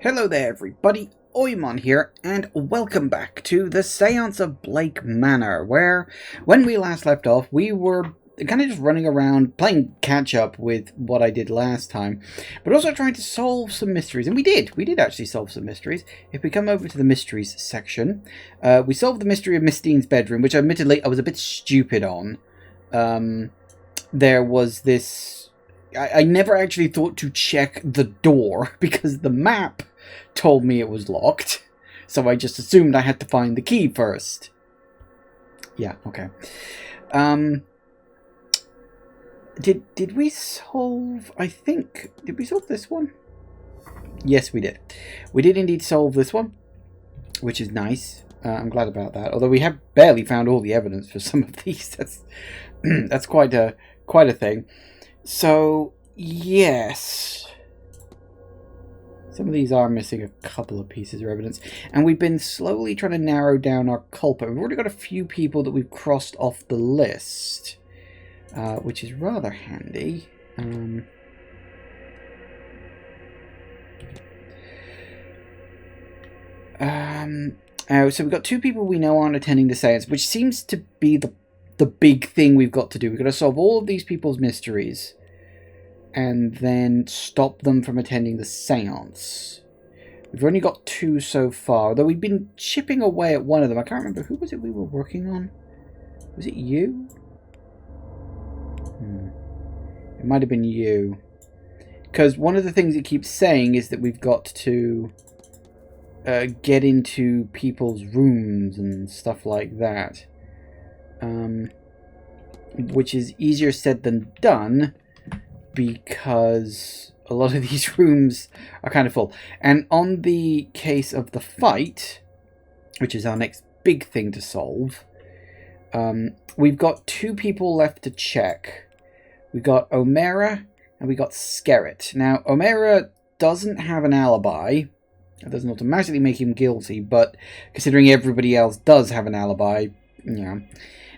Hello there everybody, Oimon here, and welcome back to the Seance of Blake Manor, where, when we last left off, we were kind of just running around, playing catch-up with what I did last time, but also trying to solve some mysteries, and we did actually solve some mysteries. If we come over to the mysteries section, we solved the mystery of Miss Dean's bedroom, which admittedly I was a bit stupid on. There was this... I never actually thought to check the door, because the map told me it was locked, so I just assumed I had to find the key first. Yeah, okay. Did we solve... I think... Did we solve this one? Yes, we did. We did indeed solve this one, which is nice. I'm glad about that. Although we have barely found all the evidence for some of these. That's quite a thing. So, yes. Some of these are missing a couple of pieces of evidence. And we've been slowly trying to narrow down our culprit. We've already got a few people that we've crossed off the list, which is rather handy. So we've got two people we know aren't attending the seance, which seems to be the big thing we've got to do. We've got to solve all of these people's mysteries and then stop them from attending the seance. We've only got two so far, although we've been chipping away at one of them. I can't remember. Who was it we were working on? Was it you? It might have been you. Because one of the things it keeps saying is that we've got to get into people's rooms and stuff like that. Which is easier said than done, because a lot of these rooms are kind of full. And on the case of the fight, which is our next big thing to solve, we've got two people left to check. We've got O'Mara and we got Skerritt. Now, O'Mara doesn't have an alibi. That doesn't automatically make him guilty, but considering everybody else does have an alibi, yeah.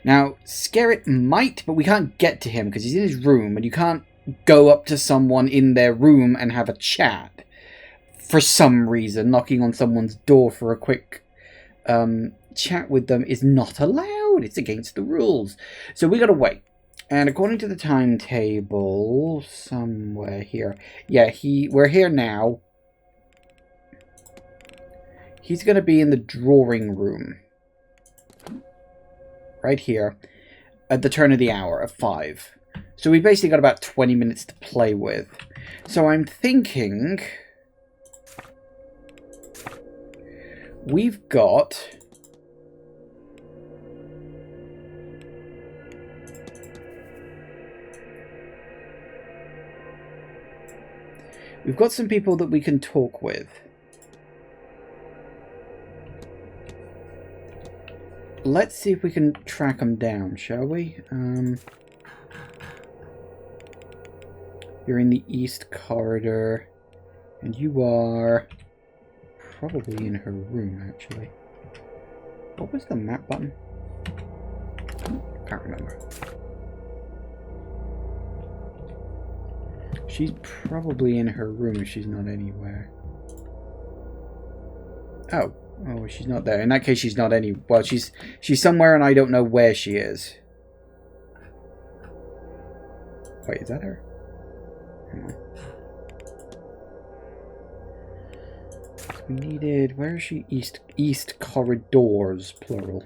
Now, Skerritt might, but we can't get to him because he's in his room, and you can't go up to someone in their room and have a chat. For some reason, knocking on someone's door for a quick chat with them is not allowed. It's against the rules. So we gotta wait. And according to the timetable, somewhere here. Yeah, we're here now. He's gonna be in the drawing room. Right here, at the turn of the hour, at 5. So we basically got about 20 minutes to play with. So I'm thinking... We've got... We've got some people that we can talk with. Let's see if we can track them down, shall we? You're in the east corridor, and you are probably in her room, actually. What was the map button? Can't remember. She's probably in her room if she's not anywhere. Oh, she's not there. In that case, she's not any... Well, she's somewhere and I don't know where she is. Wait, is that her? Hang on. We needed... Where is she? East corridors, plural.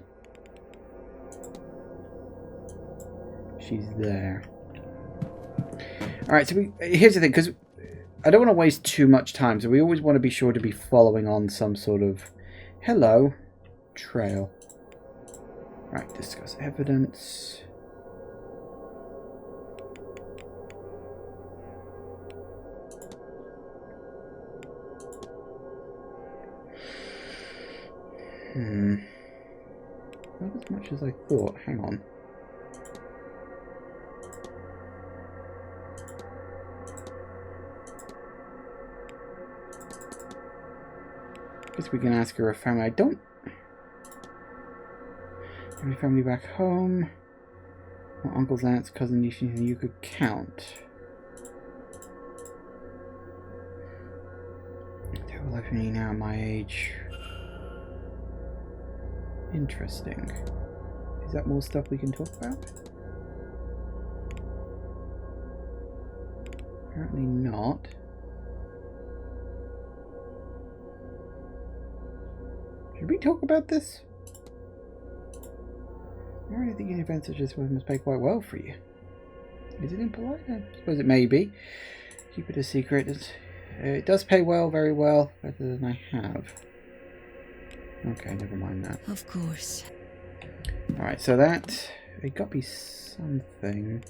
She's there. Alright, so here's the thing, because I don't want to waste too much time, so we always want to be sure to be following on some sort of... Hello. Trail. Right, discuss evidence. Not as much as I thought. Hang on. Guess we can ask her a family. I don't... Any family back home? Well, uncles, aunts, cousins, nieces, you could count. Definitely now my age. Interesting. Is that more stuff we can talk about? Apparently not. Should we talk about this? I really think an event such as this must pay quite well for you. Is it impolite? I suppose it may be. Keep it a secret. It does pay well, very well, better than I have. Okay, never mind that. Of course. Alright, so that... It got me something.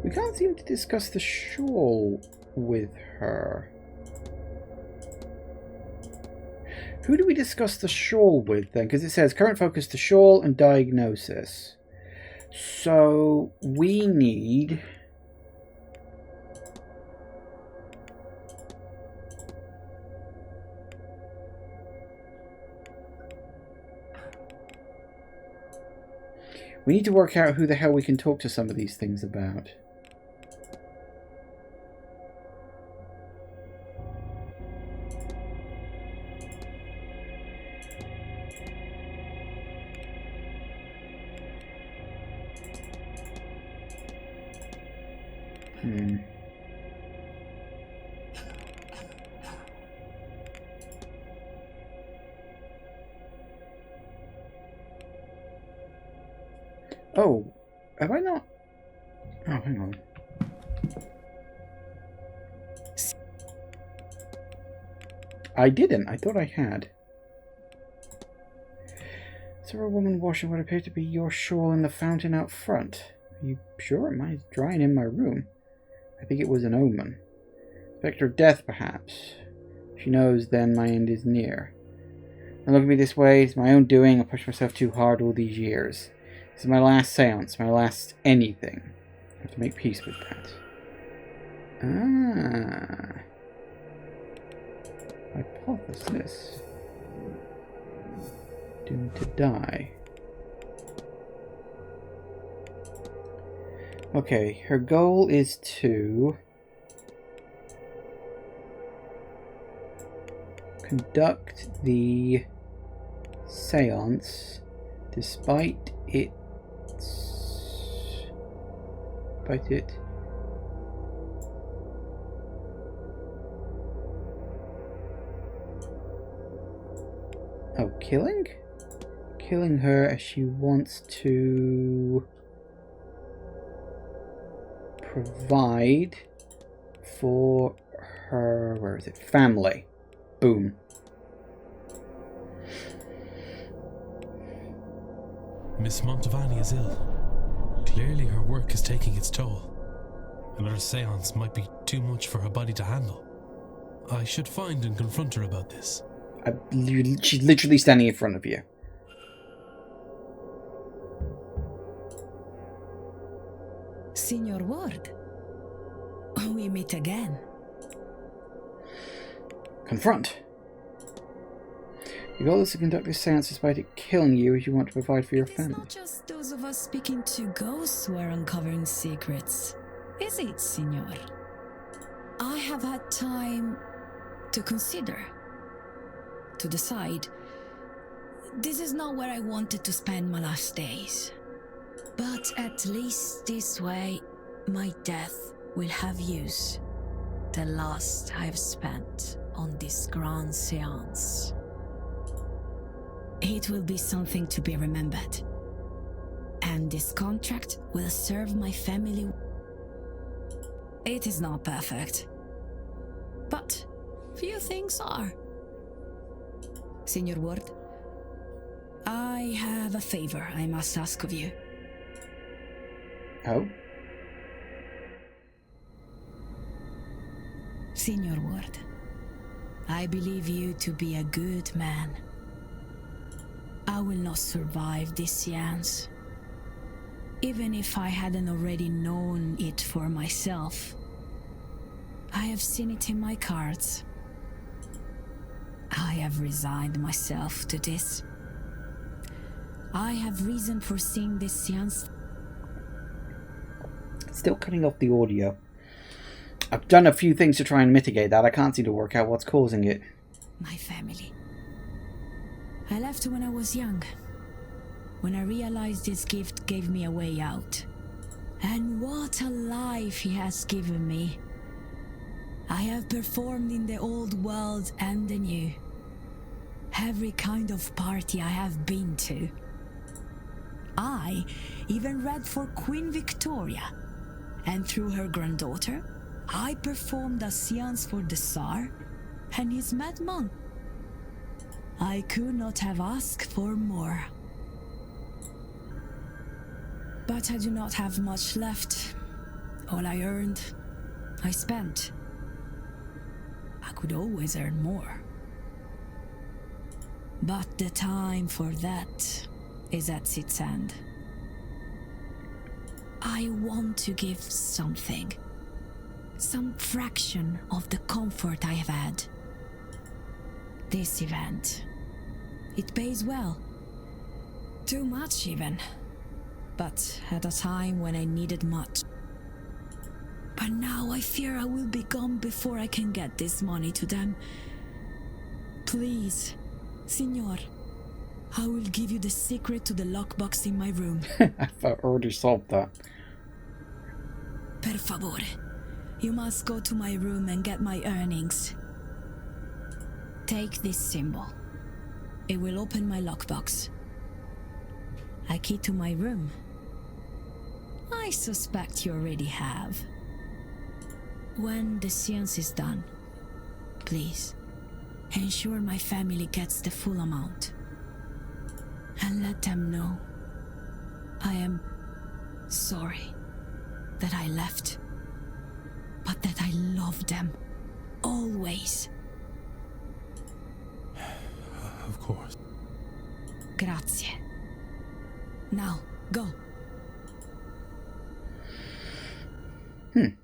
We can't seem to discuss the shawl with her. Who do we discuss the shawl with then? Because it says current focus to shawl and diagnosis. So we need... We need to work out who the hell we can talk to some of these things about. Oh, have I not? Oh, hang on. I didn't. I thought I had. Saw a woman washing what appeared to be your shawl in the fountain out front. Are you sure? Mine's drying in my room. I think it was an omen. Spectre of death, perhaps. If she knows, then my end is near. Don't look at me this way. It's my own doing. I pushed myself too hard all these years. This is my last seance, my last anything. I have to make peace with that. Ah. Hypothesis. Doomed to die. Okay, her goal is to conduct the seance despite it oh, killing her as she wants to provide for her, where is it, family. Boom. Miss Montevani is ill. Clearly her work is taking its toll. Another seance might be too much for her body to handle. I should find and confront her about this. She's literally standing in front of you. Signor Ward, we meet again. Confront. The goal is to conduct this seance despite it killing you as you want to provide for your family. It's not just those of us speaking to ghosts who are uncovering secrets, is it, Signor? I have had time to consider, to decide. This is not where I wanted to spend my last days. But at least this way, my death will have use. The last I've spent on this Grand Séance. It will be something to be remembered. And this contract will serve my family. It is not perfect. But few things are. Signor Ward, I have a favor I must ask of you. Oh? Signor Ward, I believe you to be a good man. I will not survive this seance. Even if I hadn't already known it for myself, I have seen it in my cards. I have resigned myself to this. I have reason for seeing this seance. Still cutting off the audio. I've done a few things to try and mitigate that. I can't seem to work out what's causing it. My family. I left when I was young. When I realized this gift gave me a way out. And what a life he has given me. I have performed in the old world and the new. Every kind of party I have been to. I even read for Queen Victoria. And through her granddaughter, I performed a seance for the Tsar and his mad monk. I could not have asked for more. But I do not have much left. All I earned, I spent. I could always earn more. But the time for that is at its end. I want to give something. Some fraction of the comfort I have had. This event. It pays well. Too much even. But at a time when I needed much. But now I fear I will be gone before I can get this money to them. Please, Signor, I will give you the secret to the lockbox in my room. I've already solved that. Per favore, you must go to my room and get my earnings. Take this symbol. It will open my lockbox. A key to my room. I suspect you already have. When the seance is done, please, ensure my family gets the full amount. And let them know I am sorry that I left, but that I love them, always. Of course. Grazie. Now, go.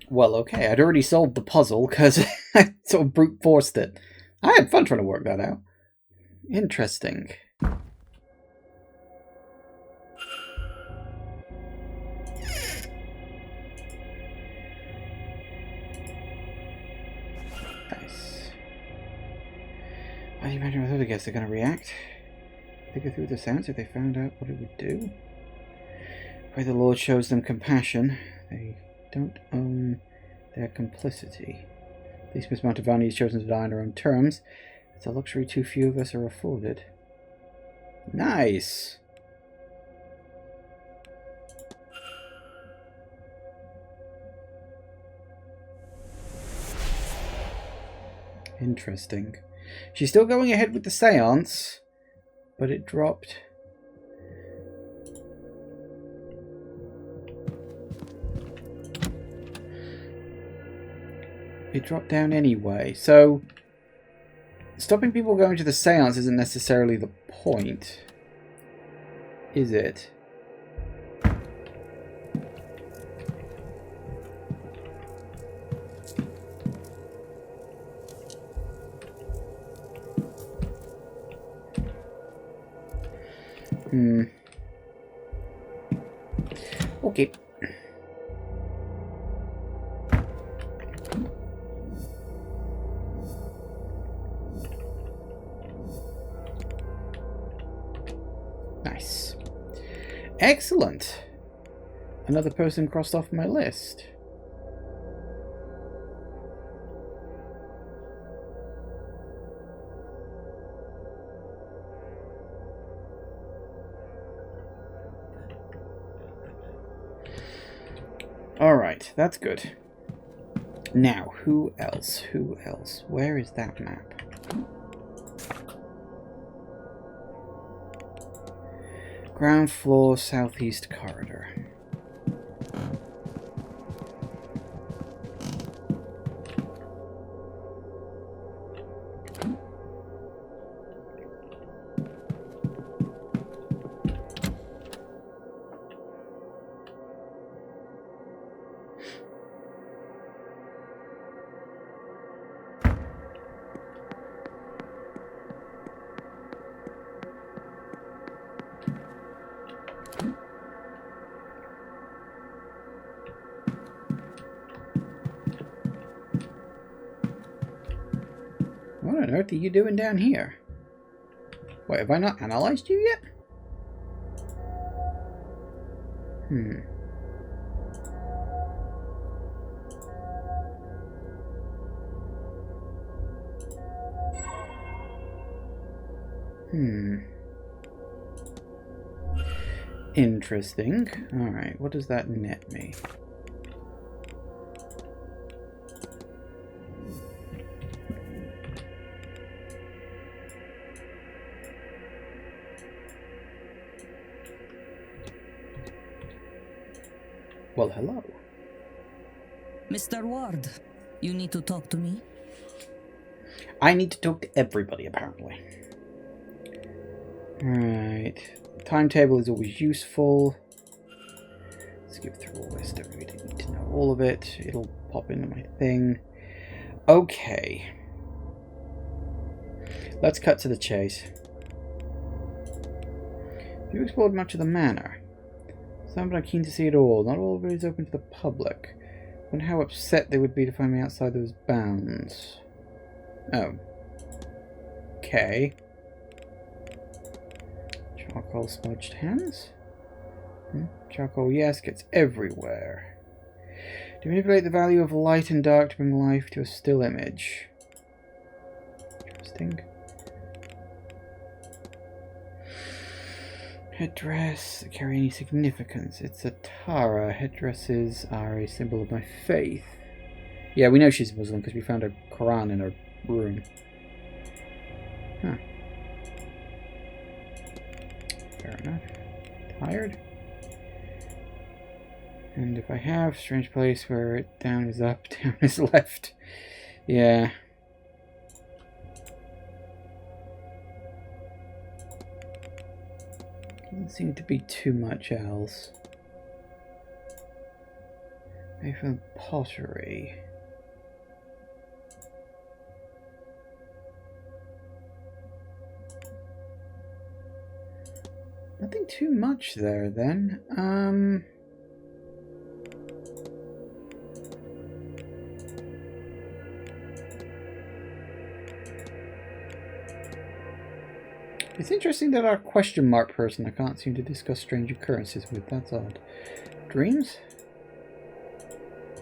Well, okay. I'd already solved the puzzle because I sort of brute forced it. I had fun trying to work that out. Interesting. Nice. Why do you imagine with other guests are going to react? They go through the sounds if they found out what it would do. Pray the Lord shows them compassion. They don't own their complicity. At least Miss Mantovani has chosen to die on her own terms. It's a luxury too few of us are afforded. Nice! Interesting. She's still going ahead with the seance, but it dropped. It dropped down anyway, so stopping people going to the seance isn't necessarily the point, is it? Okay. Nice. Excellent. Another person crossed off my list. Alright, that's good. Now, who else? Who else? Where is that map? Ground floor, southeast corridor. What on earth are you doing down here? Wait, have I not analysed you yet? Interesting. Alright, what does that net me? Well, hello. Mr. Ward, you need to talk to me? I need to talk to everybody, apparently. Right. Timetable is always useful. Let's skip through all this. Don't really need to know all of it. It'll pop into my thing. Okay. Let's cut to the chase. You explored much of the manor. Some but I'm keen to see it all. Not all of it is open to the public. I wonder how upset they would be to find me outside those bounds. Oh. Okay. Charcoal smudged hands? Charcoal, yes, gets everywhere. To manipulate the value of light and dark to bring life to a still image. Interesting. Headdress carry any significance? It's a Tara. Headdresses are a symbol of my faith. Yeah, we know she's Muslim because we found her Quran in her room. Huh. Fair enough. Tired? And if I have, strange place where down is up, down is left. Yeah. Doesn't seem to be too much else. I found pottery. Nothing too much there then. It's interesting that our question mark person I can't seem to discuss strange occurrences with. That's odd. Dreams?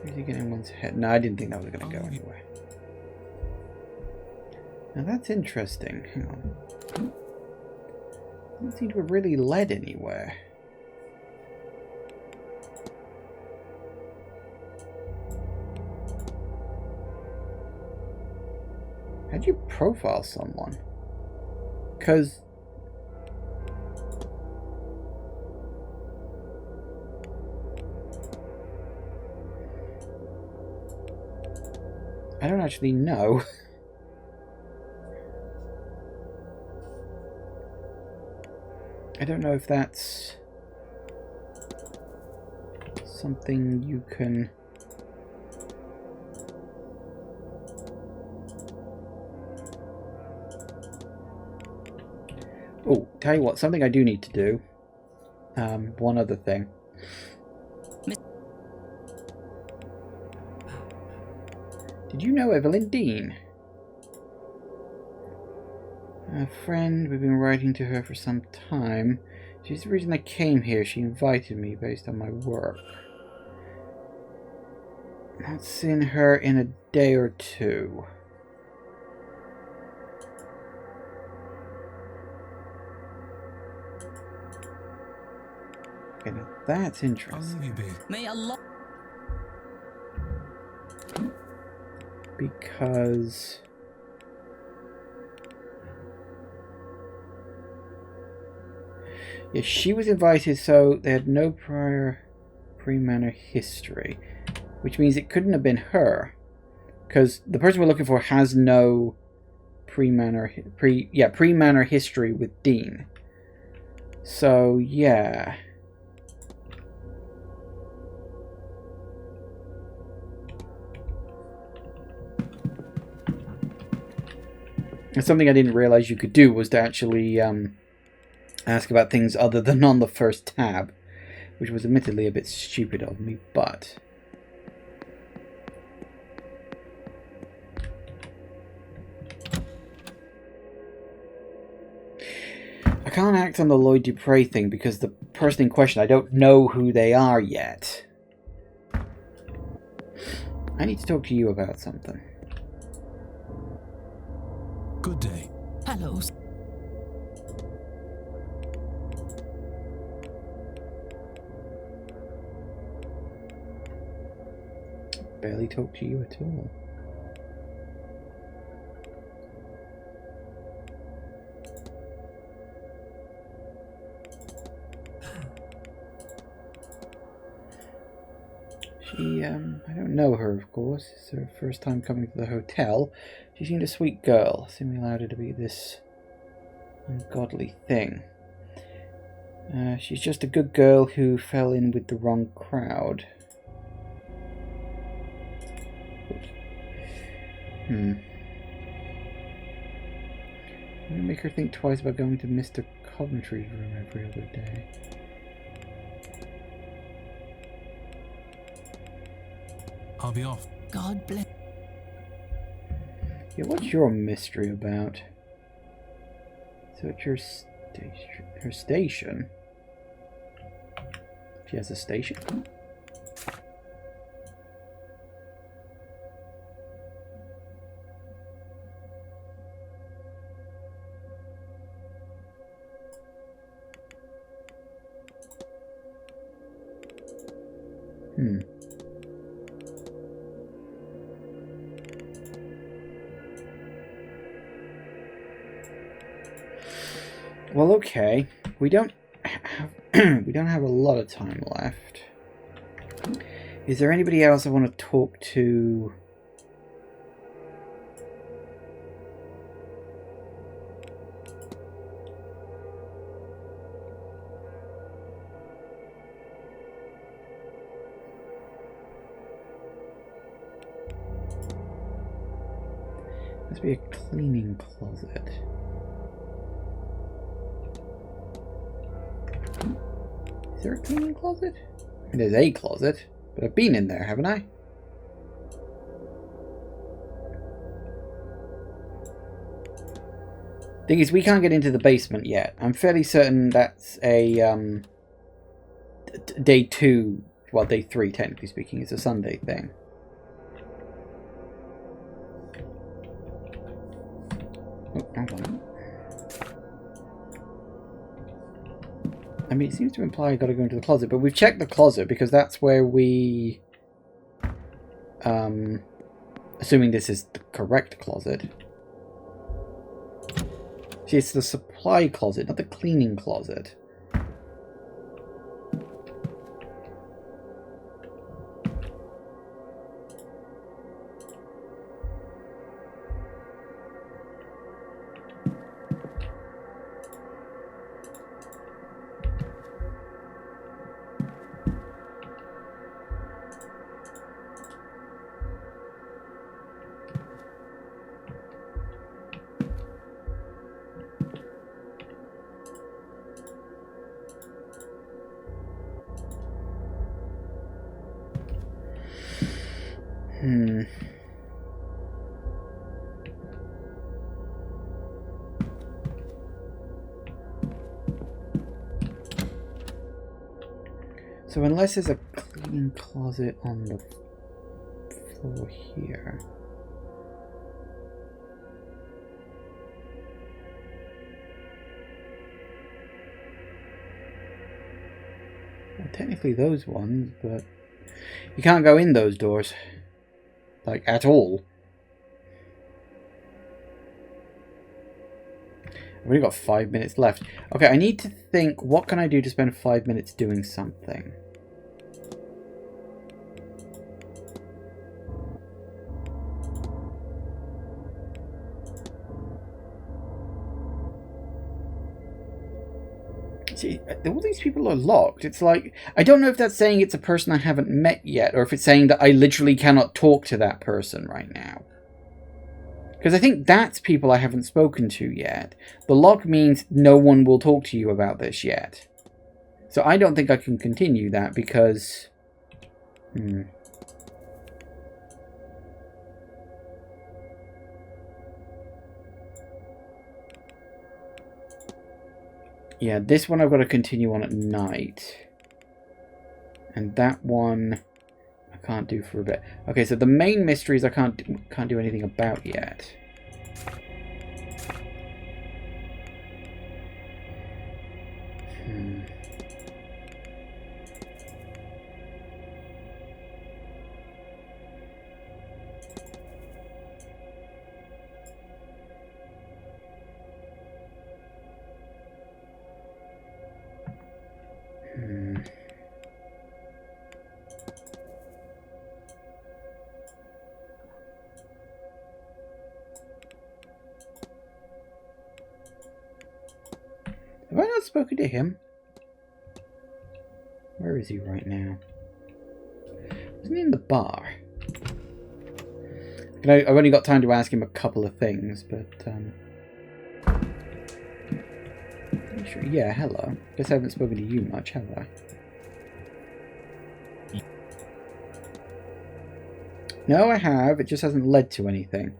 Is he getting one's head? No, I didn't think that was going to go anywhere. Now that's interesting. Hang on. Doesn't seem to have really led anywhere. How'd you profile someone? Because I don't actually know. I don't know if that's something you can... Oh, tell you what, something I do need to do. One other thing. Did you know Evelyn Dean? A friend, we've been writing to her for some time. She's the reason I came here. She invited me based on my work. Not seen her in a day or two. Okay, now that's interesting. May Allah. Because... yeah, she was invited, so they had no prior pre-Manor history. Which means it couldn't have been her. Because the person we're looking for has no pre-Manor history with Dean. So, yeah. And something I didn't realize you could do was to actually ask about things other than on the first tab, which was admittedly a bit stupid of me, but... can't act on the Lloyd Dupre thing because the person in question, I don't know who they are yet. I need to talk to you about something. Good day. Hallow. Barely talk to you at all. I don't know her, of course. It's her first time coming to the hotel. She seemed a sweet girl, seeming allowed her to be this ungodly thing. She's just a good girl who fell in with the wrong crowd. I'm gonna make her think twice about going to Mr. Coventry's room every other day. I'll be off. God bless. Yeah, what's your mystery about? So at her station? She has a station? Well, okay. We don't have a lot of time left. Is there anybody else I want to talk to? Must be a cleaning closet. Is there a cleaning closet? I mean, there's a closet, but I've been in there, haven't I? Thing is, we can't get into the basement yet. I'm fairly certain that's a day 2, well, day 3, technically speaking. It's a Sunday thing. Oh, hang on. I mean, it seems to imply I gotta go into the closet, but we've checked the closet because that's where we... assuming this is the correct closet. See, it's the supply closet, not the cleaning closet. So unless there's a cleaning closet on the floor here. Well, technically those ones, but you can't go in those doors. Like, at all. I've only got 5 minutes left. Okay, I need to think, what can I do to spend 5 minutes doing something? See, all these people are locked. It's like, I don't know if that's saying it's a person I haven't met yet, or if it's saying that I literally cannot talk to that person right now. Because I think that's people I haven't spoken to yet. The lock means no one will talk to you about this yet. So I don't think I can continue that because... Yeah, this one I've got to continue on at night. And that one I can't do for a bit. Okay, so the main mysteries I can't do anything about yet. Have I not spoken to him? Where is he right now? Isn't he in the bar? I've only got time to ask him a couple of things, but sure. Yeah, hello. Guess I haven't spoken to you much, have I? No, I have. It just hasn't led to anything.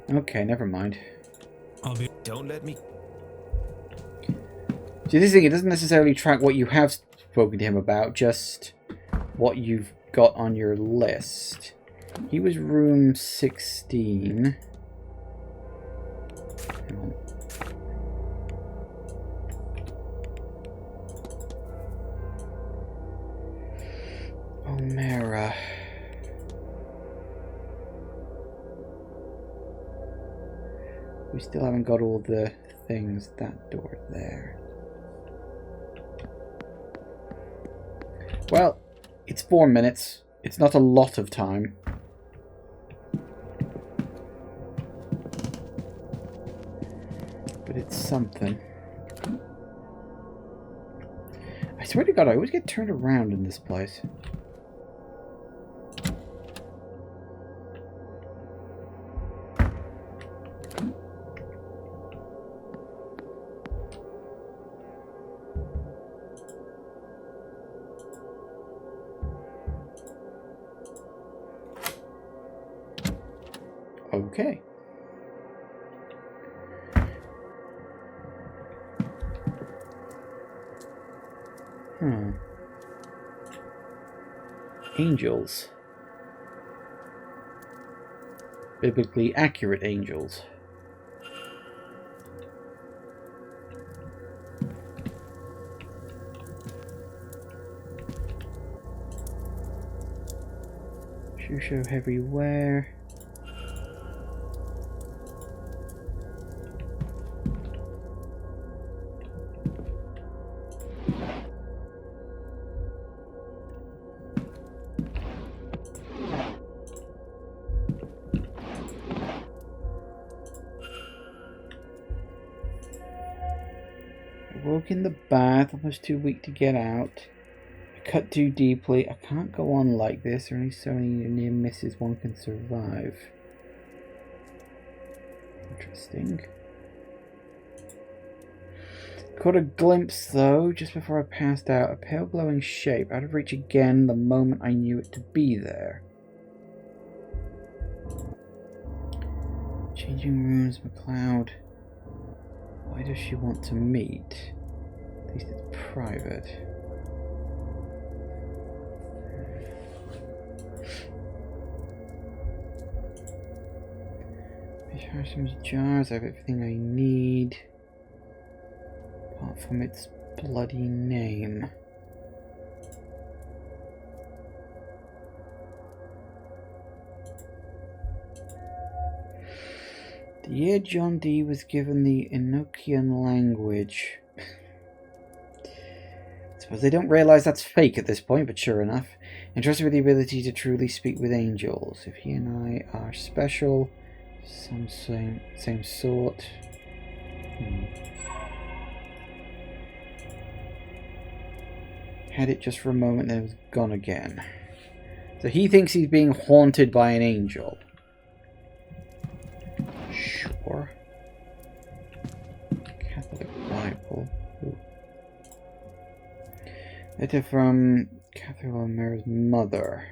Okay, never mind. Don't let me. See, this thing, it doesn't necessarily track what you have spoken to him about, just what you've got on your list. He was room 16. Hang on. O'Mara. We still haven't got all the things. That door there. Well, it's 4 minutes. It's not a lot of time. But it's something. I swear to God, I always get turned around in this place. Okay. Angels. Biblically accurate angels. Shoe everywhere. In the bath, almost too weak to get out. I cut too deeply. I can't go on like this. There are only so many near misses one can survive. Interesting. Caught a glimpse though, just before I passed out. A pale glowing shape, out of reach again the moment I knew it to be there. Changing rooms, McLeod. Why does she want to meet? At least it's private. Some jars. I have everything I need. Apart from its bloody name. The year John Dee was given the Enochian language. Suppose they don't realize that's fake at this point, but sure enough. Entrusted with the ability to truly speak with angels. If he and I are special, some same sort. Had it just for a moment, then it was gone again. So he thinks he's being haunted by an angel. Sure. Catholic Bible. Ooh. Letter from Catherine O'Mara's mother.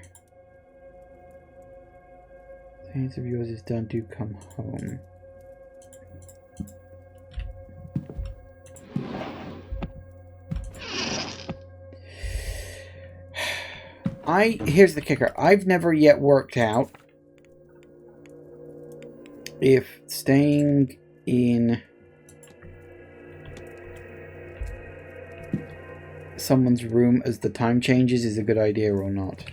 Things of yours is done, do come home. Here's the kicker. I've never yet worked out if staying in someone's room as the time changes is a good idea or not.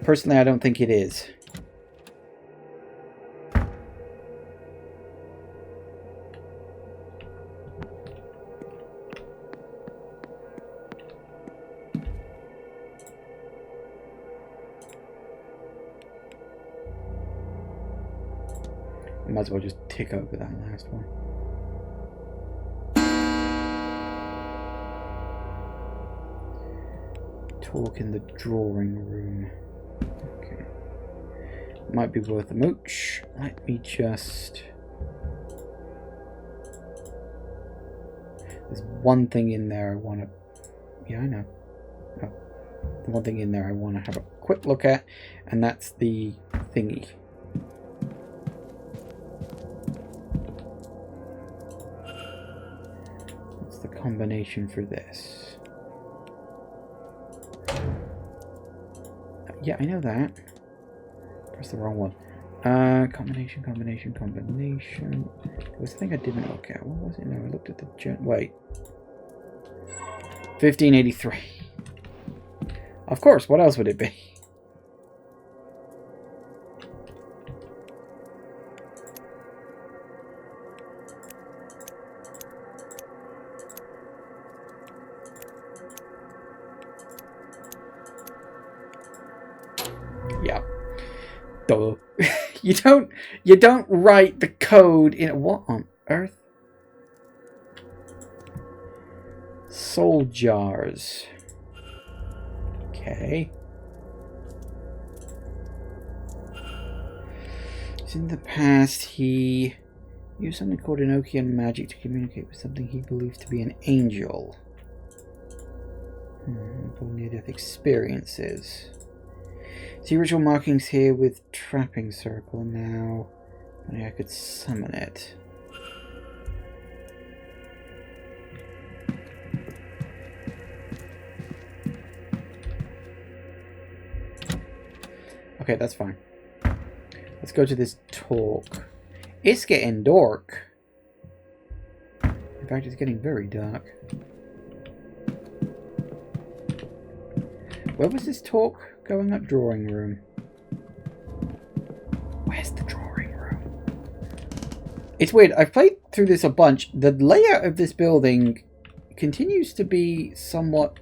Personally, I don't think it is. I might as well just tick over that last one. Talk in the drawing room. Okay. Might be worth a mooch. Let me just... There's one thing in there I want to... Yeah, I know. Oh. The one thing in there I want to have a quick look at, and that's the thingy. What's the combination for this? Yeah, I know that. Press the wrong one. Combination. There was something I didn't look at. What was it? No, I looked at the wait. 1583. Of course, what else would it be? Yeah. Duh. You don't write the code in what on earth? Soul jars. Okay. In the past, he used something called Enochian magic to communicate with something he believed to be an angel. Near-death experiences. See ritual markings here with trapping circle. Now, only I could summon it. Okay, that's fine. Let's go to this talk. It's getting dark. In fact, it's getting very dark. Where was this talk? Going up drawing room. Where's the drawing room? It's weird. I've played through this a bunch. The layout of this building continues to be somewhat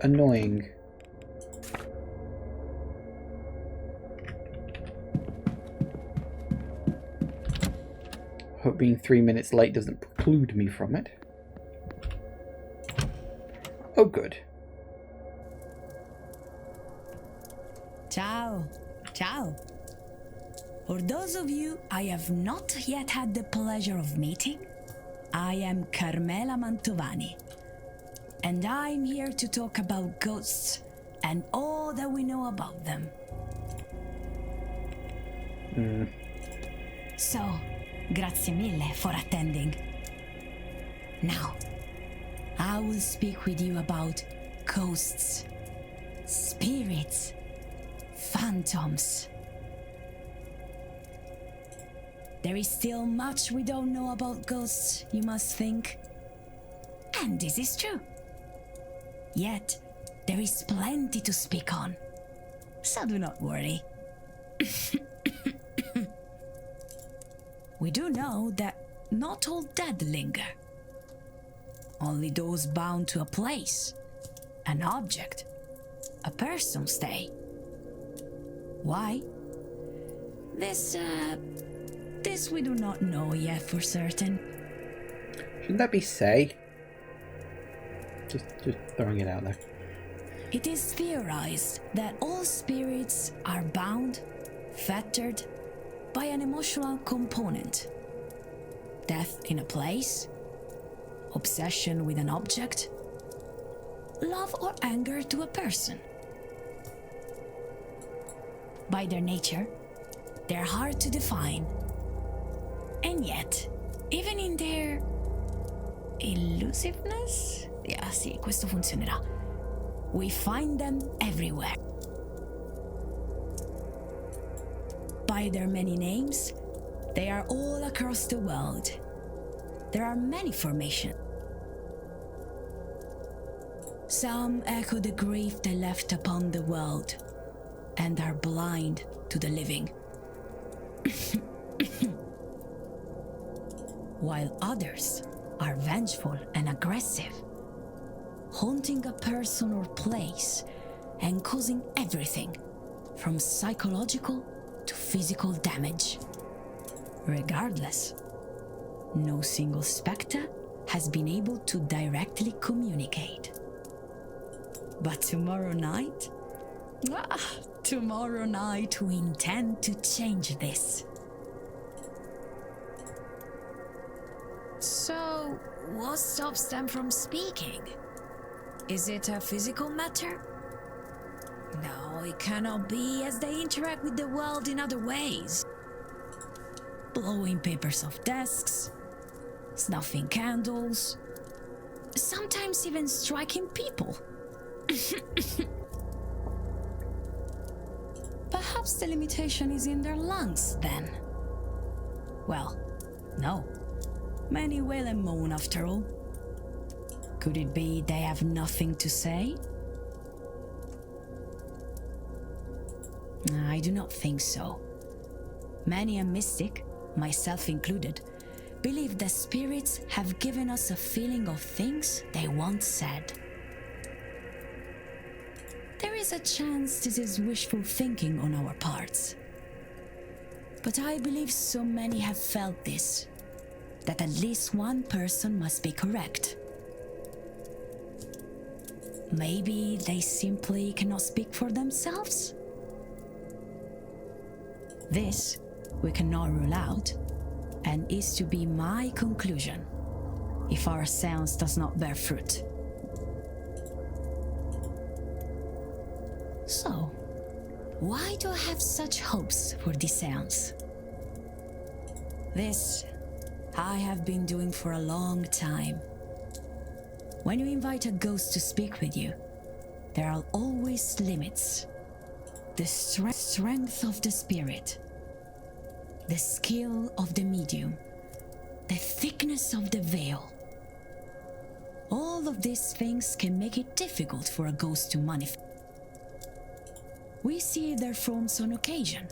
annoying. Hope being 3 minutes late doesn't preclude me from it. Oh, good. Ciao. Ciao. For those of you I have not yet had the pleasure of meeting, I am Carmela Mantovani. And I'm here to talk about ghosts and all that we know about them. So, grazie mille for attending. Now, I will speak with you about ghosts, spirits, phantoms. There is still much we don't know about ghosts, you must think. And this is true. Yet, there is plenty to speak on. So do not worry. We do know that not all dead linger. Only those bound to a place, an object, a person stay. Why? This we do not know yet for certain. Shouldn't that be say? Just throwing it out there. It is theorized that all spirits are bound, fettered, by an emotional component. Death in a place, obsession with an object, love or anger to a person. By their nature, they're hard to define. And yet, even in their elusiveness, sì, questo funzionerà. We find them everywhere. By their many names, they are all across the world. There are many formations. Some echo the grief they left upon the world and are blind to the living. While others are vengeful and aggressive, haunting a person or place and causing everything from psychological to physical damage. Regardless, no single spectre has been able to directly communicate. But tomorrow night we intend to change this. So, what stops them from speaking? Is it a physical matter? No, it cannot be, as they interact with the world in other ways. Blowing papers off desks, snuffing candles, sometimes even striking people. Perhaps the limitation is in their lungs, then. Well, no. Many wail and moan, after all. Could it be they have nothing to say? I do not think so. Many a mystic, myself included, believe the spirits have given us a feeling of things they once said. There is a chance this is wishful thinking on our parts. But I believe so many have felt this, that at least one person must be correct. Maybe they simply cannot speak for themselves? This we cannot rule out, and is to be my conclusion if our seance does not bear fruit. So, why do I have such hopes for this seance? This I have been doing for a long time. When you invite a ghost to speak with you, there are always limits. The strength of the spirit, the skill of the medium, the thickness of the veil. All of these things can make it difficult for a ghost to manifest. We see their forms on occasion.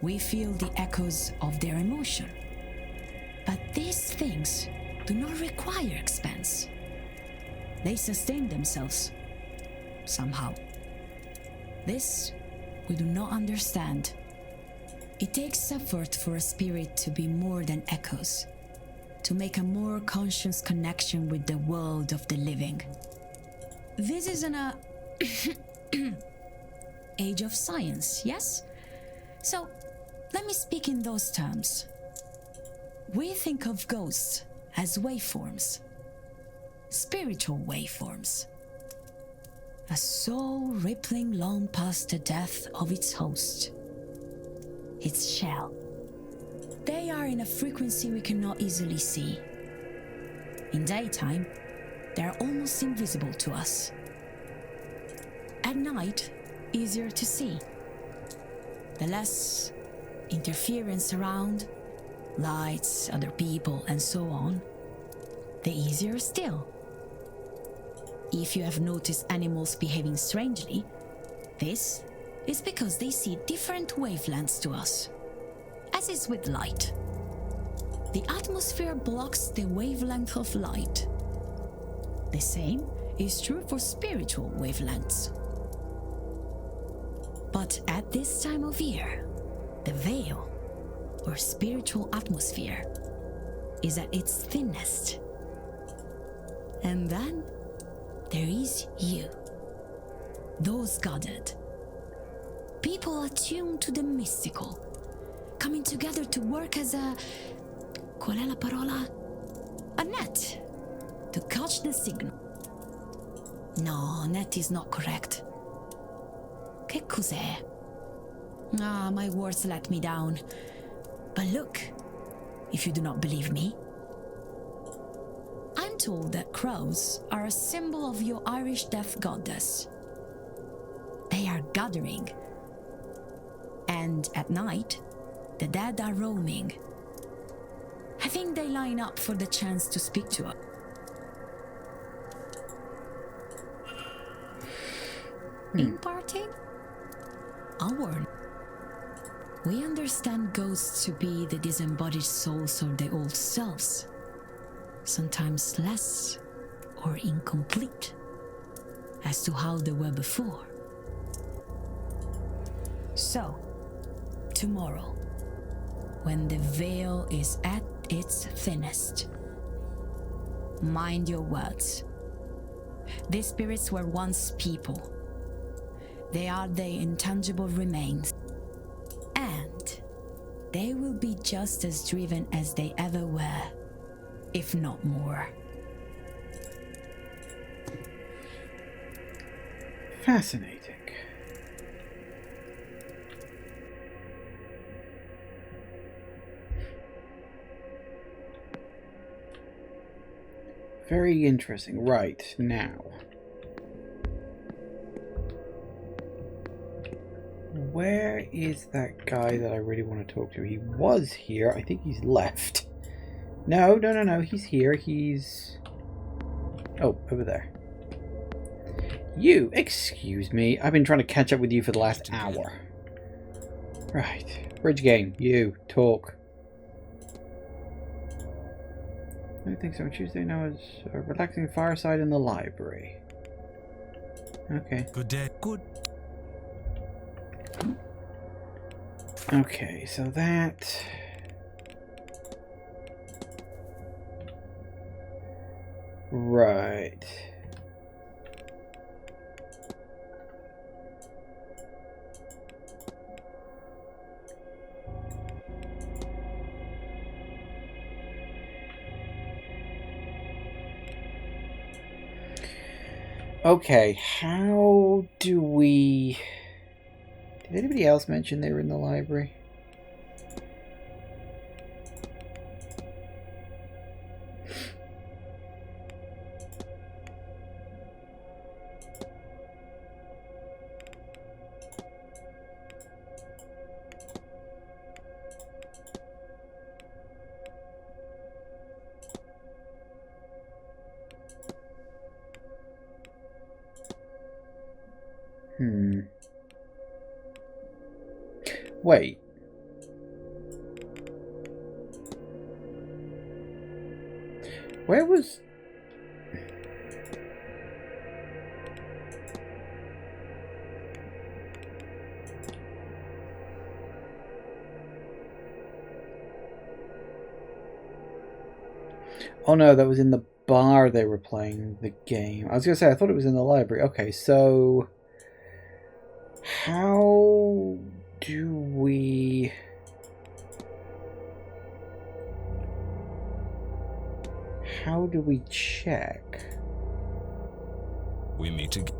We feel the echoes of their emotion. But these things do not require expense. They sustain themselves, somehow. This we do not understand. It takes effort for a spirit to be more than echoes, to make a more conscious connection with the world of the living. This is an age of science, yes? So, let me speak in those terms. We think of ghosts as waveforms, spiritual waveforms. A soul rippling long past the death of its host, its shell. They are in a frequency we cannot easily see. In daytime, they are almost invisible to us. At night, easier to see. The less interference around, lights, other people, and so on, the easier still. If you have noticed animals behaving strangely, this is because they see different wavelengths to us, as is with light. The atmosphere blocks the wavelength of light. The same is true for spiritual wavelengths. But at this time of year, the veil, or spiritual atmosphere, is at its thinnest. And then there is you, those gathered. People attuned to the mystical, coming together to work as a... qual è la parola? A net, to catch the signal. No, net is not correct. Che cos'è? Ah, my words let me down. But look, if you do not believe me, I'm told that crows are a symbol of your Irish death goddess. They are gathering. And at night, the dead are roaming. I think they line up for the chance to speak to us. Imparting? I'll warn. We understand ghosts to be the disembodied souls of the old selves. Sometimes less or incomplete as to how they were before. So, tomorrow, when the veil is at its thinnest, mind your words. These spirits were once people. They are the intangible remains. And they will be just as driven as they ever were, if not more. Fascinating. Very interesting. Right, now. Where is that guy that I really want to talk to? He was here. I think he's left. No. He's here. He's... Oh, over there. You, excuse me. I've been trying to catch up with you for the last hour. Right. Bridge game. You, talk. I think so. Tuesday now is a relaxing fireside in the library. Okay. Good day. Good. Okay, so that... Right. Okay, how do we... Did anybody else mention they were in the library? Wait. Where was... Oh no, that was in the bar they were playing the game. I was going to say, I thought it was in the library. Okay, so... How do we... How do we check? We meet again.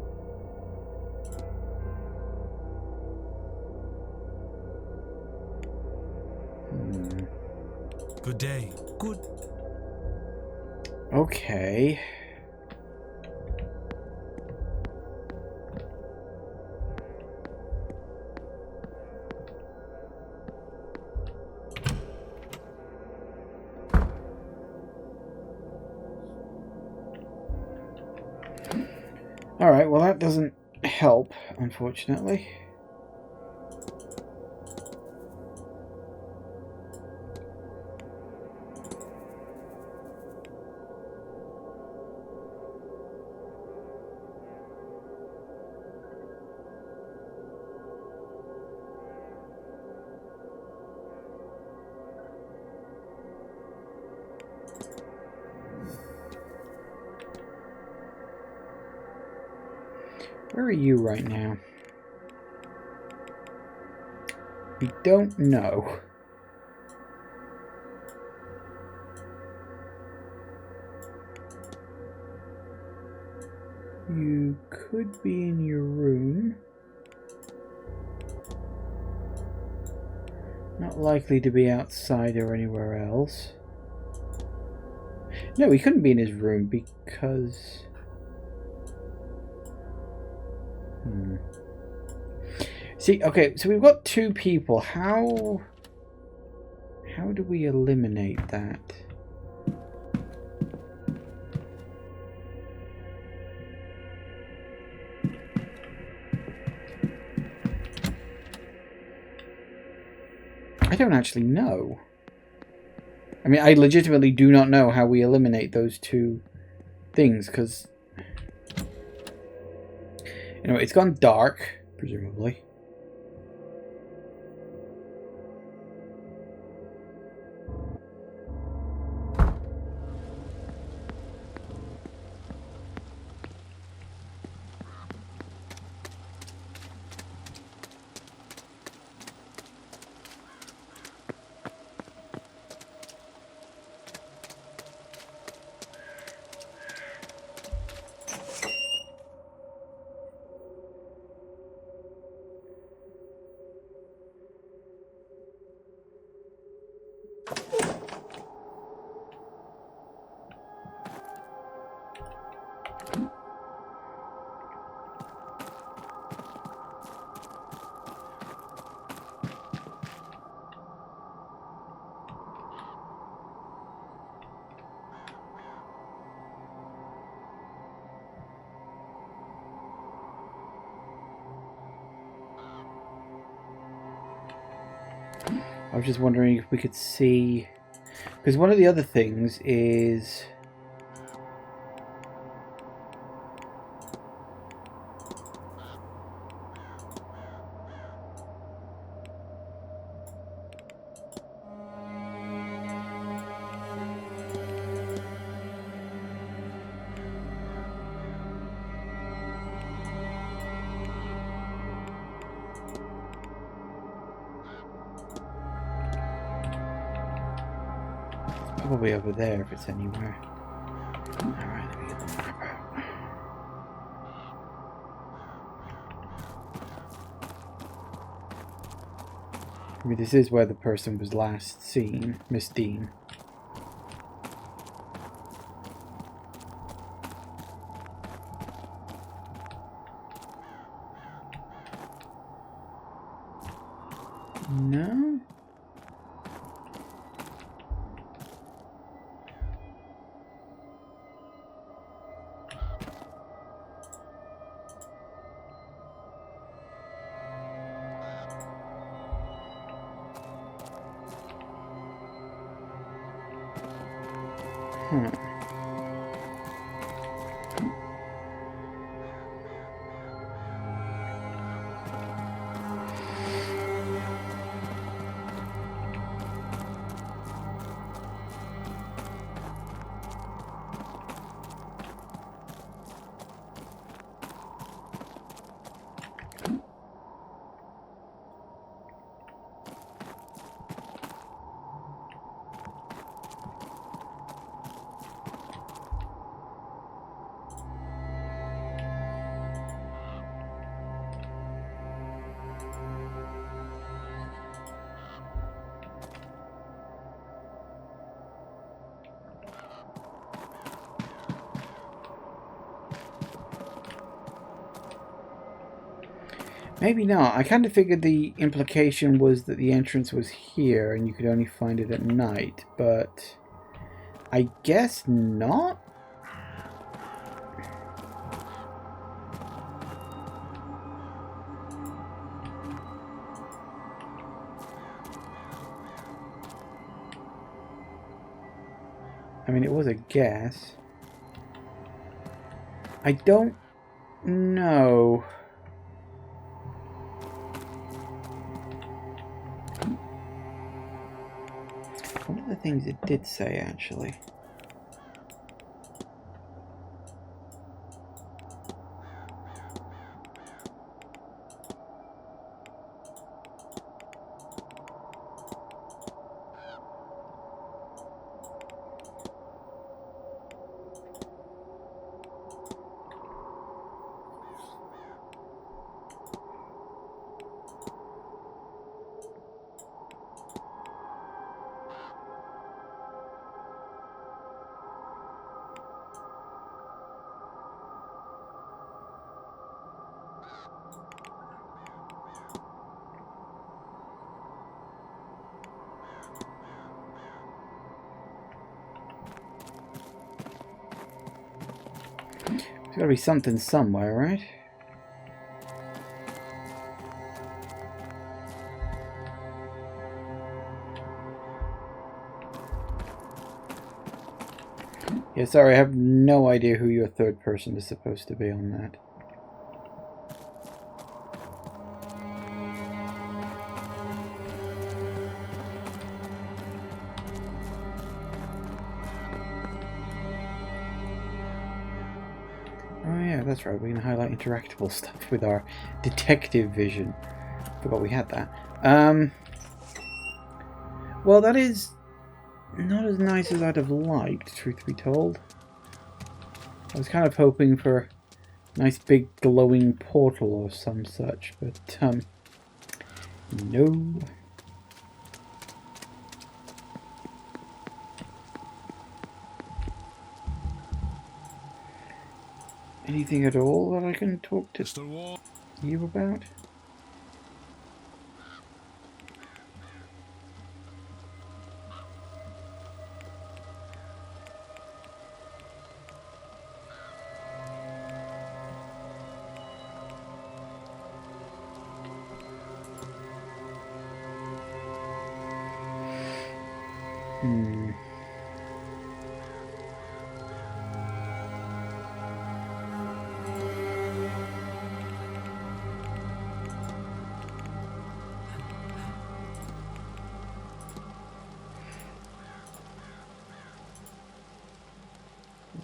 Good day. Good. Okay. Alright, well that doesn't help, unfortunately. Where are you right now? We don't know. You could be in your room. Not likely to be outside or anywhere else. No, he couldn't be in his room because... See, okay, so we've got 2 people. How do we eliminate that? I don't actually know. I mean, I legitimately do not know how we eliminate those 2 things, because... Anyway, it's gone dark, presumably. I was just wondering if we could see... Because one of the other things is... Probably over there if it's anywhere. Alright, let me get the map out. I mean, this is where the person was last seen, Miss Dean. No? Huh. Maybe not. I kind of figured the implication was that the entrance was here and you could only find it at night, but I guess not? I mean, it was a guess. I don't know. One of the things it did say, actually. Gotta be something somewhere, right? Yeah, sorry, I have no idea who your third person is supposed to be on that. Oh yeah, that's right, we can highlight interactable stuff with our detective vision. Forgot we had that. Well, that is not as nice as I'd have liked, truth be told. I was kind of hoping for a nice big glowing portal or some such, but no. Anything at all that I can talk to you about?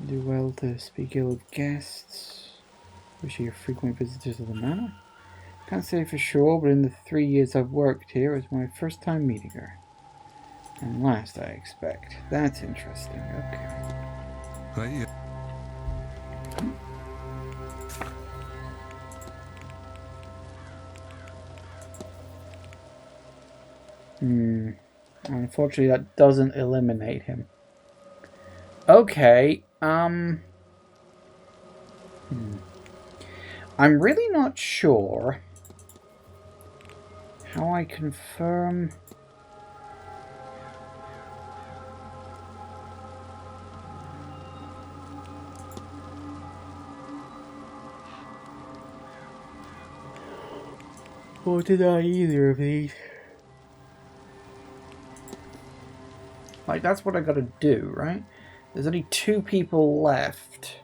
Do well to speak ill of guests. Wish you frequent visitors of the manor. Can't say for sure, but in the 3 years I've worked here, it's my first time meeting her. And last, I expect. That's interesting. Okay. Unfortunately, that doesn't eliminate him. Okay, I'm really not sure how I confirm or deny either of these. Like, that's what I gotta do, right? There's only 2 people left.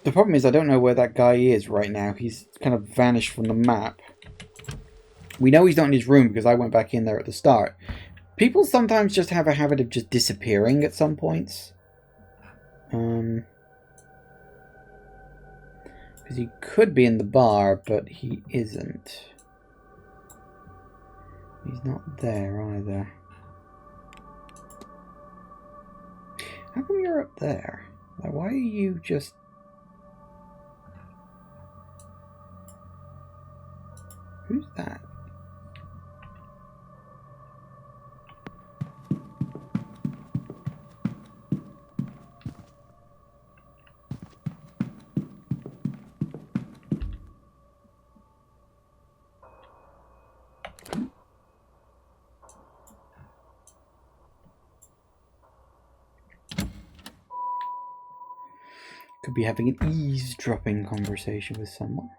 The problem is I don't know where that guy is right now. He's kind of vanished from the map. We know he's not in his room because I went back in there at the start. People sometimes just have a habit of just disappearing at some points. Because he could be in the bar, but he isn't. He's not there either. How come you're up there? Like, why are you just... Who's that? Could be having an eavesdropping conversation with someone.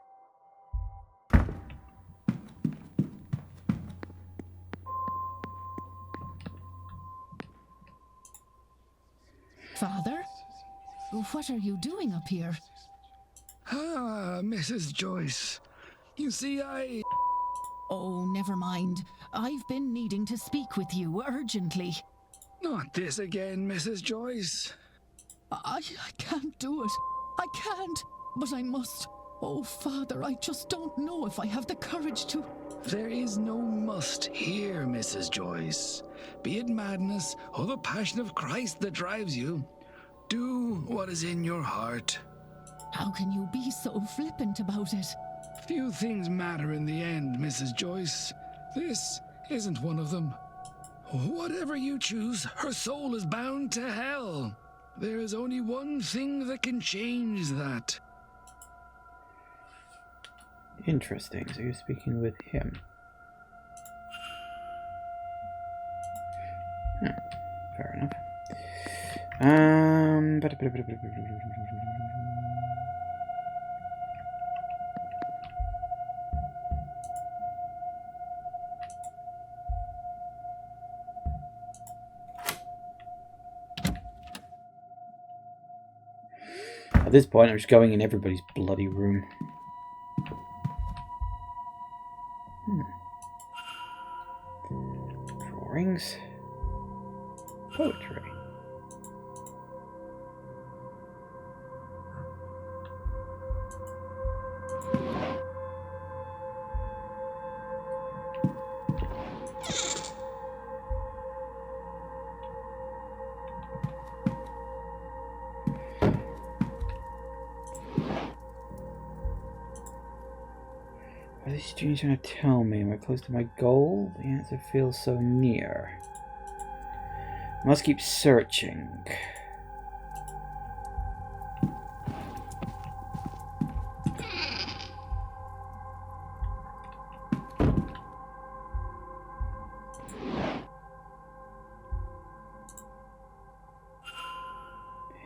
Father? What are you doing up here? Ah, Mrs. Joyce. You see, Oh, never mind. I've been needing to speak with you urgently. Not this again, Mrs. Joyce. I can't do it. I can't, but I must. Oh, Father, I just don't know if I have the courage to... There is no must here, Mrs. Joyce. Be it madness or the passion of Christ that drives you, do what is in your heart. How can you be so flippant about it? Few things matter in the end, Mrs. Joyce. This isn't one of them. Whatever you choose, her soul is bound to hell. There is only one thing that can change that. Interesting. So you're speaking with him. Fair enough. At this point, I'm just going in everybody's bloody room. Drawings. Poetry. Are these students trying to tell me? Am I close to my goal? The answer feels so near. I must keep searching.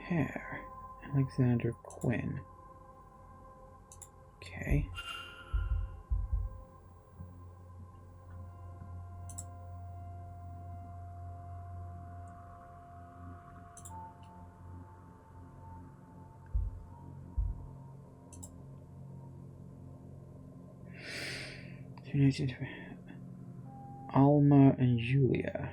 Hair. Alexander Quinn. Okay. Alma and Julia.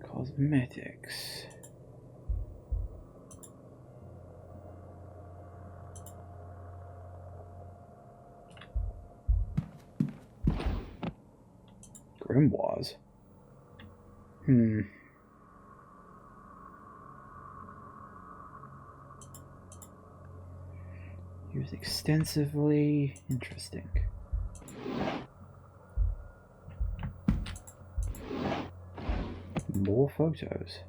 Cosmetics. Grimoires. Used extensively. Interesting. More photos.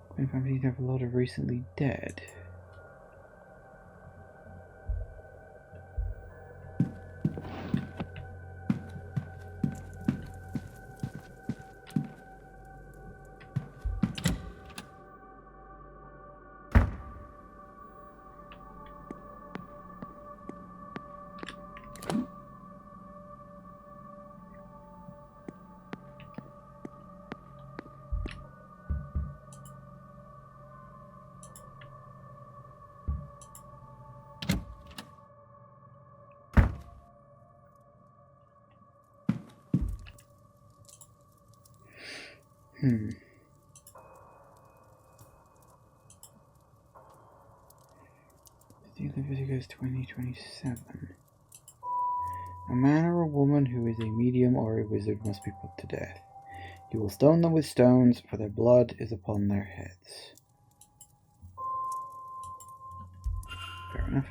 Queen family have a lot of recently dead. Leviticus 20:27. A man or a woman who is a medium or a wizard must be put to death. You will stone them with stones, for their blood is upon their heads. Fair enough.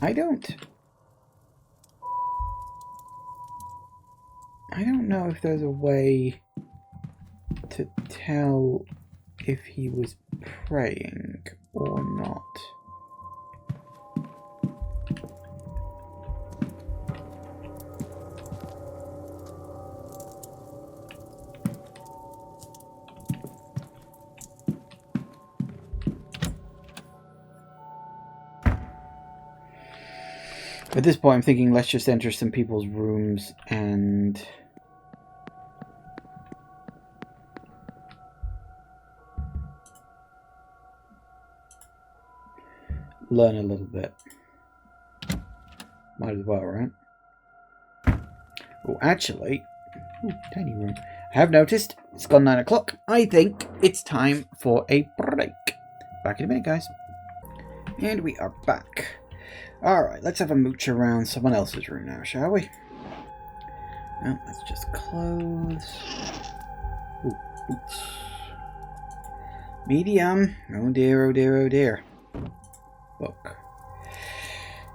I don't know if there's a way to tell if he was praying or not. At this point, I'm thinking let's just enter some people's rooms and learn a little bit. Might as well, right? Oh, actually, tiny room. have noticed it's gone 9 o'clock. I think it's time for a break. Back in a minute, guys. And we are back. Alright, let's have a mooch around someone else's room now, shall we? No, that's just clothes. Ooh, boots. Medium. Oh dear, oh dear, oh dear. Book.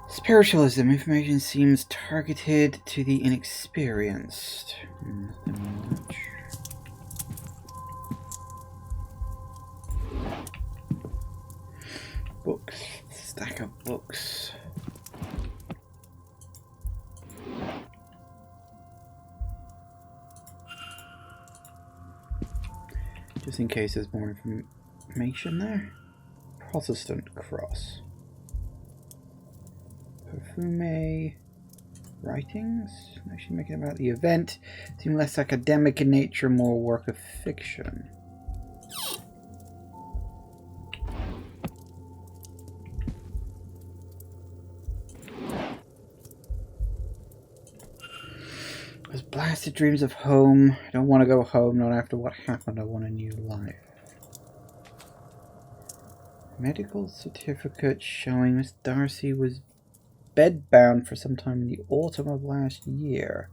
Spiritualism. Information seems targeted to the inexperienced. Nothing much. Books. Stack of books. Just in case there's more information there. Protestant cross. Perfume writings. Actually making about the event. Seem less academic in nature, more work of fiction. Those blasted dreams of home. I don't want to go home, not after what happened. I want a new life. Medical certificate showing Miss Darcy was bedbound for some time in the autumn of last year.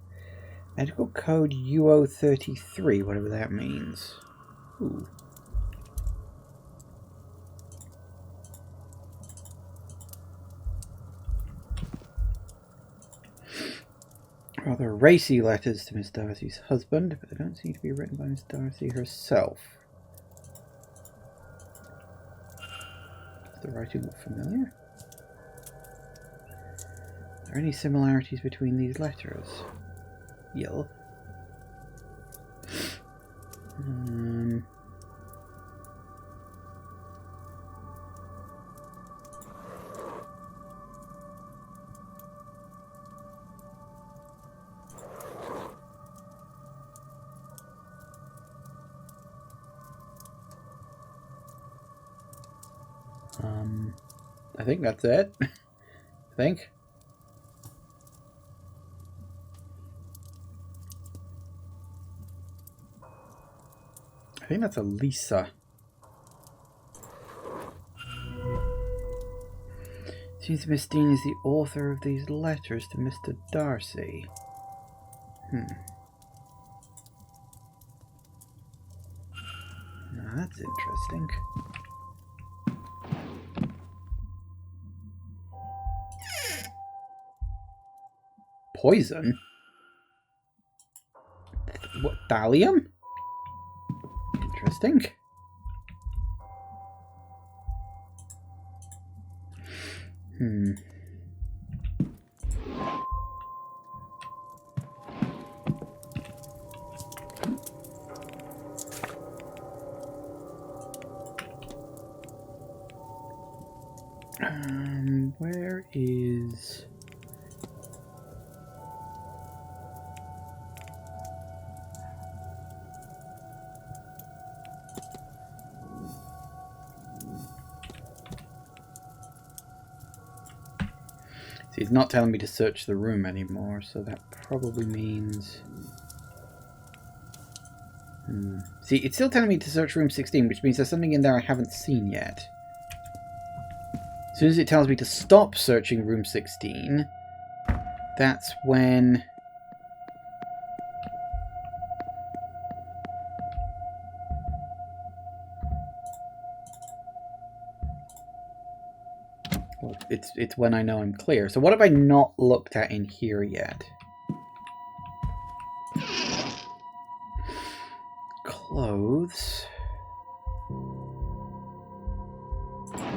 Medical code UO33, whatever that means. Ooh. Rather racy letters to Miss Darcy's husband, but they don't seem to be written by Miss Darcy herself. Does the writing look familiar? Are there any similarities between these letters? Yell. I think that's it. I think. I think that's a Lisa. Seems Miss Dean is the author of these letters to Mr. Darcy. Now that's interesting. Poison? What, thallium? Interesting. Where is... See, it's not telling me to search the room anymore, so that probably means... See, it's still telling me to search room 16, which means there's something in there I haven't seen yet. As soon as it tells me to stop searching room 16, that's when... Well, it's when I know I'm clear. So what have I not looked at in here yet? Clothes.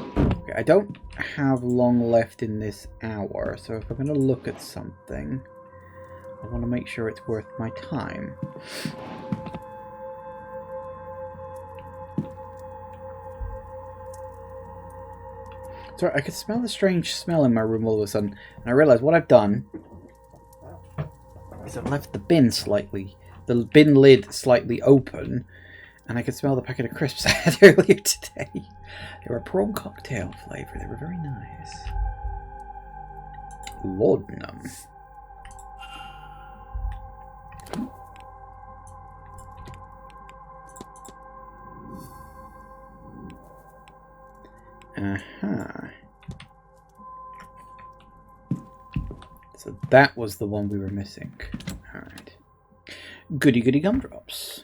Okay, I don't have long left in this hour, so if I'm going to look at something, I want to make sure it's worth my time. Sorry, I could smell the strange smell in my room all of a sudden, and I realised what I've done is I've left the bin lid slightly open, and I could smell the packet of crisps I had earlier today. They were a prawn cocktail flavour. They were very nice. Laudanum. So that was the one we were missing. Alright. Goody goody gumdrops.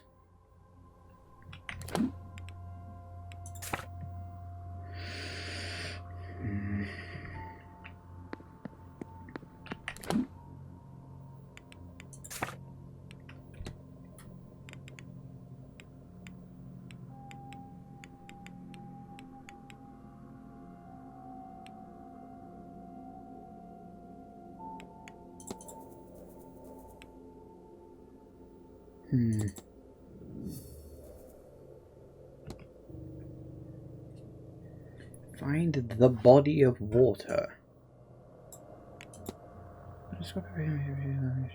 Find the body of water.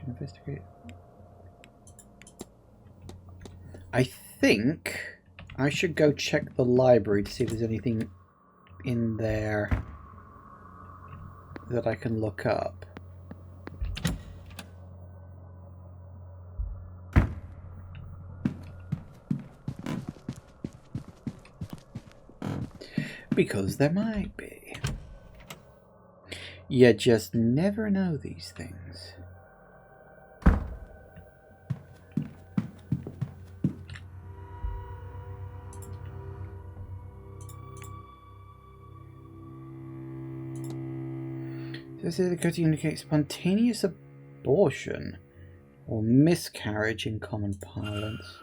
Investigate. I think I should go check the library to see if there's anything in there that I can look up. Because there might be. You just never know these things. Does it indicate spontaneous abortion or miscarriage in common parlance?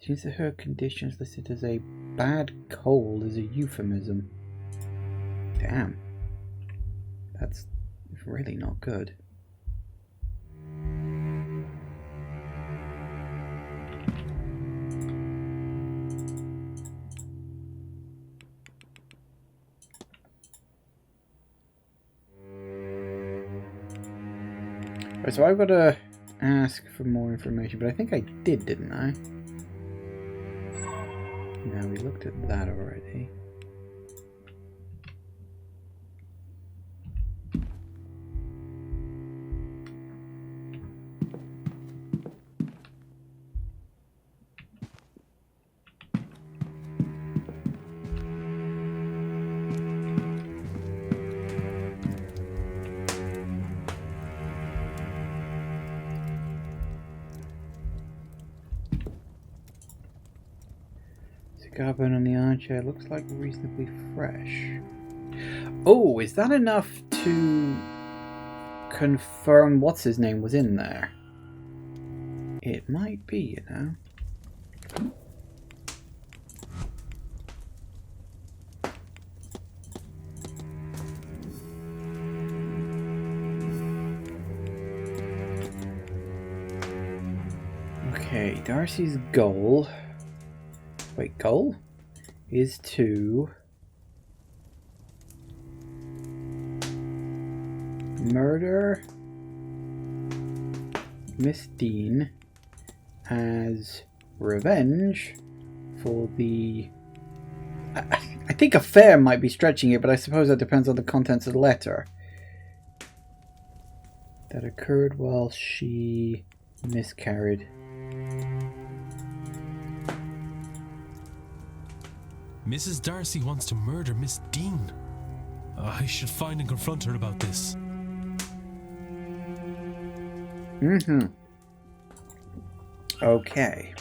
Seems that her condition is listed as a bad cold as a euphemism. Damn. That's really not good. Right, so I've got to ask for more information, but I think I did, didn't I? No, we looked at that already. Cigar burn on the armchair looks like reasonably fresh. Oh, is that enough to confirm what's his name was in there? It might be, you know. Okay, Darcy's goal. Wait, goal is to murder Miss Dean as revenge for the... I think affair might be stretching it, but I suppose that depends on the contents of the letter. That occurred while she miscarried. Mrs. Darcy wants to murder Miss Dean. I should find and confront her about this. Okay.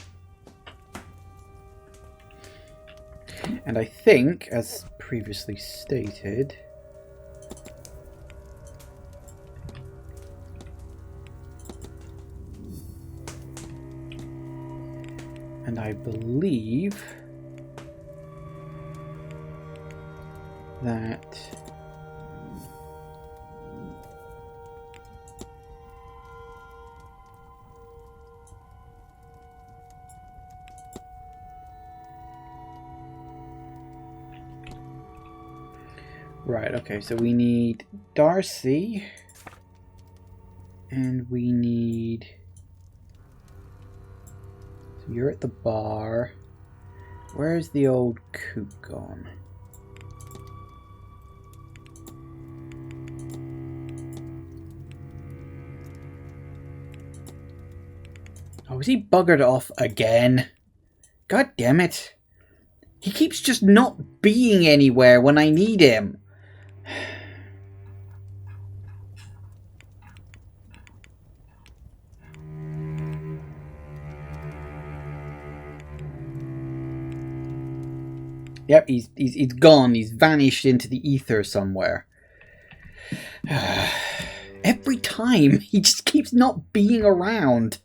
And I think, as previously stated, and I believe that right, okay, so we need Darcy and we need, so you're at the bar. Where's the old coot gone? Oh, is he buggered off again? God damn it. He keeps just not being anywhere when I need him. Yep, he's gone. He's vanished into the ether somewhere. Every time, he just keeps not being around.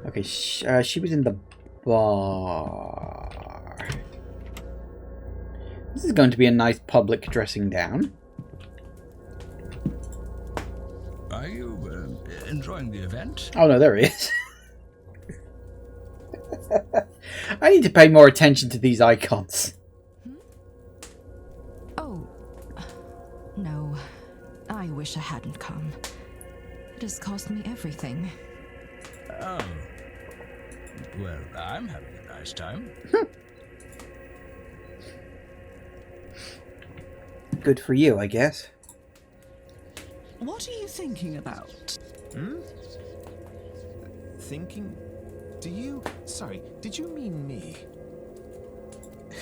Okay, she was in the bar. This is going to be a nice public dressing down. Are you enjoying the event? Oh no, there he is. I need to pay more attention to these icons. Oh, no. I wish I hadn't come. It has cost me everything. Oh. Well, I'm having a nice time. Good for you, I guess. What are you thinking about? Thinking? Sorry, did you mean me?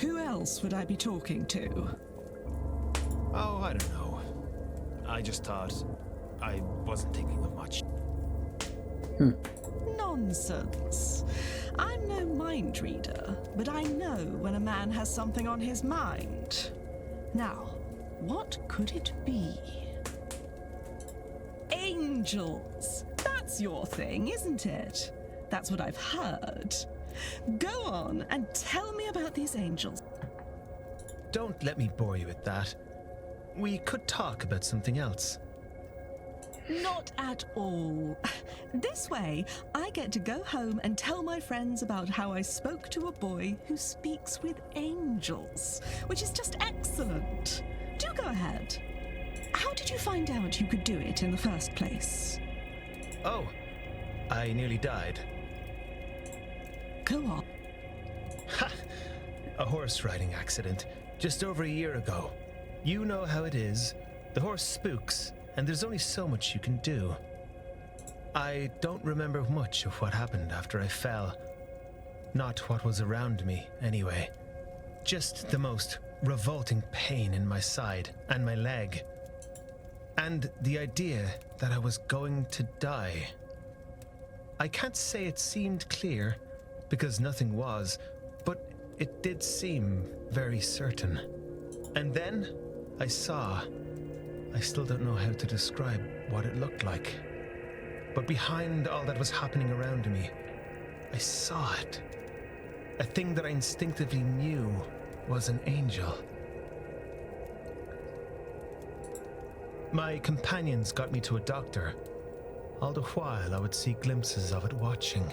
Who else would I be talking to? Oh, I don't know. I just thought I wasn't thinking of much. Nonsense. I'm no mind reader, but I know when a man has something on his mind. Now, what could it be? Angels! That's your thing, isn't it? That's what I've heard. Go on and tell me about these angels. Don't let me bore you with that. We could talk about something else. Not at all. This way, I get to go home and tell my friends about how I spoke to a boy who speaks with angels, which is just excellent. Do go ahead. How did you find out you could do it in the first place? Oh, I nearly died. Go on. Ha! A horse riding accident, just over a year ago. You know how it is. The horse spooks, and there's only so much you can do. I don't remember much of what happened after I fell. Not what was around me, anyway. Just the most revolting pain in my side and my leg. And the idea that I was going to die. I can't say it seemed clear, because nothing was, but it did seem very certain. And then I saw. I still don't know how to describe what it looked like. But behind all that was happening around me, I saw it. A thing that I instinctively knew was an angel. My companions got me to a doctor. All the while I would see glimpses of it watching.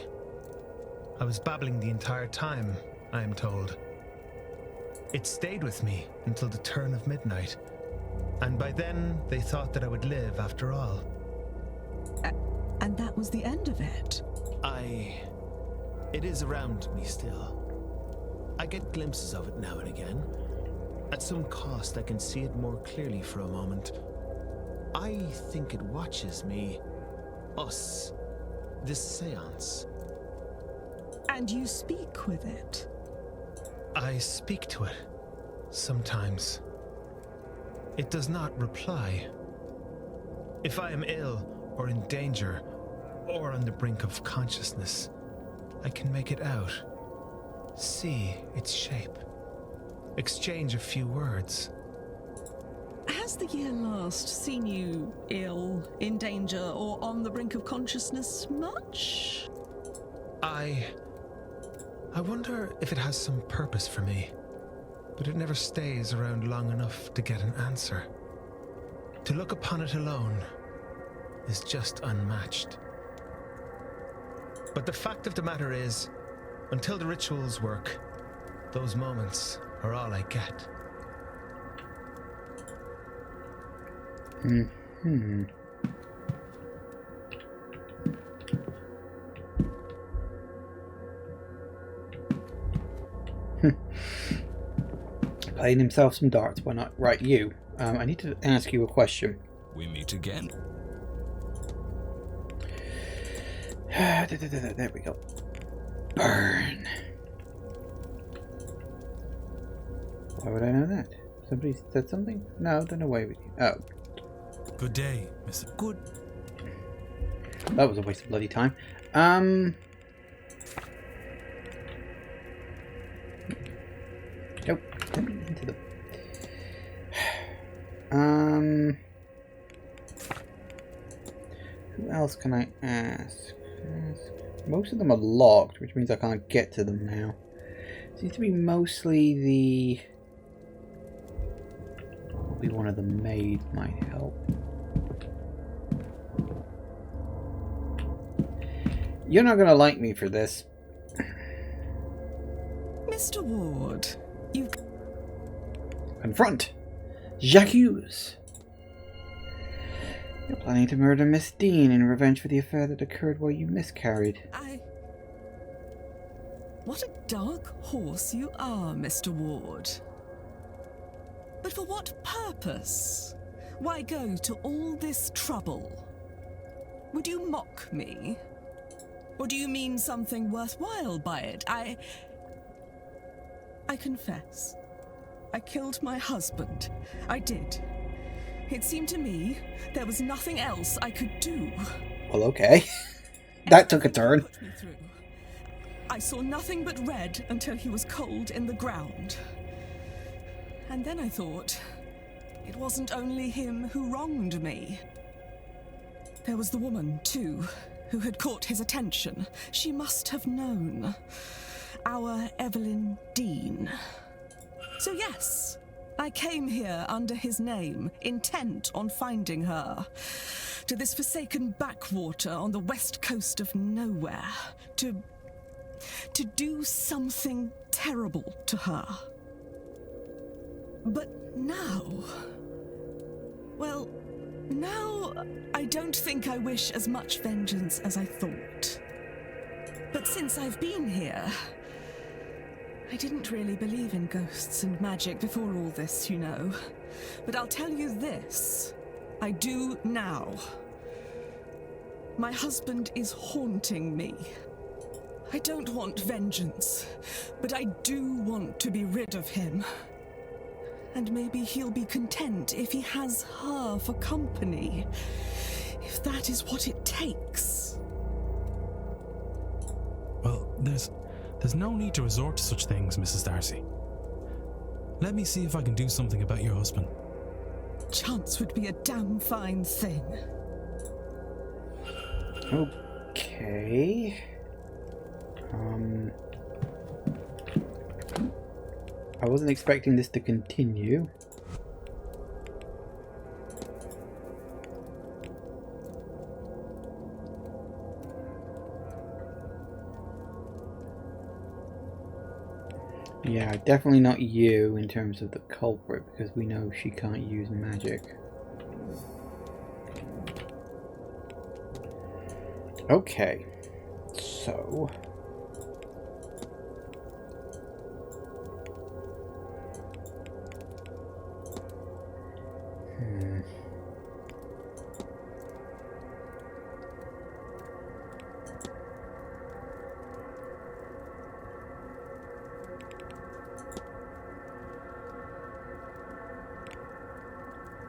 I was babbling the entire time, I am told. It stayed with me until the turn of midnight, and by then they thought that I would live after all. And that was the end of it? It is around me still. I get glimpses of it now and again. At some cost I can see it more clearly for a moment. I think it watches me. Us. This seance. And you speak with it? I speak to it. Sometimes. It does not reply. If I am ill, or in danger, or on the brink of consciousness, I can make it out. See its shape. Exchange a few words. Has the year last seen you ill, in danger, or on the brink of consciousness much? I wonder if it has some purpose for me, but it never stays around long enough to get an answer. To look upon it alone is just unmatched. But the fact of the matter is, until the rituals work, those moments are all I get. Playing himself some darts. Why not? Right, you. I need to ask you a question. We meet again. There we go. Burn. Why would I know that? Somebody said something? No, don't know why with you. Oh. Good day, Miss. Good. That was a waste of bloody time. Who else can I ask? Most of them are locked, which means I can't get to them now. Seems to be mostly the... Probably one of the maids might help. You're not gonna like me for this. Mr. Ward, you... Confront! J'accuse! You're planning to murder Miss Dean in revenge for the affair that occurred while you miscarried. What a dark horse you are, Mr. Ward. But for what purpose? Why go to all this trouble? Would you mock me? Or do you mean something worthwhile by it? I confess. I killed my husband. I did. It seemed to me there was nothing else I could do. Well, okay. That took a turn. Put me through. I saw nothing but red until he was cold in the ground. And then I thought, it wasn't only him who wronged me. There was the woman, too, who had caught his attention. She must have known. Our Evelyn Dean. So yes, I came here under his name, intent on finding her. To this forsaken backwater on the west coast of nowhere. To do something terrible to her. But now... Well, now I don't think I wish as much vengeance as I thought. But since I've been here... I didn't really believe in ghosts and magic before all this, you know. But I'll tell you this. I do now. My husband is haunting me. I don't want vengeance, but I do want to be rid of him. And maybe he'll be content if he has her for company. If that is what it takes. Well, there's no need to resort to such things, Mrs. Darcy. Let me see if I can do something about your husband. Chance would be a damn fine thing. Okay. I wasn't expecting this to continue. Yeah, definitely not you in terms of the culprit, because we know she can't use magic. Okay, so...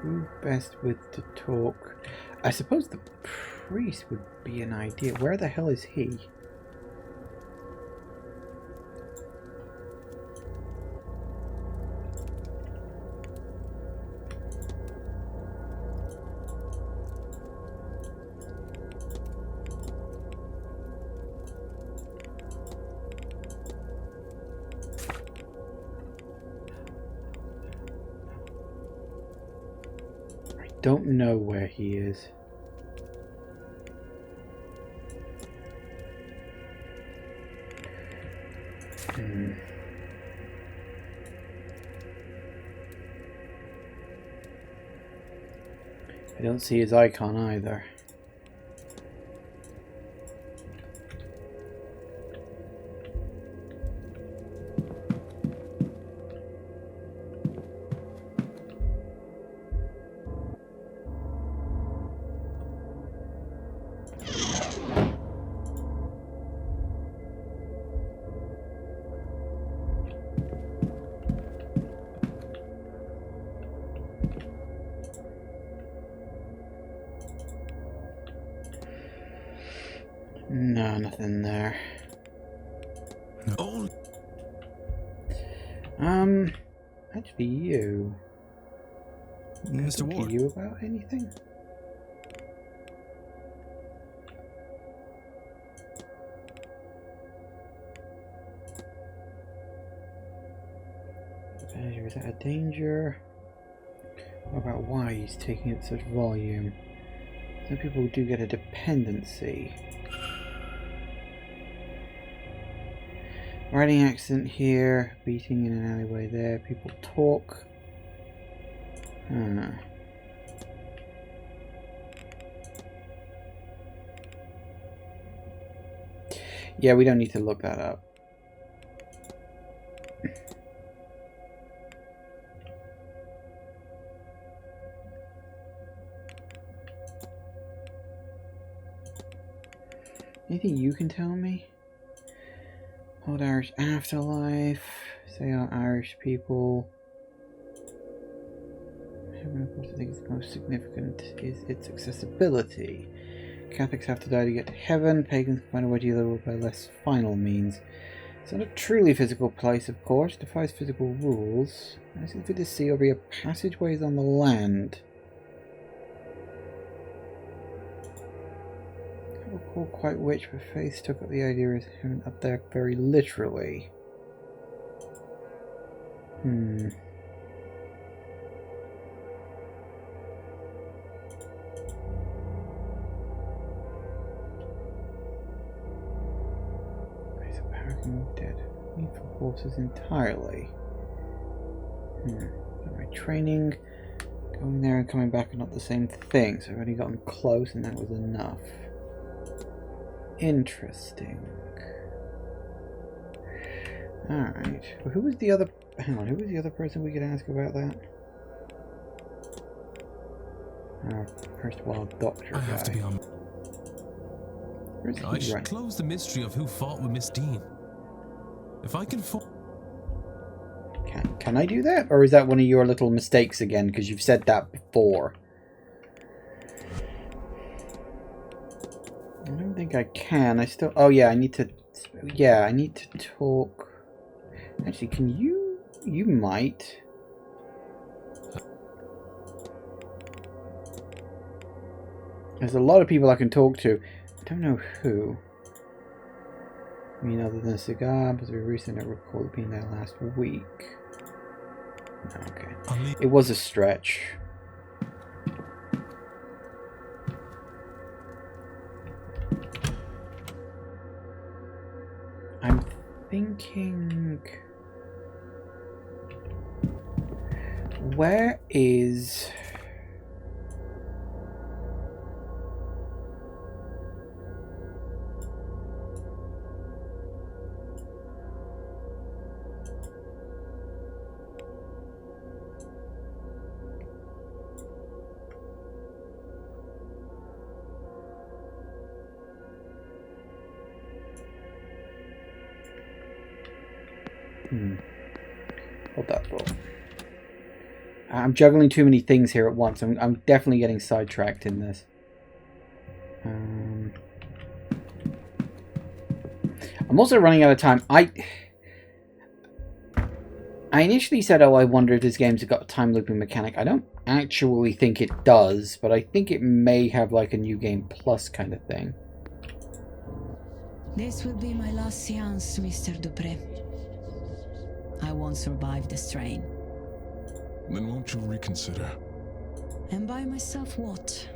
Who best with to talk? I suppose the priest would be an idea. Where the hell is he? Don't know where he is. I don't see his icon either. No, nothing there. Oh, Actually you. Mr. Talk to Ward. you about anything? Is that a danger? What about why he's taking up such volume? Some people do get a dependency. Riding accident here, beating in an alleyway there, people talk. Yeah, we don't need to look that up. Anything you can tell me? Old Irish afterlife. Say our Irish people. I think it's most significant is its accessibility. Catholics have to die to get to heaven. Pagans can find a way to deliver by less final means. It's not a truly physical place, of course. It defies physical rules. It's easy to see over your passageways on the land. I don't recall quite which, but Faith took up the idea of heaven up there very literally. Dead. Need for horses entirely. My training, going there and coming back are not the same thing, so I've only gotten close and that was enough. Interesting. Alright. Well, who was the other... Hang on, who was the other person we could ask about that? First of all, doctor I have to be on. I should close the mystery of who fought with Miss Dean. If I can Can I do that? Or is that one of your little mistakes again? Because you've said that before. I don't think I can. I still... Oh, yeah, I need to... Yeah, I need to talk... Actually, can you... You might... There's a lot of people I can talk to. I don't know who. I mean, other than a cigar, but we recently don't recall it being there last week. Okay. It was a stretch. I'm thinking... Where is... Hold that thought. I'm juggling too many things here at once. I'm definitely getting sidetracked in this. I'm also running out of time. I initially said, oh, I wonder if this game's got a time looping mechanic. I don't actually think it does, but I think it may have like a New Game Plus kind of thing. This will be my last seance, Mr. Dupré. I won't survive the strain. Then won't you reconsider? And by myself what?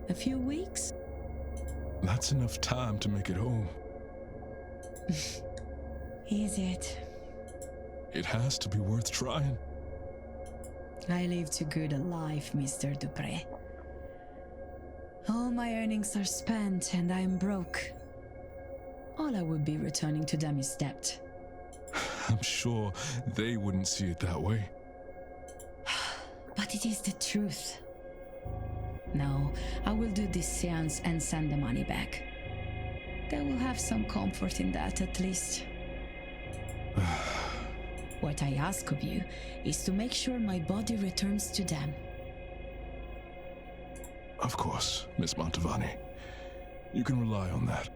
A few weeks? That's enough time to make it home. Is it? It has to be worth trying. I live too good a life, Mr. Dupré. All my earnings are spent and I'm broke. All I would be returning to them is debt. I'm sure they wouldn't see it that way. But it is the truth. No, I will do this seance and send the money back. They will have some comfort in that, at least. What I ask of you is to make sure my body returns to them. Of course, Miss Mantovani. You can rely on that.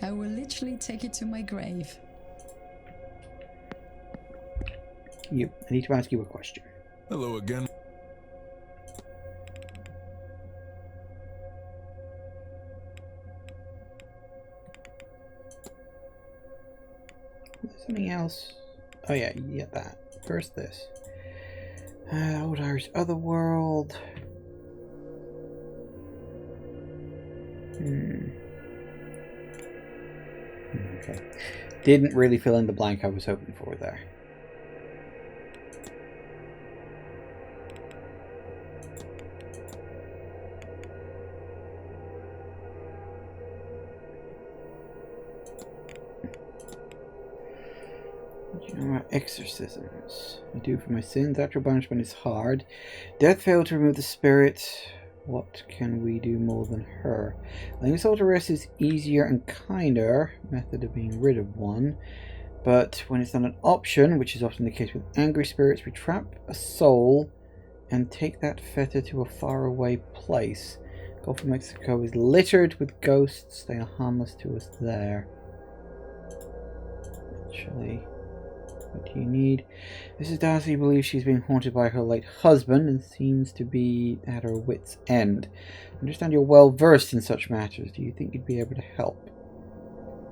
I will literally take it to my grave. I need to ask you a question. Hello again. something else? Oh yeah, you get that. First this. Old Irish Otherworld. Okay. Didn't really fill in the blank I was hoping for there. Exorcisms. I do for my sins. Actual punishment is hard. Death failed to remove the spirit. What can we do more than her? Laying soul to rest is easier and kinder method of being rid of one. But when it's not an option, which is often the case with angry spirits, we trap a soul and take that fetter to a faraway place. Gulf of Mexico is littered with ghosts. They are harmless to us there. Actually, what do you need? Mrs. Darcy believes she's being haunted by her late husband and seems to be at her wit's end. I understand you're well versed in such matters. Do you think you'd be able to help?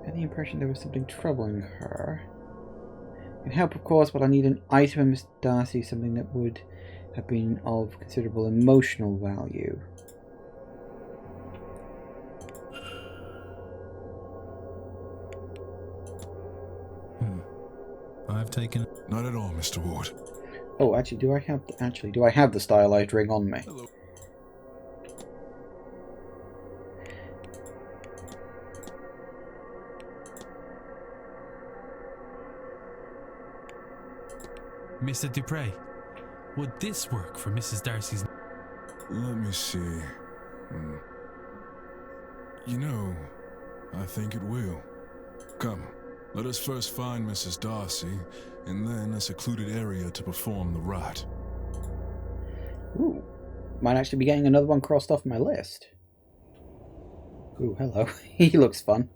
I had the impression there was something troubling her. I can help, of course, but I need an item in Mrs. Darcy, something that would have been of considerable emotional value. I've taken... Not at all, Mr. Ward. Oh, actually, do I have the stylized ring on me? Hello. Mr. Dupre, would this work for Mrs. Darcy's... Let me see. You know, I think it will. Come, let us first find Mrs. Darcy, and then a secluded area to perform the rite. Ooh. Might actually be getting another one crossed off my list. Ooh, hello. He looks fun.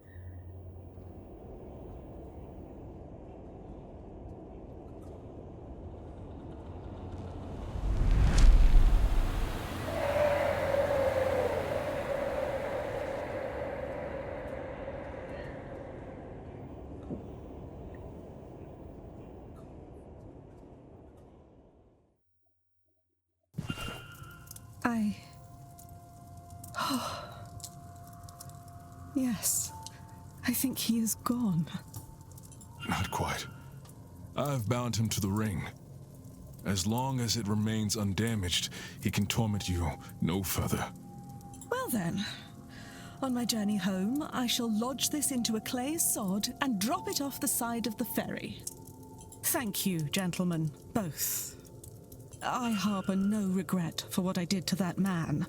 Yes, I think he is gone. Not quite. I've bound him to the ring. As long as it remains undamaged, he can torment you no further. Well then, on my journey home, I shall lodge this into a clay sod and drop it off the side of the ferry. Thank you, gentlemen, both. I harbour no regret for what I did to that man.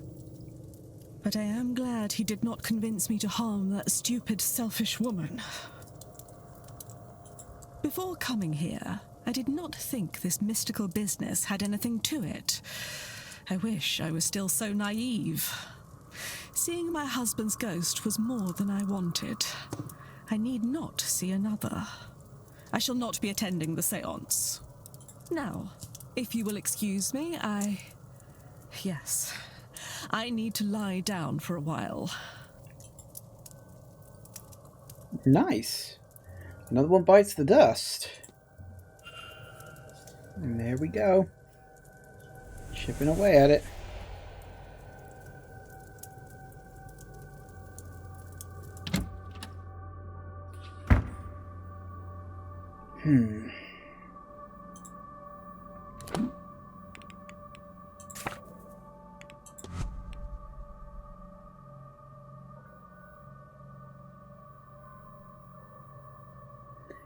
But I am glad he did not convince me to harm that stupid, selfish woman. Before coming here, I did not think this mystical business had anything to it. I wish I was still so naive. Seeing my husband's ghost was more than I wanted. I need not see another. I shall not be attending the séance. Now, if you will excuse me, Yes. I need to lie down for a while. Nice. Another one bites the dust. And there we go. Chipping away at it.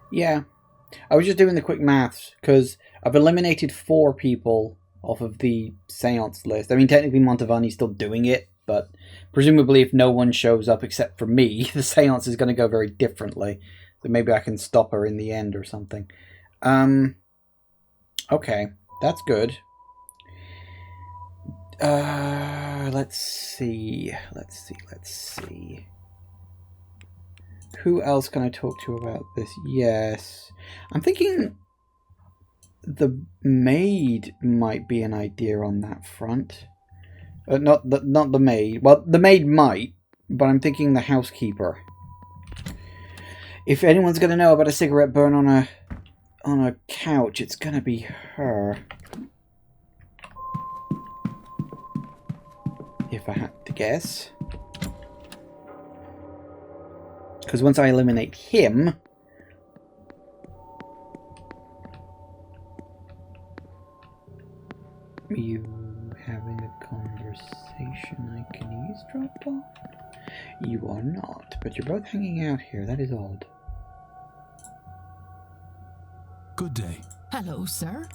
Yeah, I was just doing the quick maths because I've eliminated 4 people off of the Seance list. I mean, technically Montavani's still doing it, but presumably if no one shows up except for me, the Seance is going to go very differently. So maybe I can stop her in the end or something. Okay, that's good. Let's see. Who else can I talk to about this? Yes. I'm thinking the maid might be an idea on that front. Not the maid. Well, the maid might, but I'm thinking the housekeeper. If anyone's gonna know about a cigarette burn on a couch, it's gonna be her. If I had to guess. Because once I eliminate him... You having a conversation I can eavesdrop on? You are not, but you're both hanging out here. That is odd. Good day. Hello, sir.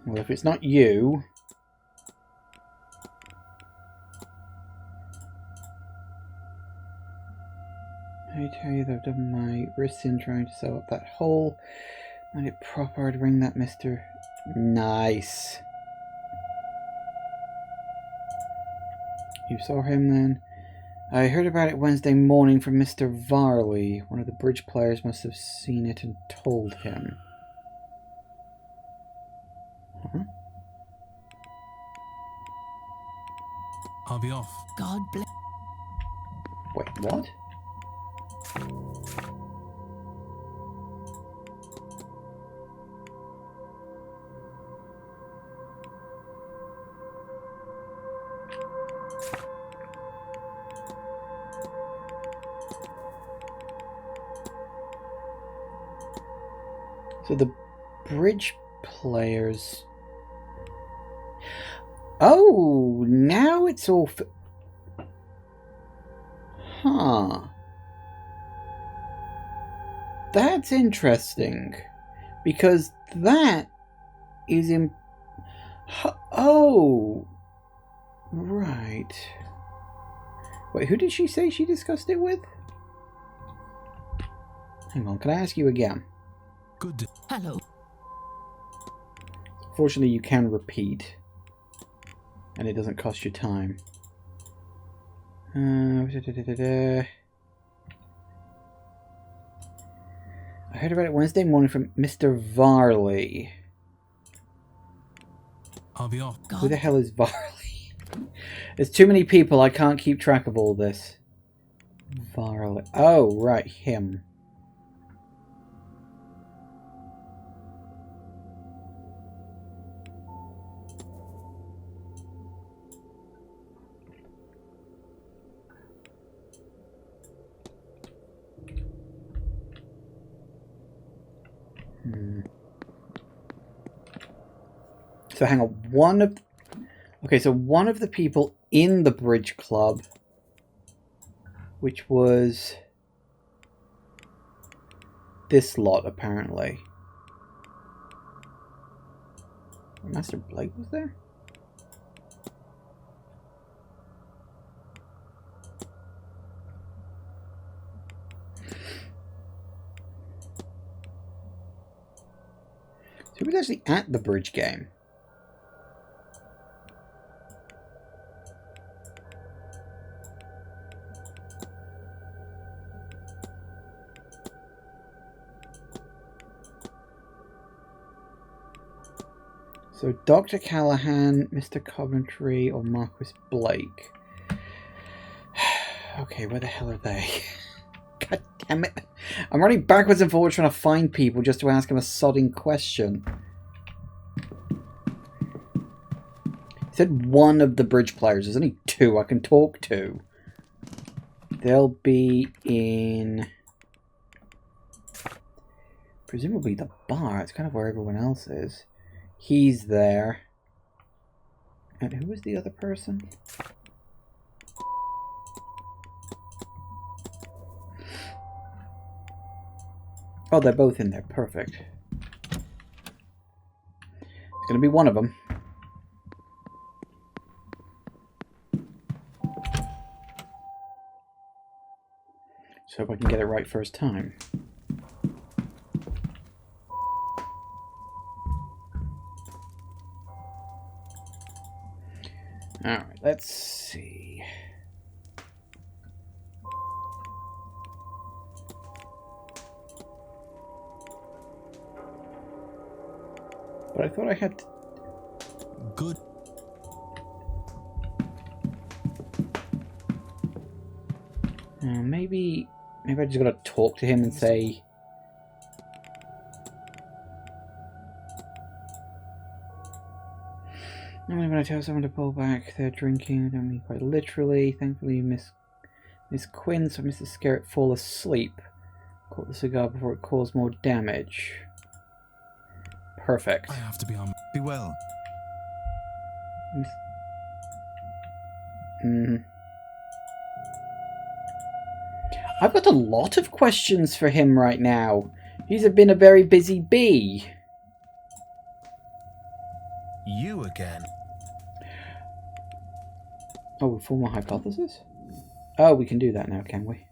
Well, if it's not you... I tell you that I've done my wrists in trying to sew up that hole. Find it proper to ring that Mr. Nice. You saw him then? I heard about it Wednesday morning from Mr. Varley. One of the bridge players must have seen it and told him. Huh? I'll be off. God bless. Wait, what? So the bridge players... Oh, now it's all... Huh. That's interesting. Because that is in... Oh. Right. Wait, who did she say she discussed it with? Hang on, can I ask you again? Good day. Hello. Fortunately, you can repeat. And it doesn't cost you time. I heard about it Wednesday morning from Mr. Varley. I'll be off. Who the hell is Varley? There's too many people, I can't keep track of all this. Varley. Oh, right, him. So hang on, one of the people in the bridge club, which was this lot apparently. Master Blake was there? So he was actually at the bridge game. So Dr. Callahan, Mr. Coventry, or Marquis Blake. Okay, where the hell are they? God damn it. I'm running backwards and forwards trying to find people just to ask them a sodding question. He said one of the bridge players. There's only two I can talk to. They'll be in... presumably the bar. It's kind of where everyone else is. He's there. And who was the other person? Oh, they're both in there. Perfect. It's going to be one of them. So hope I can get it right first time. Alright, let's see. But I thought I had... Good. Maybe Maybe I just gotta talk to him and say... Normally when I tell someone to pull back, they're drinking. I don't mean quite literally. Thankfully, Miss Quinn, so Mrs. Scarrett fall asleep. Caught the cigar before it caused more damage. Perfect. I have to be on. Be well. I've got a lot of questions for him right now. He's been a very busy bee. You again? Oh, formal hypothesis? Oh, we can do that now, can we?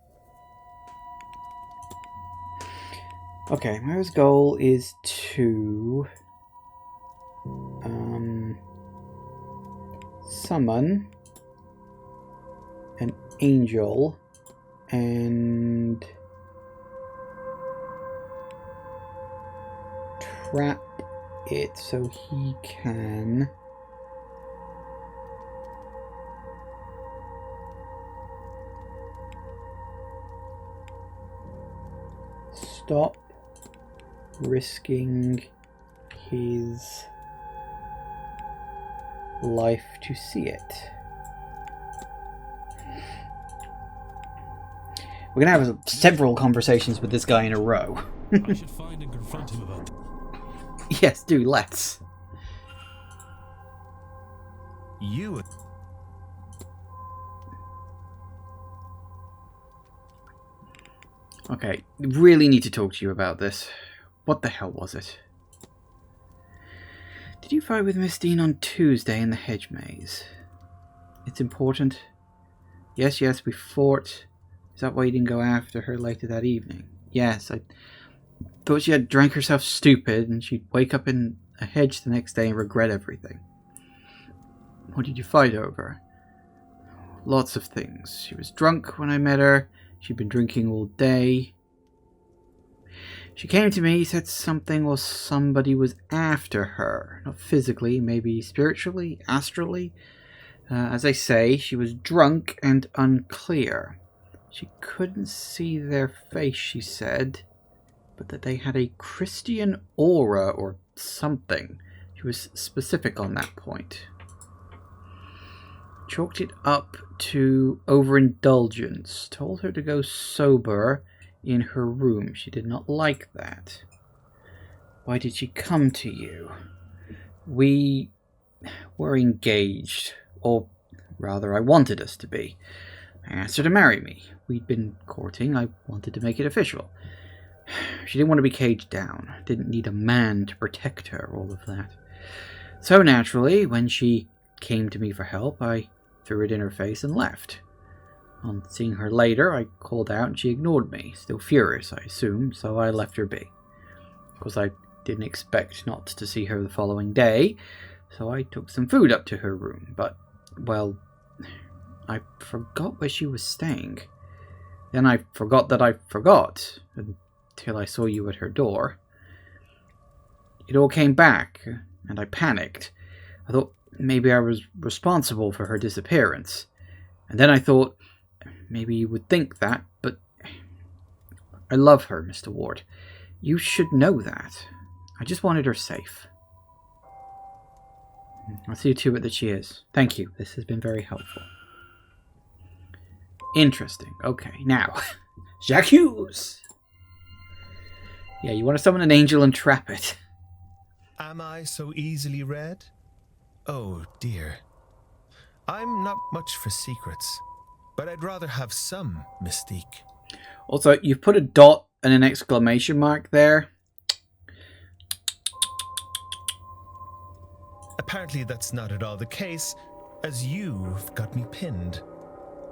Okay, Myra's goal is to summon an angel and trap it so he can stop risking his life to see it. We're gonna have several conversations with this guy in a row. I should find and confront him about that. Yes, do, let's. You. Okay, really need to talk to you about this. What the hell was it? Did you fight with Miss Dean on Tuesday in the hedge maze? It's important. Yes, we fought. Is that why you didn't go after her later that evening? Yes, I thought she had drank herself stupid and she'd wake up in a hedge the next day and regret everything. What did you fight over? Lots of things. She was drunk when I met her. She'd been drinking all day. She came to me, said something or somebody was after her. Not physically, maybe spiritually, astrally. As I say, she was drunk and unclear. She couldn't see their face, she said, but that they had a Christian aura or something. She was specific on that point. Chalked it up to overindulgence. Told her to go sober in her room. She did not like that. Why did she come to you? We were engaged, or rather I wanted us to be. I asked her to marry me. We'd been courting. I wanted to make it official. She didn't want to be caged down. Didn't need a man to protect her, all of that. So naturally, when she came to me for help, I threw it in her face and left. On seeing her later, I called out and she ignored me. Still furious, I assume, so I left her be. Of course, I didn't expect not to see her the following day, so I took some food up to her room, but, well, I forgot where she was staying. Then I forgot that I forgot, until I saw you at her door. It all came back, and I panicked. I thought maybe I was responsible for her disappearance. And then I thought, maybe you would think that, but I love her, Mr. Ward. You should know that. I just wanted her safe. I'll see to it that she is. Thank you. This has been very helpful. Interesting. Okay, now, Jacques Hughes. Yeah, you want to summon an angel and trap it. Am I so easily read? Oh dear. I'm not much for secrets, but I'd rather have some mystique. Also, you've put a dot and an exclamation mark there. Apparently that's not at all the case, as you've got me pinned.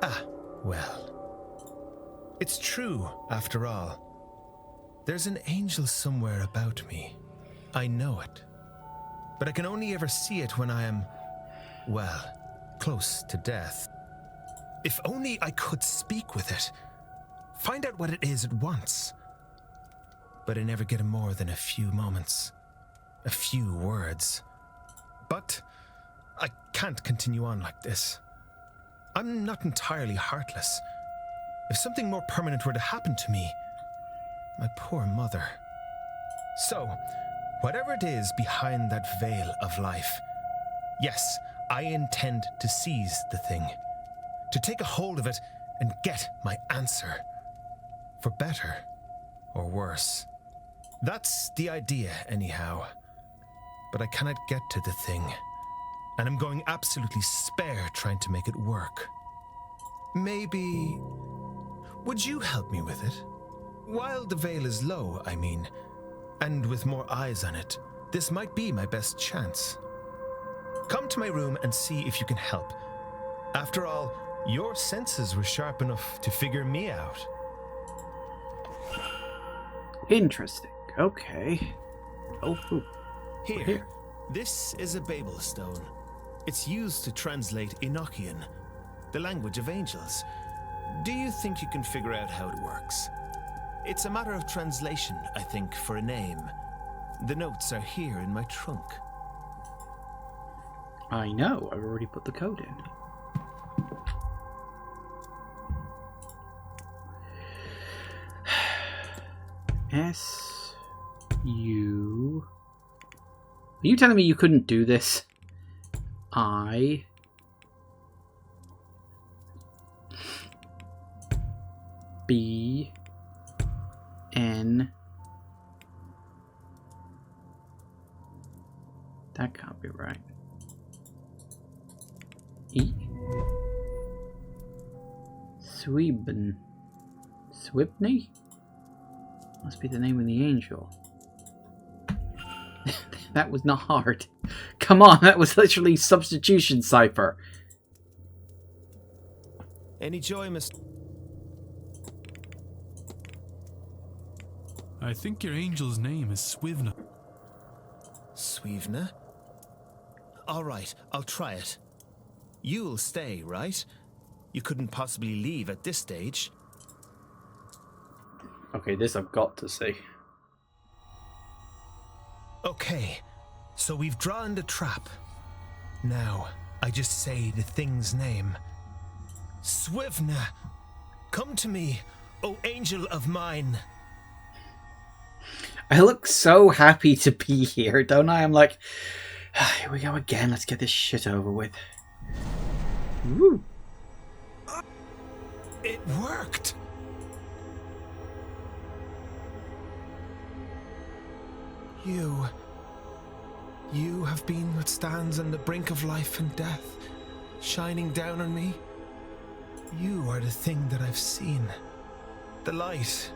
Ah, well. It's true, after all. There's an angel somewhere about me. I know it. But I can only ever see it when I am, well, close to death. If only I could speak with it. Find out what it is at once. But I never get more than a few moments. A few words. But I can't continue on like this. I'm not entirely heartless. If something more permanent were to happen to me, my poor mother. So, whatever it is behind that veil of life, yes, I intend to seize the thing, to take a hold of it and get my answer. For better or worse. That's the idea, anyhow. But I cannot get to the thing, and I'm going absolutely spare trying to make it work. Maybe... would you help me with it? While the veil is low, I mean, and with more eyes on it, this might be my best chance. Come to my room and see if you can help. After all, your senses were sharp enough to figure me out. Interesting. Okay. Oh, Here. This is a Babel stone. It's used to translate Enochian, the language of angels. Do you think you can figure out how it works? It's a matter of translation, I think, for a name. The notes are here in my trunk. I know. I've already put the code in. S-U... Are you telling me you couldn't do this? I... B... N... That can't be right. E... Sweben... Swibney? Must be the name of the angel. That was not hard. Come on, that was literally substitution cipher. Any joy, Mr. I think your angel's name is Swivna. Swivna? All right, I'll try it. You'll stay, right? You couldn't possibly leave at this stage. Okay, this I've got to see. Okay, so we've drawn the trap. Now, I just say the thing's name. Swivna, come to me, O angel of mine. I look so happy to be here, don't I? I'm like, here we go again, let's get this shit over with. Woo! It worked! You have been what stands on the brink of life and death, shining down on me. You are the thing that I've seen, the light.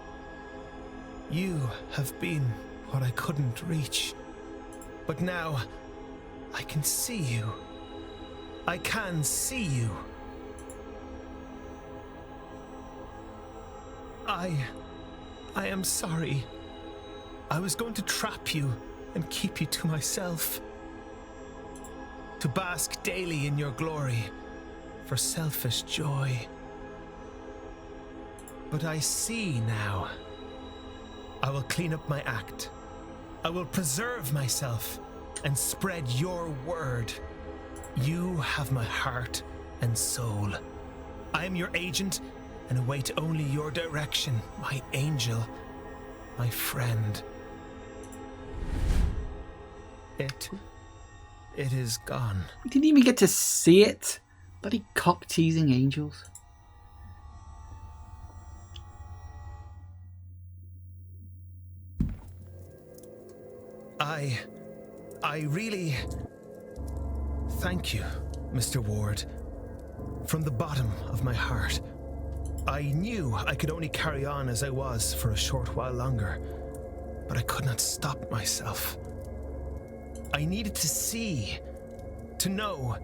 You have been what I couldn't reach. But now, I can see you. I can see you. I am sorry. I was going to trap you and keep you to myself. To bask daily in your glory, for selfish joy. But I see now. I will clean up my act. I will preserve myself and spread your word. You have my heart and soul. I am your agent and await only your direction, my angel, my friend. It is gone. We didn't even get to see it. Bloody cock-teasing angels. I really thank you, Mr. Ward. From the bottom of my heart. I knew I could only carry on as I was for a short while longer, but I could not stop myself. I needed to see, to know,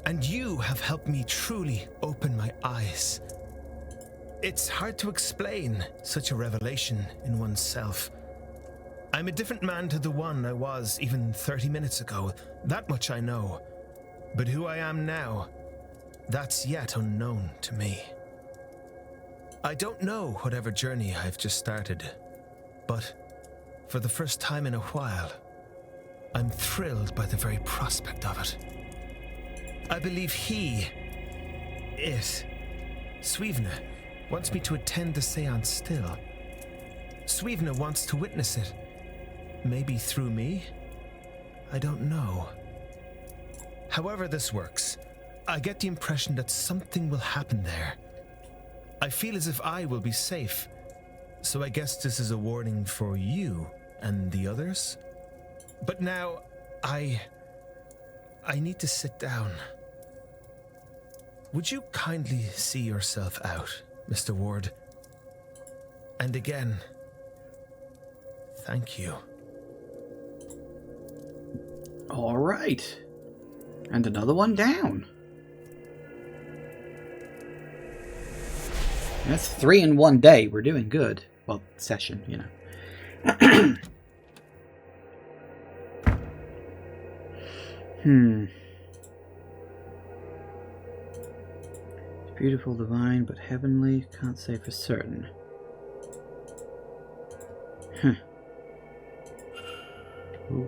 and you have helped me truly open my eyes. It's hard to explain such a revelation in oneself. I'm a different man to the one I was even 30 minutes ago, that much I know. But who I am now, that's yet unknown to me. I don't know whatever journey I've just started, but for the first time in a while, I'm thrilled by the very prospect of it. I believe Swivna, wants me to attend the seance still. Swevna wants to witness it. Maybe through me? I don't know. However this works, I get the impression that something will happen there. I feel as if I will be safe. So I guess this is a warning for you and the others? But now, I need to sit down. Would you kindly see yourself out, Mr. Ward? And again, thank you. All right. And another one down. That's 3 in one day. We're doing good. Well, session, you know. It's beautiful, divine, but heavenly. Can't say for certain. Ooh.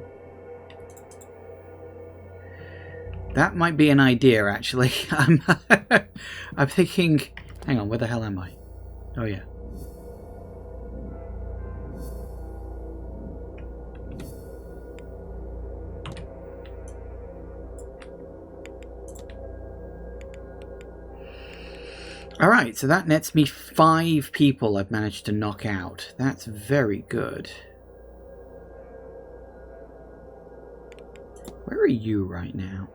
That might be an idea, actually. I'm thinking... Hang on, where the hell am I? Oh, yeah. Alright, so that nets me 5 people I've managed to knock out. That's very good. Where are you right now?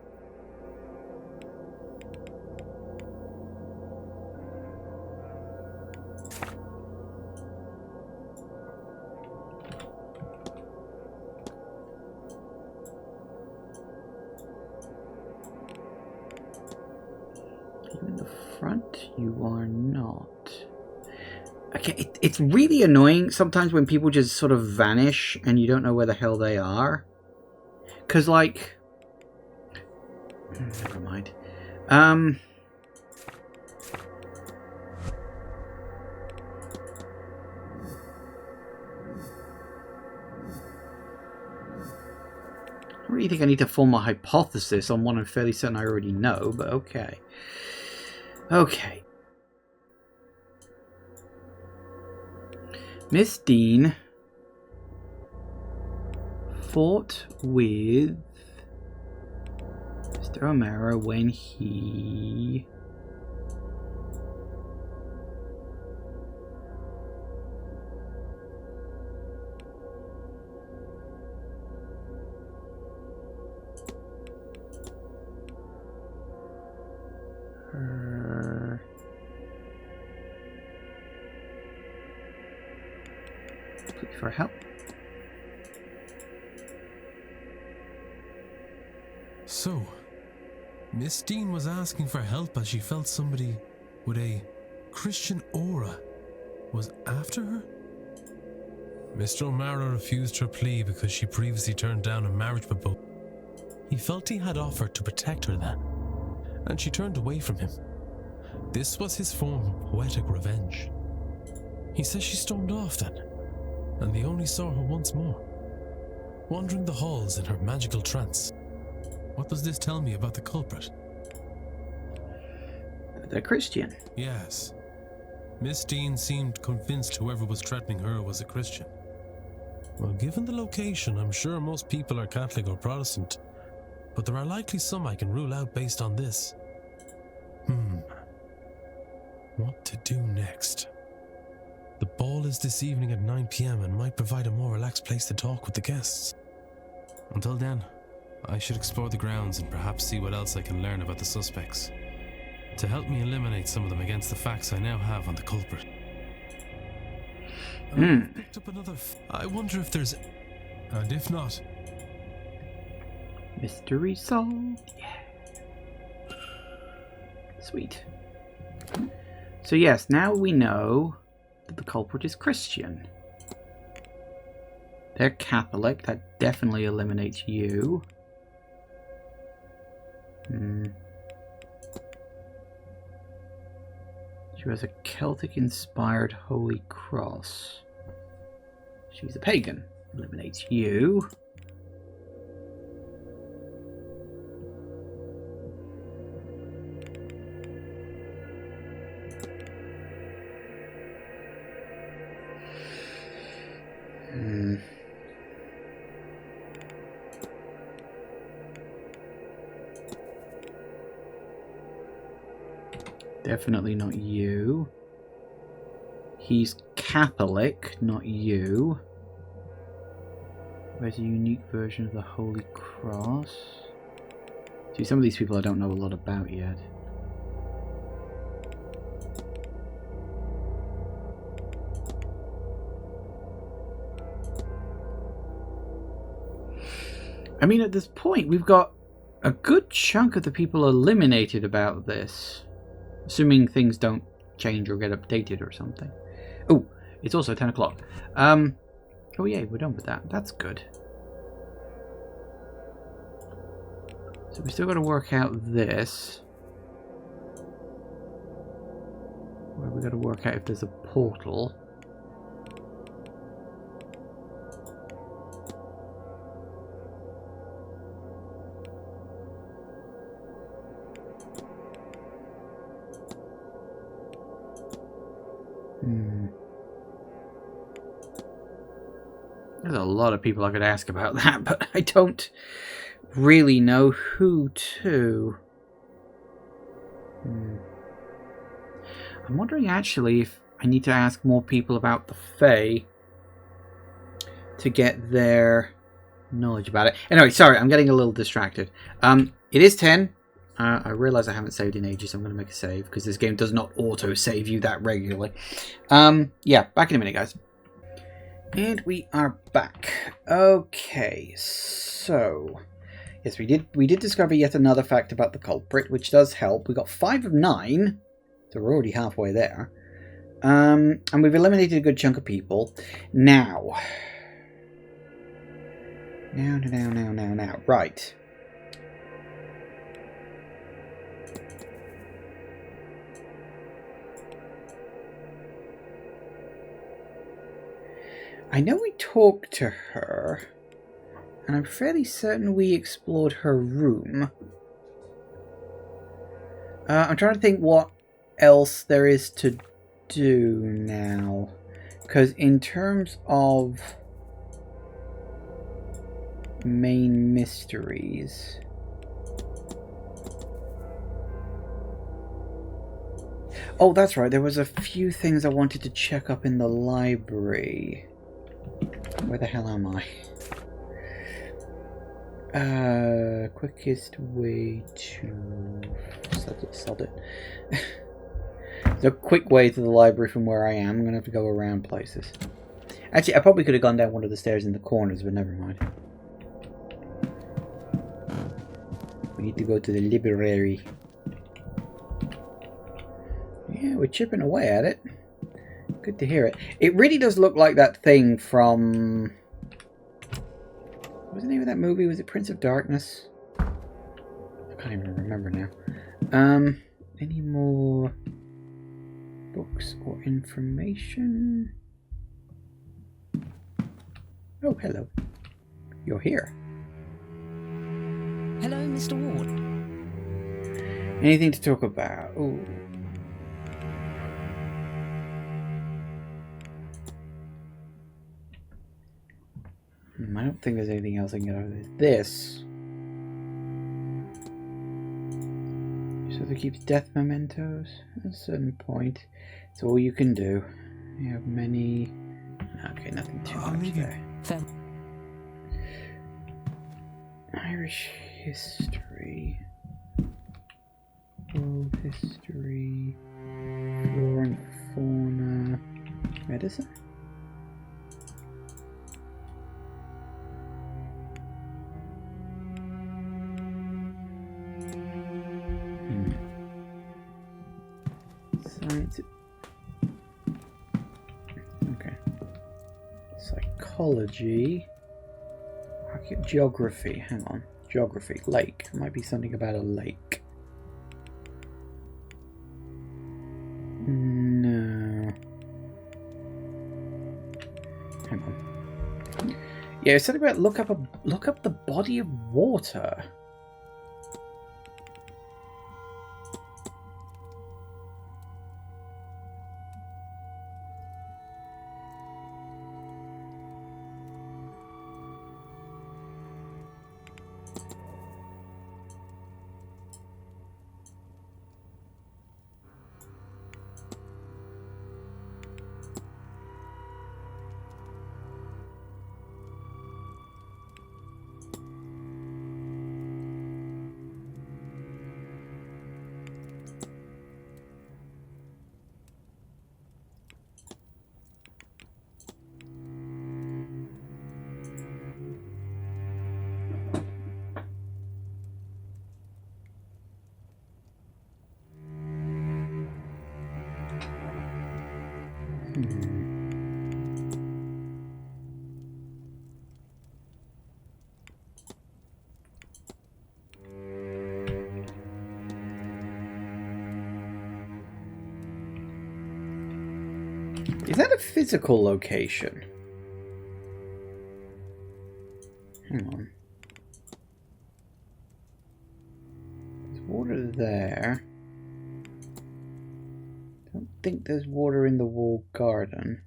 In the front, you are not. Okay, it's really annoying sometimes when people just sort of vanish and you don't know where the hell they are. Because, like... Never mind. I really think I need to form a hypothesis on one I'm fairly certain I already know, but okay. Okay. Miss Dean fought with Mr. O'Mara when he... for help. So, Miss Dean was asking for help as she felt somebody with a Christian aura was after her? Mr. O'Mara refused her plea because she previously turned down a marriage proposal. He felt he had offered to protect her then, and she turned away from him. This was his form of poetic revenge. He says she stormed off then, and they only saw her once more, wandering the halls in her magical trance. What does this tell me about the culprit? They're Christian. Yes. Miss Dean seemed convinced whoever was threatening her was a Christian. Well, given the location, I'm sure most people are Catholic or Protestant, but there are likely some I can rule out based on this. What to do next? The ball is this evening at 9 p.m. and might provide a more relaxed place to talk with the guests. Until then, I should explore the grounds and perhaps see what else I can learn about the suspects, to help me eliminate some of them against the facts I now have on the culprit. I've picked up another... I wonder if there's... And if not... Mystery solved. Yeah. Sweet. So yes, now we know that the culprit is Christian. They're Catholic. That definitely eliminates you. She has a Celtic-inspired holy cross. She's a pagan. Eliminates you. Definitely not you. He's Catholic, not you. Where's a unique version of the Holy Cross? See, some of these people I don't know a lot about yet. I mean, at this point, we've got a good chunk of the people eliminated about this. Assuming things don't change or get updated or something. Oh, it's also 10 o'clock. Oh yeah, we're done with that. That's good. So we still got to work out this. Where we got to work out if there's a portal. There's a lot of people I could ask about that, but I don't really know who to. I'm wondering actually if I need to ask more people about the Fae to get their knowledge about it. Anyway, sorry, I'm getting a little distracted. It is 10. I realise I haven't saved in ages, so I'm going to make a save, because this game does not auto-save you that regularly. Yeah, back in a minute, guys. And we are back. Okay, so... Yes, we did discover yet another fact about the culprit, which does help. We got 5 of 9, so we're already halfway there. And we've eliminated a good chunk of people. Now. Right. I know we talked to her, and I'm fairly certain we explored her room. I'm trying to think what else there is to do now, because in terms of main mysteries... Oh, that's right, there was a few things I wanted to check up in the library. Where the hell am I? Quickest way to... Sod it. There's a quick way to the library from where I am. I'm going to have to go around places. Actually, I probably could have gone down one of the stairs in the corners, but never mind. We need to go to the library. Yeah, we're chipping away at it. Good to hear it. It really does look like that thing from... What was the name of that movie? Was it Prince of Darkness? I can't even remember now. Any more books or information? Oh, hello. You're here. Hello, Mr. Ward. Anything to talk about? Ooh. I don't think there's anything else I can get out of this. So it keeps death mementos at a certain point. It's all you can do. You have many... Okay, nothing too much there. Irish history. World history. Flora and fauna. Medicine? Science. Okay. Psychology. Geography. Hang on. Geography. Lake. Might be something about a lake. No. Hang on. Yeah, it's something about look up the body of water. Is that a physical location? Hang on. There's water there. Don't think there's water in the walled garden.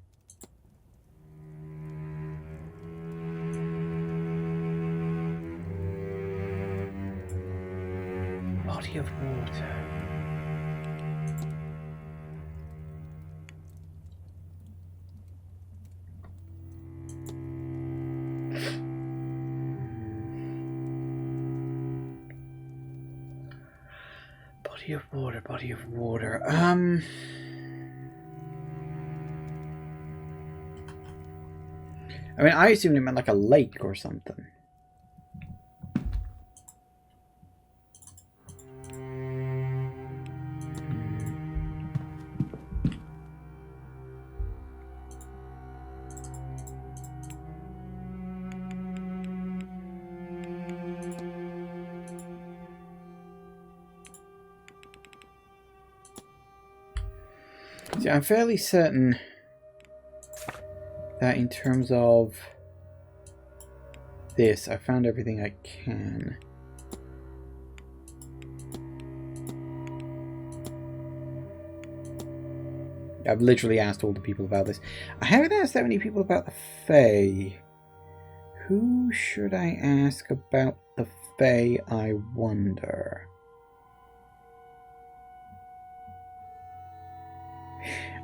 Body of water. Body of water. I mean, I assumed it meant like a lake or something. See, I'm fairly certain that in terms of this, I found everything I can. I've literally asked all the people about this. I haven't asked that many people about the Fae. Who should I ask about the Fae, I wonder?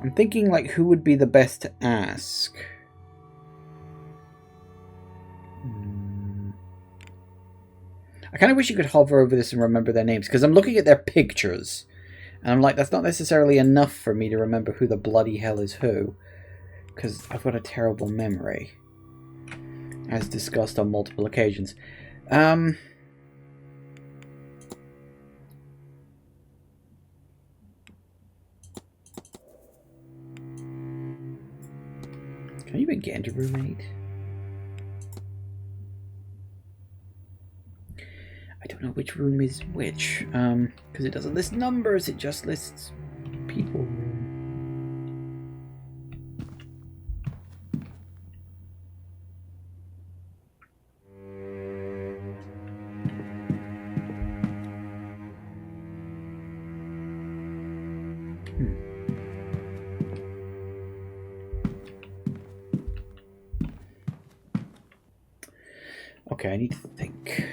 I'm thinking, like, who would be the best to ask? I kind of wish you could hover over this and remember their names, because I'm looking at their pictures, and I'm like, that's not necessarily enough for me to remember who the bloody hell is who, because I've got a terrible memory, as discussed on multiple occasions. Can I even get into room 8? I don't know which room is which, because it doesn't list numbers, it just lists people. Okay, I need to think.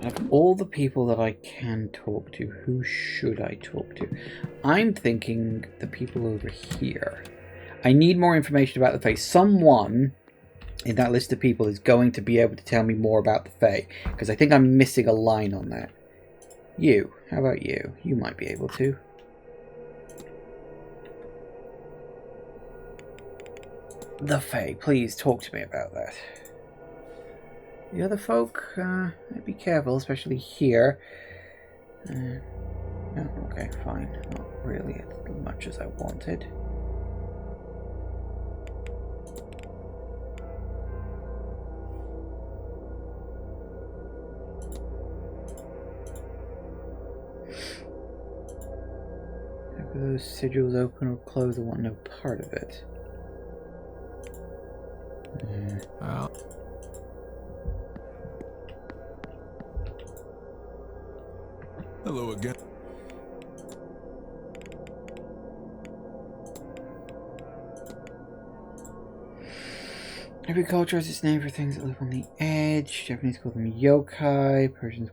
Of all the people that I can talk to, who should I talk to? I'm thinking the people over here. I need more information about the Fae. Someone in that list of people is going to be able to tell me more about the Fae, because I think I'm missing a line on that. You. How about you? You might be able to. The Fae, please talk to me about that. The other folk, be careful, especially here. No, okay, fine. Not really as much as I wanted. Have those sigils open or close? I want no part of it. Hello again. Every culture has its name for things that live on the edge. Japanese call them yokai. Persians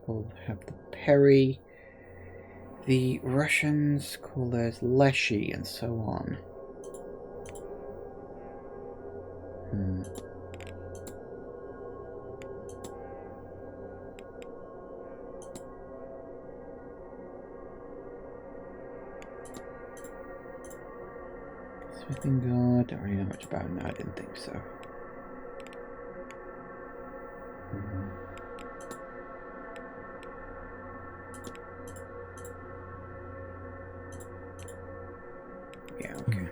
have the peri. The Russians call theirs leshi, and so on. Smithing God, don't really know much about him. No, I didn't think so. Yeah, okay.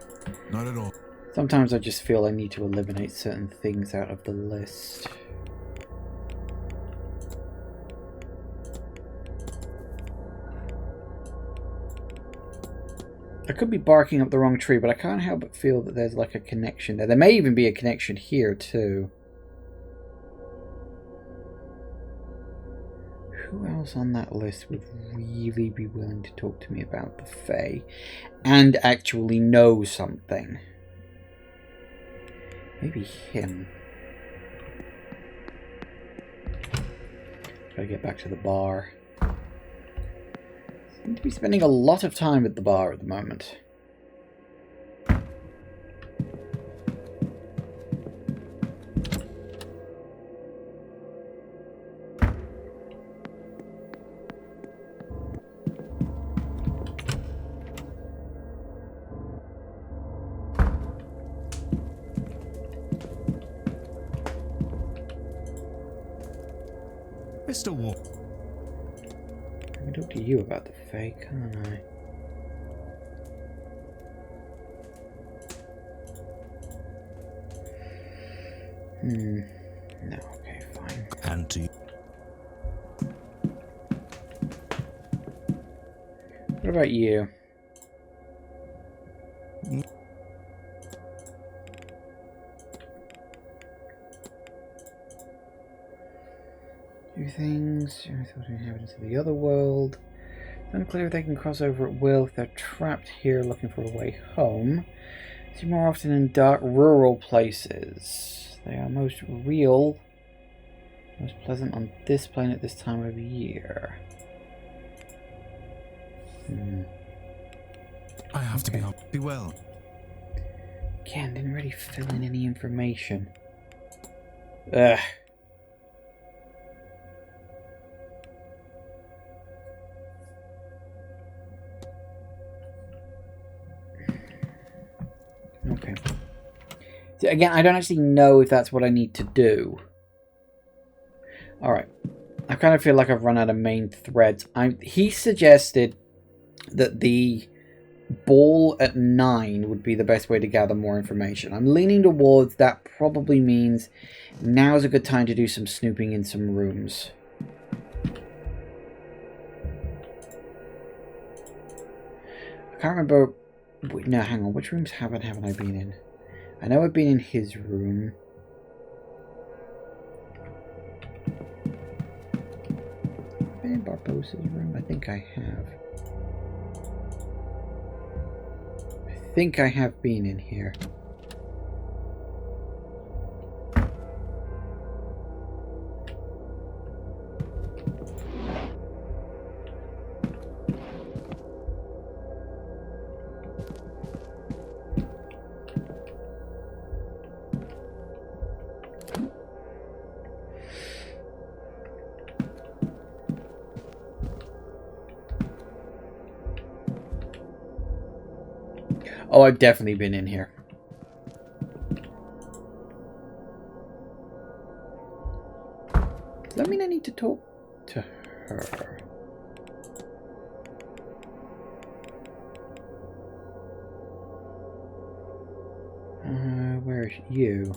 Not at all. Sometimes I just feel I need to eliminate certain things out of the list. I could be barking up the wrong tree, but I can't help but feel that there's like a connection there. There may even be a connection here too. Who else on that list would really be willing to talk to me about the Fae and actually know something? Maybe him. Gotta get back to the bar. Seem to be spending a lot of time at the bar at the moment. Mr. Ward. I can talk to you about the Fae, can't I? No, okay, fine. And to you. What about you? Things. I thought inhabitants of the other world. It's unclear if they can cross over at will. If they're trapped here looking for a way home. See more often in dark rural places. They are most real, most pleasant on this plane at this time of year. I have to be well. Again, didn't really fill in any information. Ugh. Okay. So again, I don't actually know if that's what I need to do. Alright. I kind of feel like I've run out of main threads. He suggested that the ball at 9 would be the best way to gather more information. I'm leaning towards that probably means now's a good time to do some snooping in some rooms. I can't remember... No, hang on. Which rooms haven't I been in? I know I've been in his room. Been in Barbossa's room? I think I have. I think I have been in here. Oh, I've definitely been in here. Does that mean I need to talk to her? Where is you?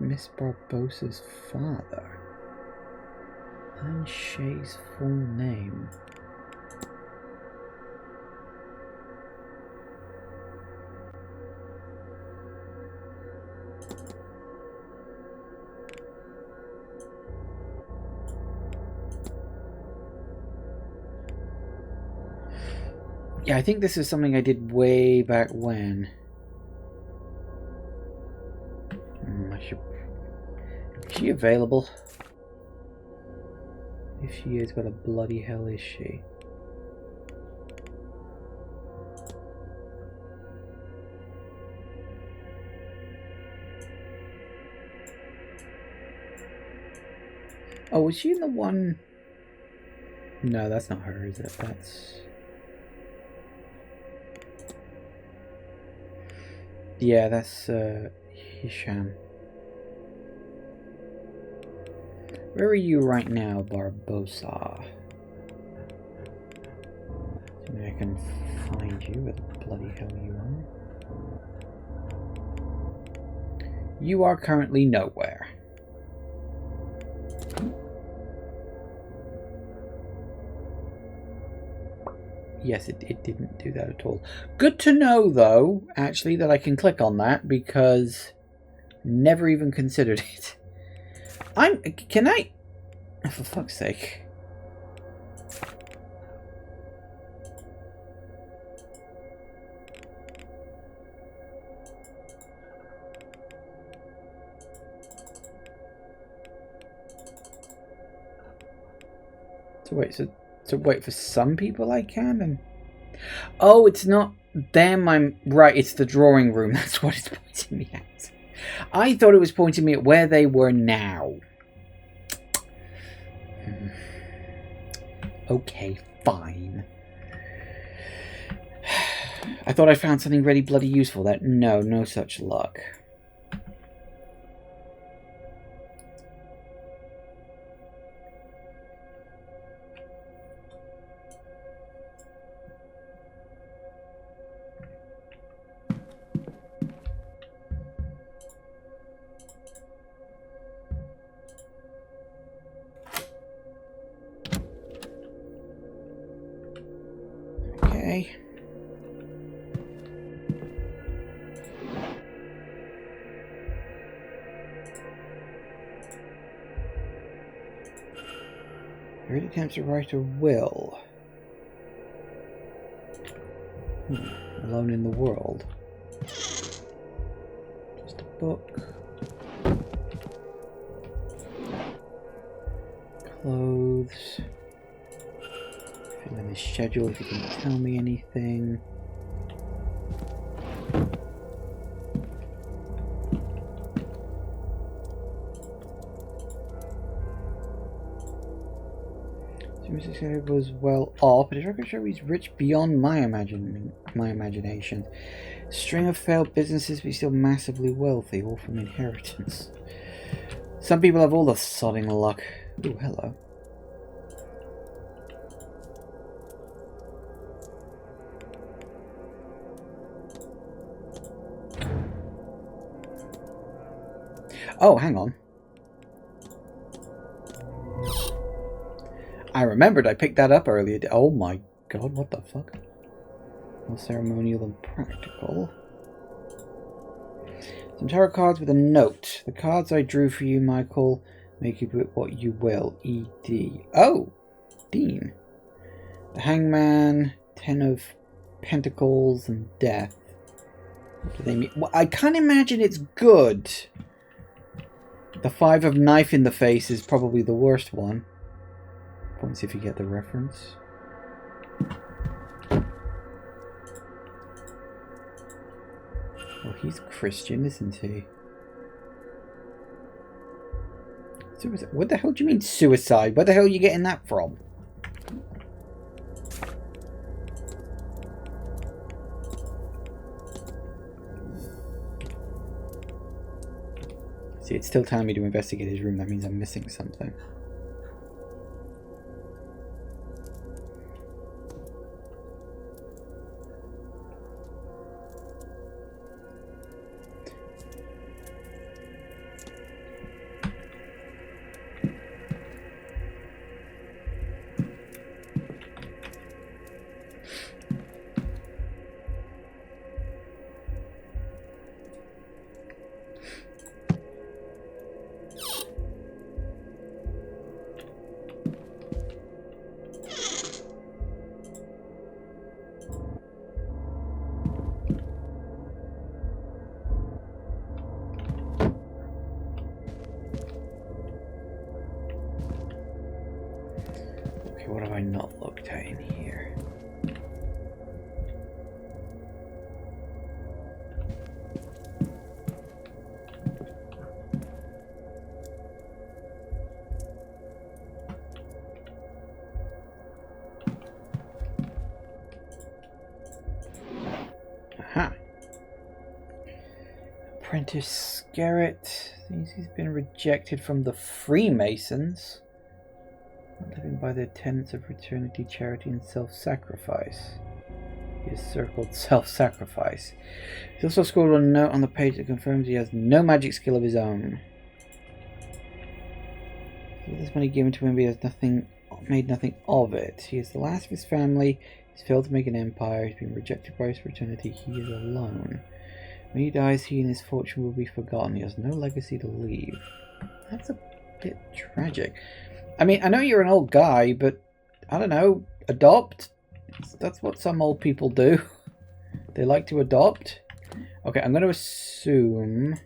Miss Barbossa's father. And Shay's full name. Yeah, I think this is something I did way back when. Is she available? If she is, where the bloody hell is she? Oh, was she in the one? No, that's not her, is it? That's... Yeah, that's Hisham. Where are you right now, Barbossa? Maybe I can find you, where the bloody hell you are. You are currently nowhere. Yes, it didn't do that at all. Good to know, though, actually, that I can click on that, because never even considered it. Can I... Oh, for fuck's sake. So wait, for some people I can, and... Oh, it's not them, I'm... Right, it's the drawing room, that's what it's pointing me at. I thought it was pointing me at where they were now. Okay, fine. I thought I found something really bloody useful there. No such luck. Okay. Read attempts to write a will. Alone in the world. Just a book. Clothes. Fill in his schedule if you can tell me anything. Mr. Sarah was well off, but his records show he's rich beyond my imagination. String of failed businesses, but he's still massively wealthy, all from inheritance. Some people have all the sodding luck. Ooh, hello. Oh, hang on. I remembered I picked that up earlier. Oh my god, what the fuck? More ceremonial than practical. Some tarot cards with a note. The cards I drew for you, Michael, make of it what you will. E.D. Oh! Dean. The Hangman, 10 of Pentacles, and Death. What do they mean? Well, I can't imagine it's good. The 5 of Knife in the Face is probably the worst one. Let's see if you get the reference. Well, he's Christian, isn't he? Suicide. What the hell do you mean suicide? Where the hell are you getting that from? See, it's still telling me to investigate his room. That means I'm missing something. What have I not looked at in here? Aha! Apprentice Scarrett. He's been rejected from the Freemasons. Living by their tenets of fraternity, charity, and self-sacrifice. He has circled self-sacrifice. He's also scored a note on the page that confirms he has no magic skill of his own. All this money given to him, he has made nothing of it. He is the last of his family. He's failed to make an empire. He's been rejected by his fraternity. He is alone. When he dies, he and his fortune will be forgotten. He has no legacy to leave. That's a bit tragic. I mean, I know you're an old guy, but I don't know, adopt? That's what some old people do. They like to adopt. Okay, I'm going to assume...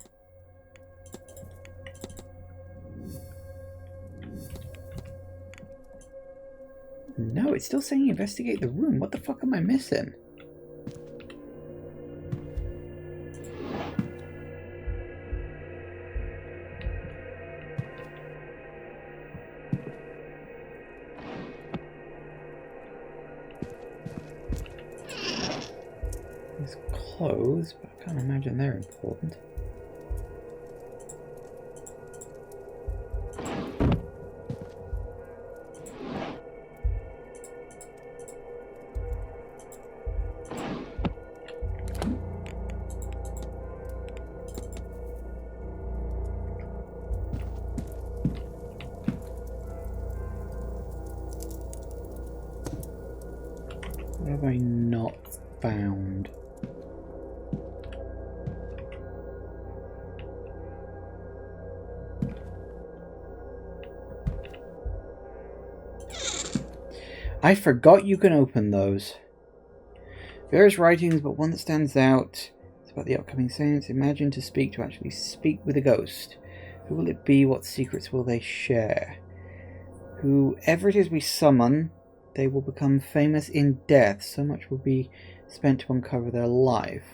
No, it's still saying investigate the room. What the fuck am I missing? There's clothes, but I can't imagine they're important. What have I not found? I forgot you can open those. Various writings, but one that stands out. It's about the upcoming seance. Imagine to actually speak with a ghost. Who will it be? What secrets will they share? Whoever it is we summon, they will become famous in death. So much will be spent to uncover their life.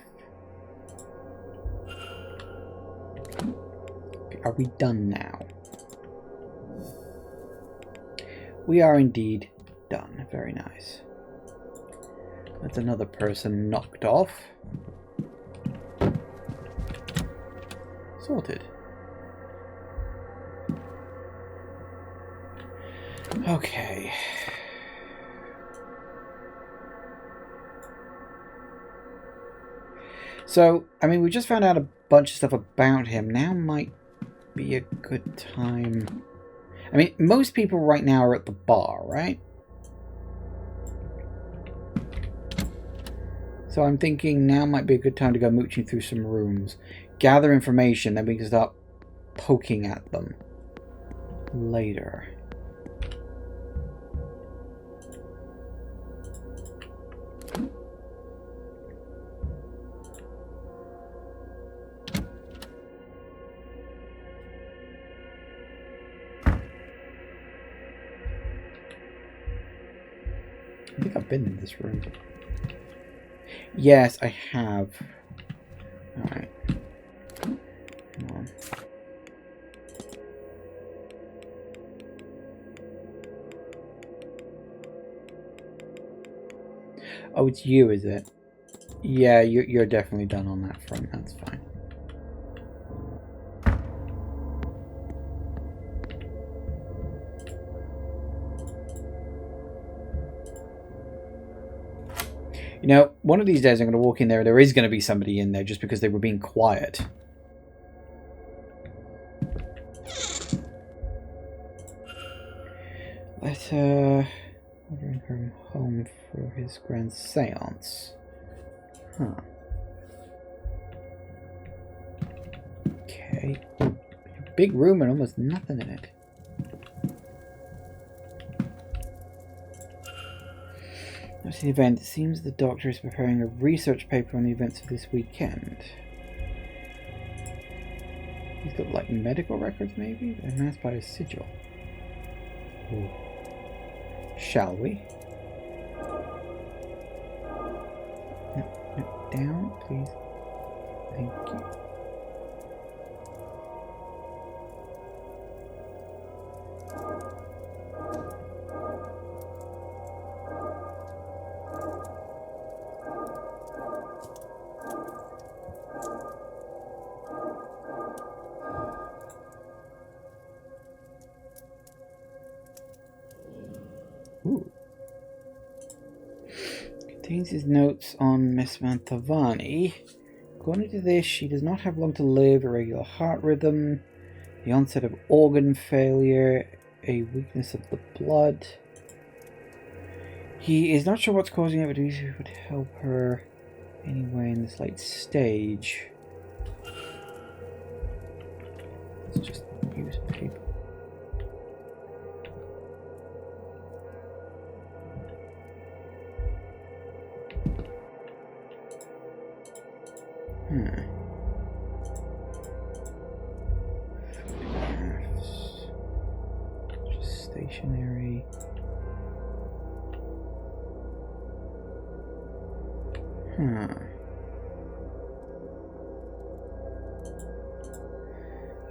Are we done now? We are indeed done. Very nice. That's another person knocked off. Sorted. Okay. So, I mean, we just found out a bunch of stuff about him. Now might be a good time. I mean, most people right now are at the bar, right? So I'm thinking now might be a good time to go mooching through some rooms. Gather information, then we can start poking at them later. I think I've been in this room. Yes, I have. Alright. Come on. Oh, it's you, is it? Yeah, you're definitely done on that front. That's fine. You know, one of these days I'm going to walk in there. There is going to be somebody in there just because they were being quiet. Ordering her home for his Grand Séance. Huh. Okay. Big room and almost nothing in it. What's the event? It seems the doctor is preparing a research paper on the events of this weekend. He's got like medical records maybe? Amassed by a sigil. Ooh. Shall we? No, down, please. Thank you. Contains his notes on Miss Mantovani. According to this, she does not have long to live, irregular heart rhythm, the onset of organ failure, a weakness of the blood. He is not sure what's causing it, but he would help her anyway in this late stage. Let's just use paper. Photographs. Just stationery.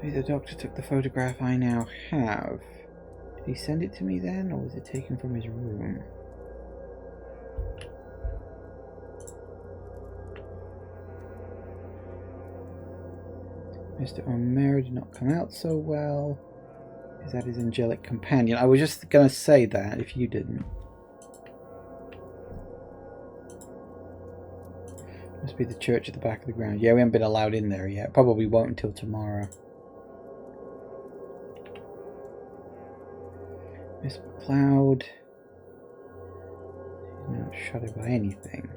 Maybe the doctor took the photograph I now have. Did he send it to me then, or was it taken from his room? Mr. Omer did not come out so well. Is that his angelic companion? I was just going to say that if you didn't. Must be the church at the back of the ground. Yeah, we haven't been allowed in there yet. Probably won't until tomorrow. Miss McLeod. Not shuttered by anything.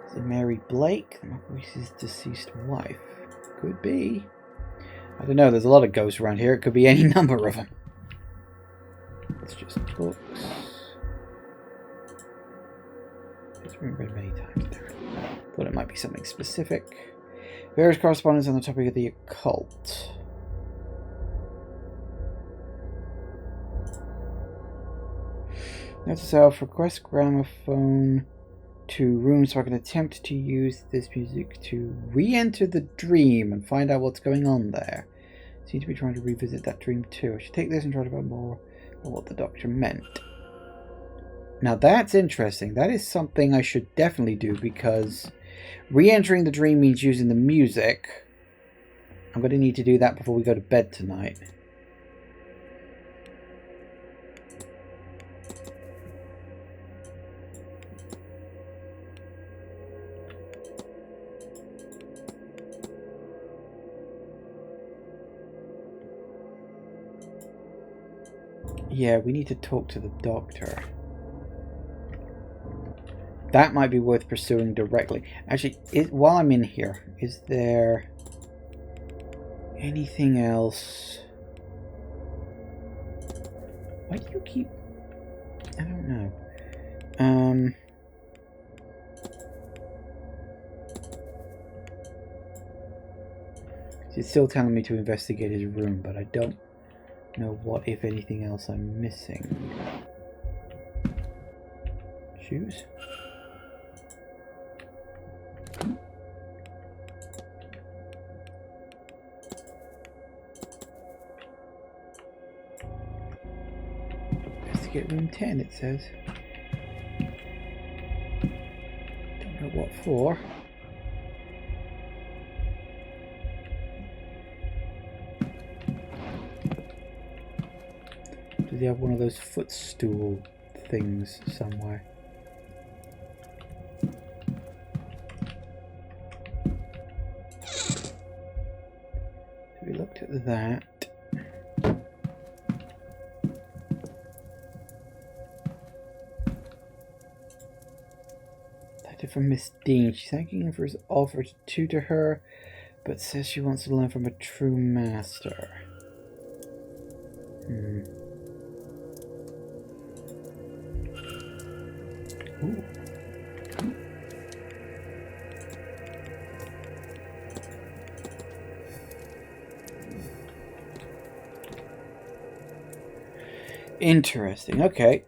Is it Mary Blake, the Marquise's deceased wife? Could be. I don't know, there's a lot of ghosts around here. It could be any number of them. It's just books. It's been read many times there. Thought it might be something specific. Various correspondence on the topic of the occult. Note to self, request gramophone to room so I can attempt to use this music to re-enter the dream and find out what's going on there. Seem to be trying to revisit that dream too. I should take this and try to find more of what the doctor meant. Now that's interesting. That is something I should definitely do, because re-entering the dream means using the music. I'm going to need to do that before we go to bed tonight. Yeah, we need to talk to the doctor. That might be worth pursuing directly. Actually, while I'm in here, is there anything else? Why do you keep... I don't know. She's still telling me to investigate his room, but I don't know what, if anything else, I'm missing. Shoes? Investigate room 10, it says. Don't know what for. Does he have one of those footstool things somewhere? So we looked at that. Letter from Miss Dean. She's thanking him for his offer to tutor her, but says she wants to learn from a true master. Ooh. Interesting. Okay.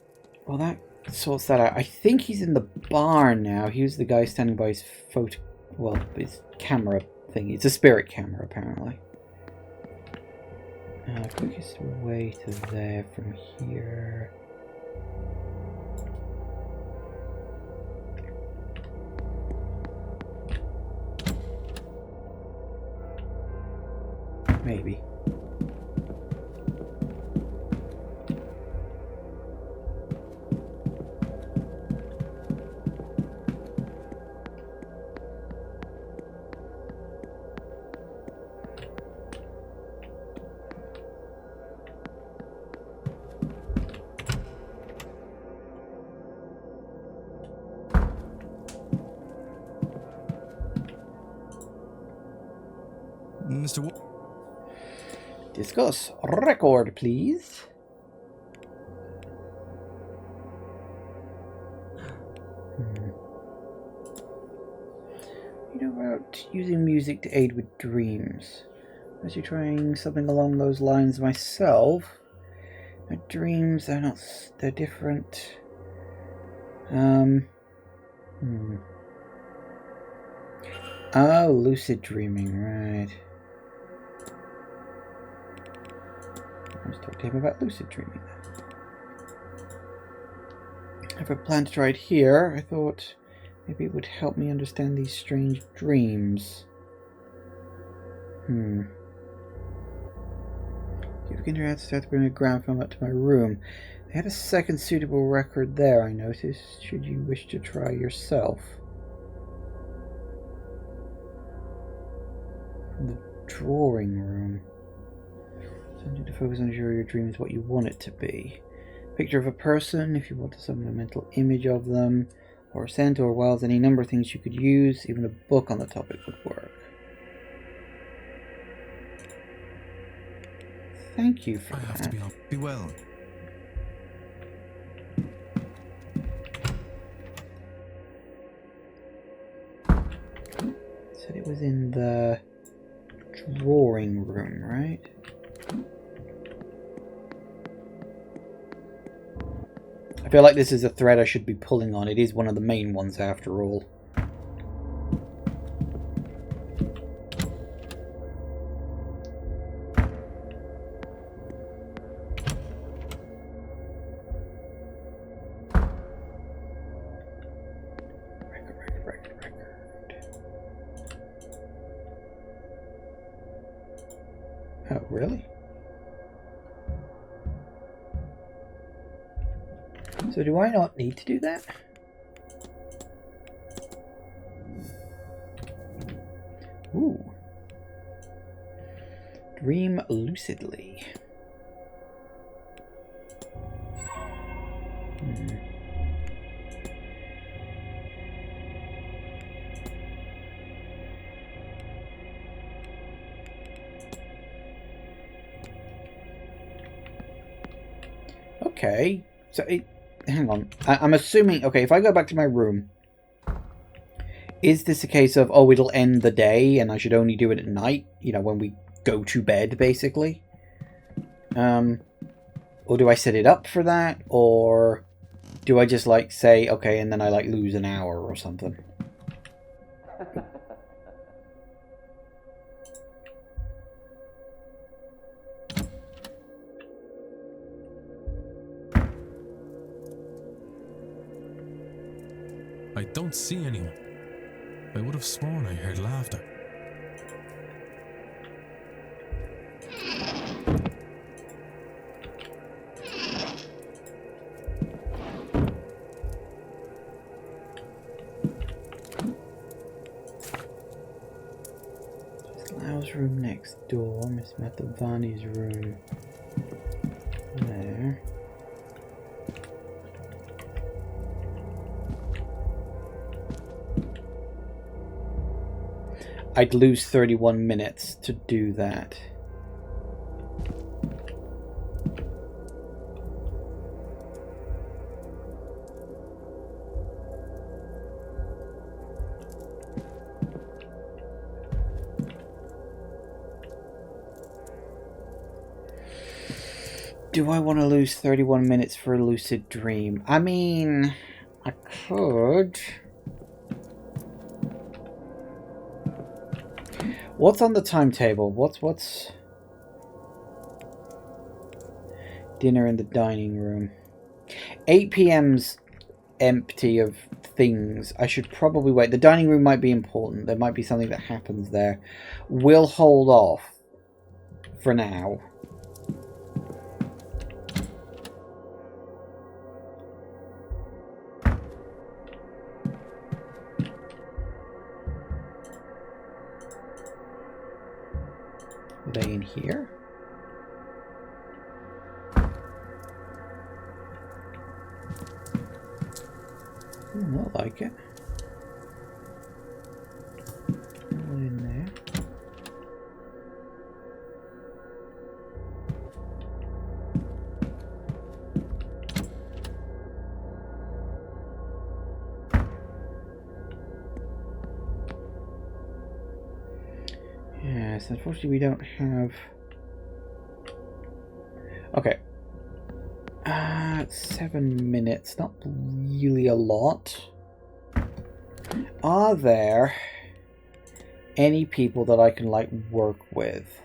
Well, that sorts that out. I think he's in the bar now. He was the guy standing by his his camera thing. It's a spirit camera, apparently. Quickest way to there from here. Maybe. Mr. Ward. Discuss. Record, please. You know about using music to aid with dreams. I was trying something along those lines myself. My dreams, they're different. Oh, lucid dreaming, right. Let's talk to him about lucid dreaming. If I plan to try it here, I thought maybe it would help me understand these strange dreams. If you can hear out, start to bring a ground film up to my room. They had a second suitable record there, I noticed. Should you wish to try yourself? From the drawing room. Something to focus on ensure your dream is what you want it to be. Picture of a person, if you want to summon a mental image of them, or a scent, or well, any number of things you could use. Even a book on the topic would work. Thank you for that. I have to be well. Said it was in the drawing room, right? I feel like this is a thread I should be pulling on. It is one of the main ones after all. Oh, really? So do I not need to do that? Ooh. Dream lucidly. Okay, so hang on. I'm assuming, okay, if I go back to my room, is this a case of, oh, it'll end the day and I should only do it at night? You know, when we go to bed, basically? Or do I set it up for that? Or do I just, like, say, okay, and then I, like, lose an hour or something? I don't see anyone. I would have sworn I heard laughter. Lau's room next door. Miss Mathavani's room there. I'd lose 31 minutes to do that. Do I want to lose 31 minutes for a lucid dream? I mean, I could. What's on the timetable? What's dinner in the dining room? 8 p.m.'s empty of things. I should probably wait. The dining room might be important. There might be something that happens there. We'll hold off for now. Are they in here? Not like it. One in there. Yes, unfortunately we don't have... Okay. 7 minutes, not really a lot. Are there any people that I can, like, work with?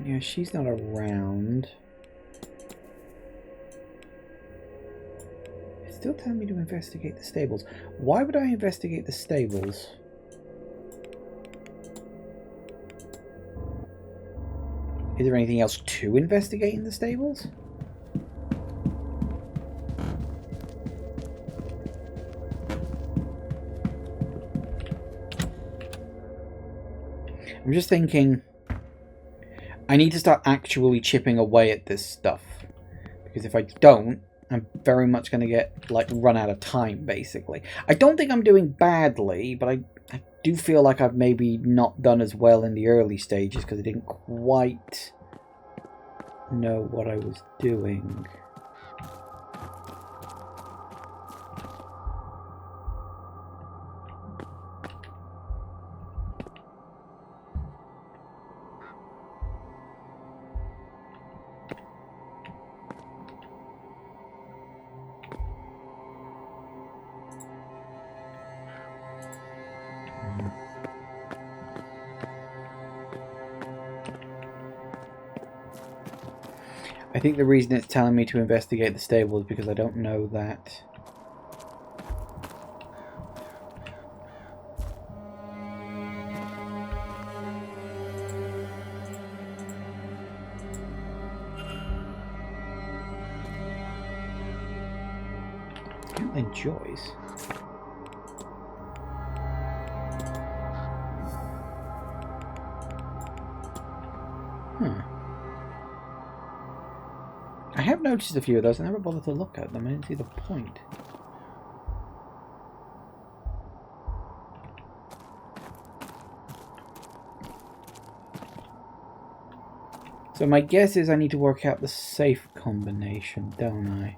Yeah, she's not around. It's still telling me to investigate the stables. Why would I investigate the stables? Is there anything else to investigate in the stables? I'm just thinking... I need to start actually chipping away at this stuff. Because if I don't, I'm very much going to get, like, run out of time, basically. I don't think I'm doing badly, but I do feel like I've maybe not done as well in the early stages because I didn't quite know what I was doing. I think the reason it's telling me to investigate the stable is because I don't know that. Declan Joyce. I have noticed a few of those. I never bothered to look at them. I didn't see the point. So my guess is I need to work out the safe combination, don't I?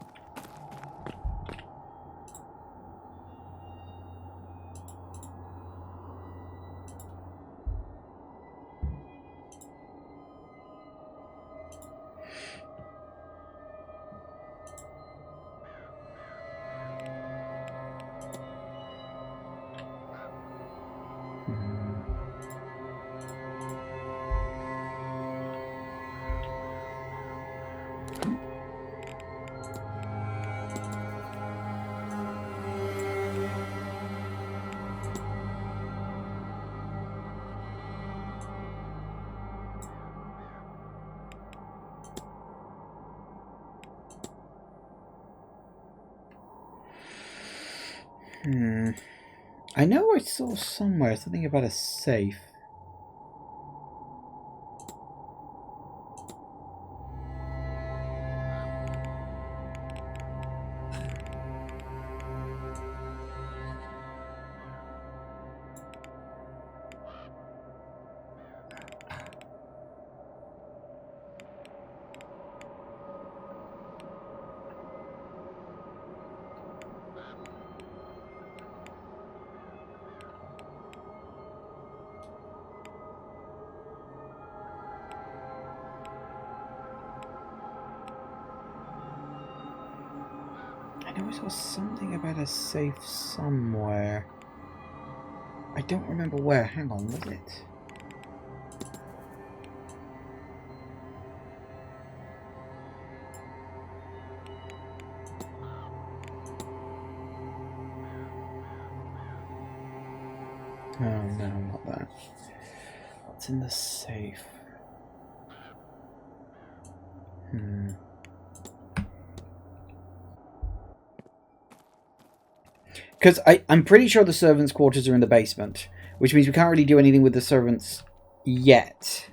I know I saw somewhere something about a safe. I know I saw something about a safe somewhere. I don't remember where. Hang on, was it? Oh no, not that. What's in the safe? Because I'm pretty sure the servants' quarters are in the basement, which means we can't really do anything with the servants yet.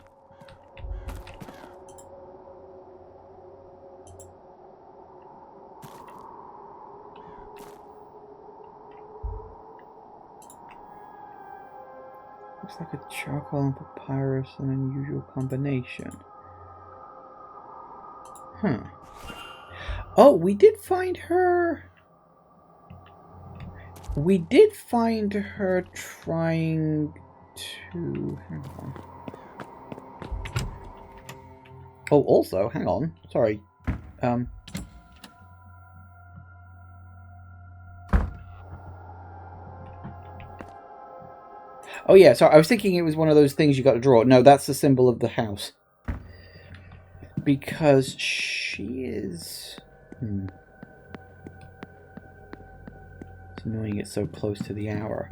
Looks like a charcoal and papyrus, an unusual combination. Huh. Oh, we did find her We did find her trying to... Hang on. Oh, also, hang on. Sorry. Oh yeah, sorry. I was thinking it was one of those things you got to draw. No, that's the symbol of the house. Because she is... It's annoying it's so close to the hour.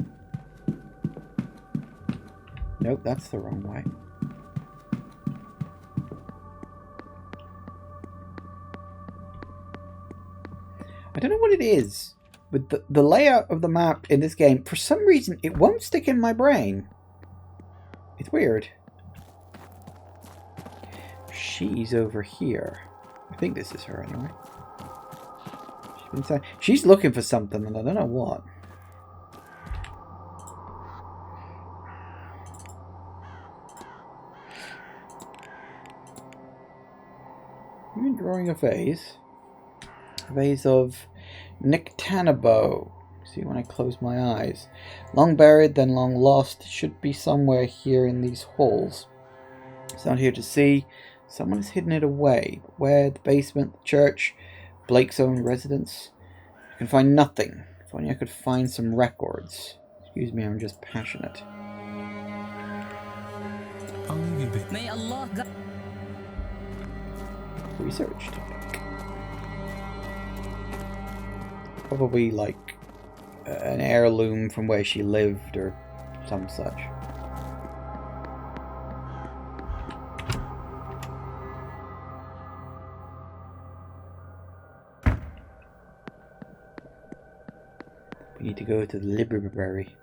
Nope, that's the wrong way. I don't know what it is, but the layout of the map in this game, for some reason, it won't stick in my brain. It's weird. She's over here. I think this is her anyway. She's looking for something, and I don't know what. You've been drawing a vase. A vase of Nyctanabo. See when I close my eyes. Long buried, then long lost. Should be somewhere here in these halls. It's not here to see. Someone has hidden it away. But where? The basement, the church, Blake's own residence. I can find nothing. If only I could find some records. Excuse me, I'm just passionate. I'll leave you be. May Allah guide. Research topic. Probably like an heirloom from where she lived or some such. We need to go to the library.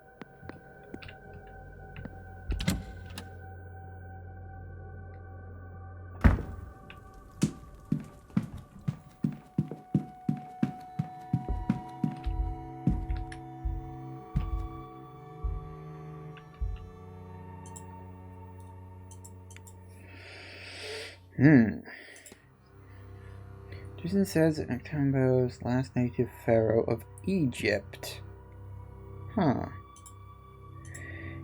Jason says that Nyctanebo's last native pharaoh of Egypt. Huh.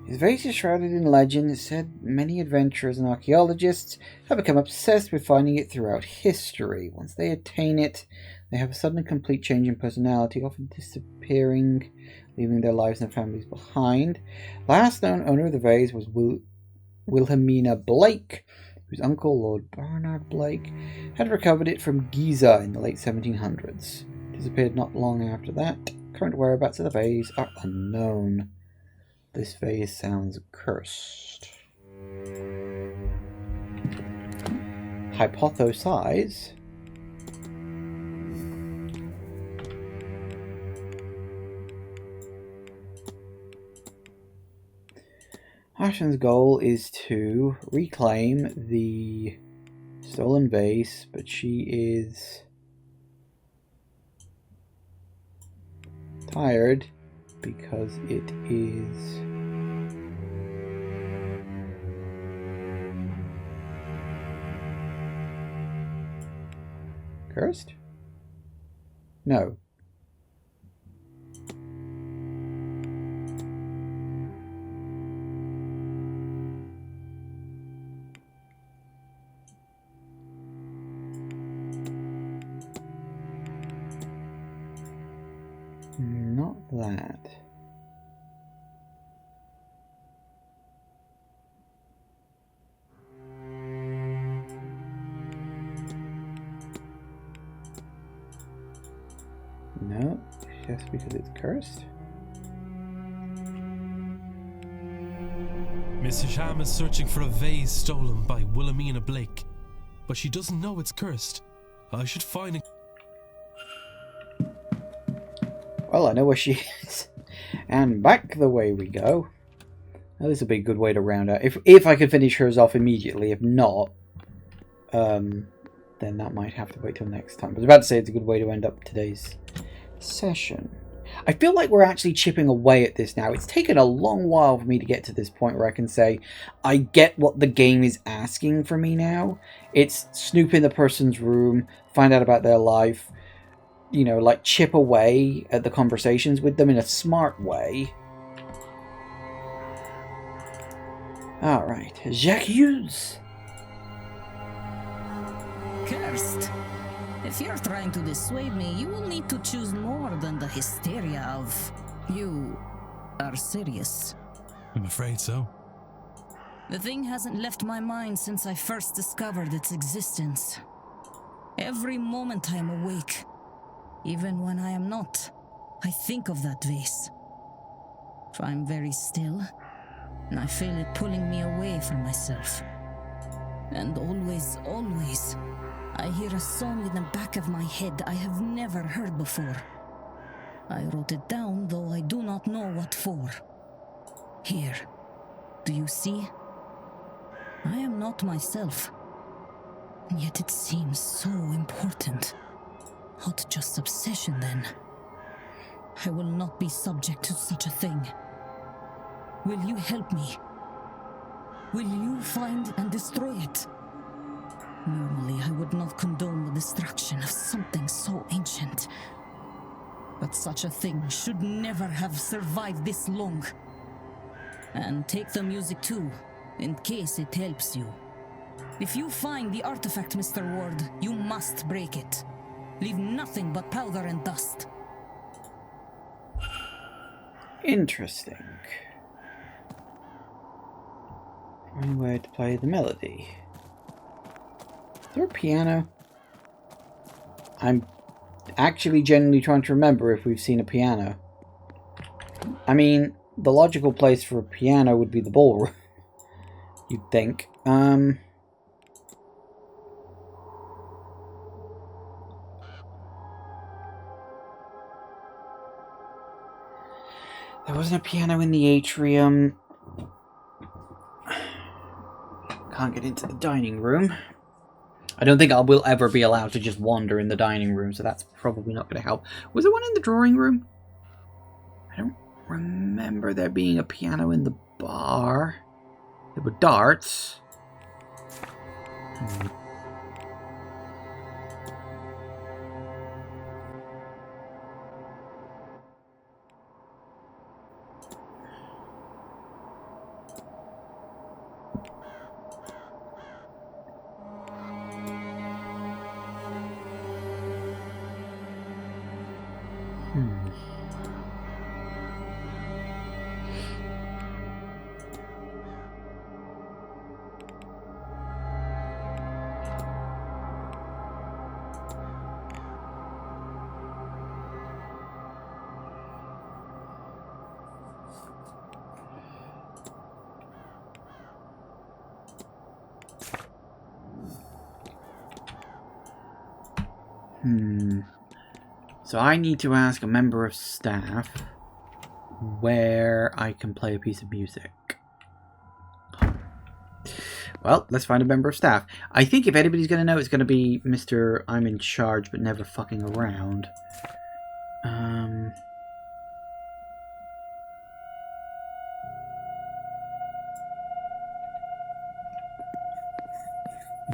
His vase is shrouded in legend. It said many adventurers and archaeologists have become obsessed with finding it throughout history. Once they attain it, they have a sudden and complete change in personality, often disappearing, leaving their lives and families behind. Last known owner of the vase was Wilhelmina Blake, whose uncle, Lord Bernard Blake, had recovered it from Giza in the late 1700s. Disappeared not long after that. Current whereabouts of the vase are unknown. This vase sounds cursed. Hypothesize. Ashen's goal is to reclaim the stolen vase, but she is tired because it is cursed? No. Not that. No, just because it's cursed. Miss Hisham is searching for a vase stolen by Wilhelmina Blake, but she doesn't know it's cursed. I should find it. Well, I know where she is. And back the way we go. Now, this will be a good way to round out. If I can finish hers off immediately. If not, then that might have to wait till next time. I was about to say it's a good way to end up today's session. I feel like we're actually chipping away at this now. It's taken a long while for me to get to this point where I can say, I get what the game is asking for me now. It's snoop in the person's room, find out about their life, you know, like chip away at the conversations with them in a smart way. Alright, Jacques. Cursed. If you're trying to dissuade me, you will need to choose more than the hysteria of... You are serious. I'm afraid so. The thing hasn't left my mind since I first discovered its existence. Every moment I am awake, even when I am not, I think of that vase. If I'm very still, and I feel it pulling me away from myself. And always, always, I hear a song in the back of my head I have never heard before. I wrote it down, though I do not know what for. Here, do you see? I am not myself, and yet it seems so important. Not just obsession, then. I will not be subject to such a thing. Will you help me? Will you find and destroy it? Normally, I would not condone the destruction of something so ancient. But such a thing should never have survived this long. And take the music too, in case it helps you. If you find the artifact, Mr. Ward, you must break it. Leave nothing but powder and dust. Interesting. Find where to play the melody. Is there a piano? I'm actually genuinely trying to remember if we've seen a piano. I mean, the logical place for a piano would be the ballroom, you'd think. There wasn't a piano in the atrium. Can't get into the dining room. I don't think I will ever be allowed to just wander in the dining room, so that's probably not going to help. Was there one in the drawing room? I don't remember there being a piano in the bar. There were darts. So I need to ask a member of staff where I can play a piece of music. Well, let's find a member of staff. I think if anybody's going to know, it's going to be Mr. I'm in charge but never fucking around.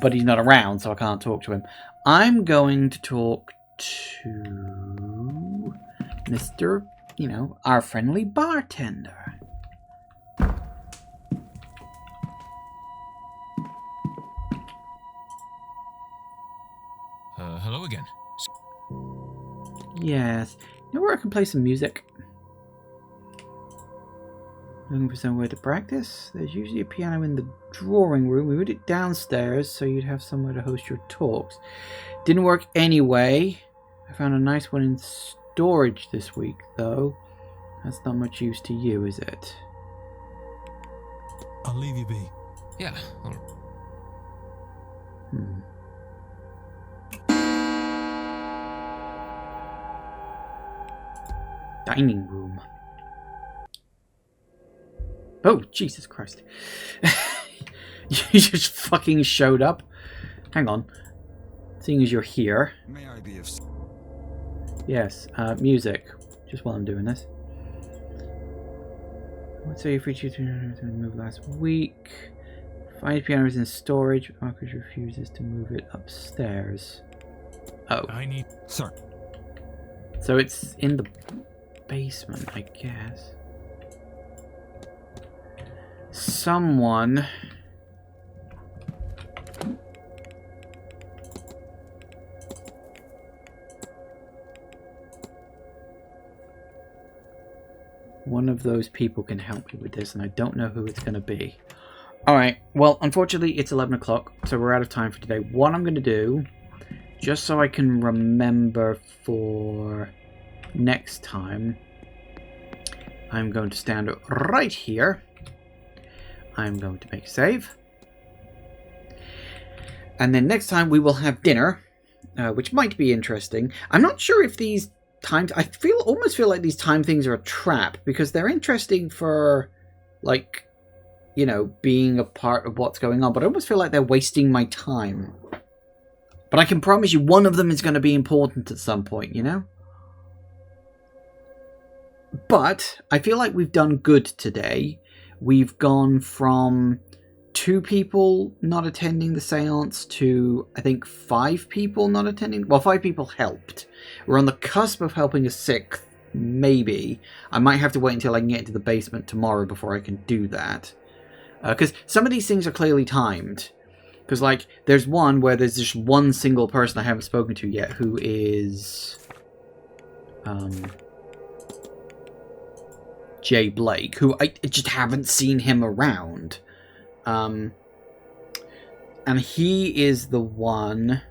But he's not around, so I can't talk to him. I'm going to talk to Mr., you know, our friendly bartender. Hello again. Yes. You know where I can play some music? Looking for somewhere to practice? There's usually a piano in the drawing room. We moved it downstairs so you'd have somewhere to host your talks. Didn't work anyway. I found a nice one in storage this week, though. That's not much use to you, is it? I'll leave you be. Yeah. Dining room. Oh, Jesus Christ. You just fucking showed up. Hang on. Seeing as you're here. May I be of... Yes, music. Just while I'm doing this. What say you for you to move last week? Find piano is in storage. Marcus refuses to move it upstairs. Oh. I need... Sir. So it's in the basement, I guess. Someone... One of those people can help me with this, and I don't know who it's going to be. Alright, well, unfortunately, it's 11 o'clock, so we're out of time for today. What I'm going to do, just so I can remember for next time, I'm going to stand right here. I'm going to make a save. And then next time we will have dinner, which might be interesting. I'm not sure if these times... I almost feel like these time things are a trap, because they're interesting for, like, you know, being a part of what's going on, but I almost feel like they're wasting my time. But I can promise you one of them is going to be important at some point, you know? But I feel like we've done good today. We've gone from 2 people not attending the seance to, I think, 5 people not attending. Well, 5 people helped. We're on the cusp of helping a 6th, maybe. I might have to wait until I can get into the basement tomorrow before I can do that. Because some of these things are clearly timed. Because, like, there's one where there's just one single person I haven't spoken to yet, who is... Jay Blake, who I just haven't seen him around. And he is the one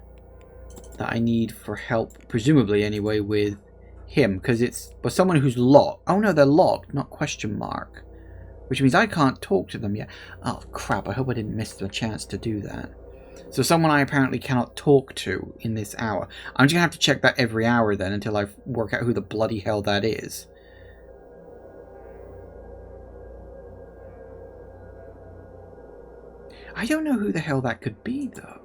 that I need for help, presumably anyway, with him. Because it's someone who's locked. Oh no, they're locked, not question mark. Which means I can't talk to them yet. Oh crap, I hope I didn't miss the chance to do that. So someone I apparently cannot talk to in this hour. I'm just going to have to check that every hour then until I work out who the bloody hell that is. I don't know who the hell that could be, though.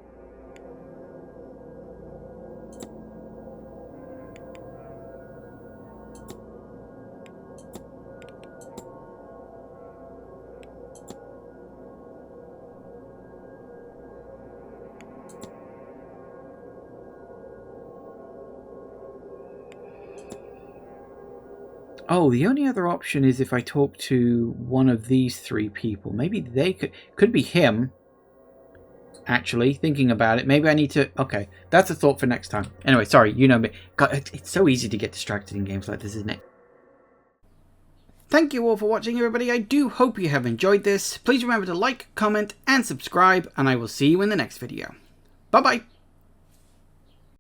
Oh, the only other option is if I talk to one of these 3 people. Maybe they could be him. Actually, thinking about it, maybe I need to... Okay, that's a thought for next time. Anyway, sorry, you know me. God, it's so easy to get distracted in games like this, isn't it? Thank you all for watching, everybody. I do hope you have enjoyed this. Please remember to like, comment, and subscribe, and I will see you in the next video. Bye-bye.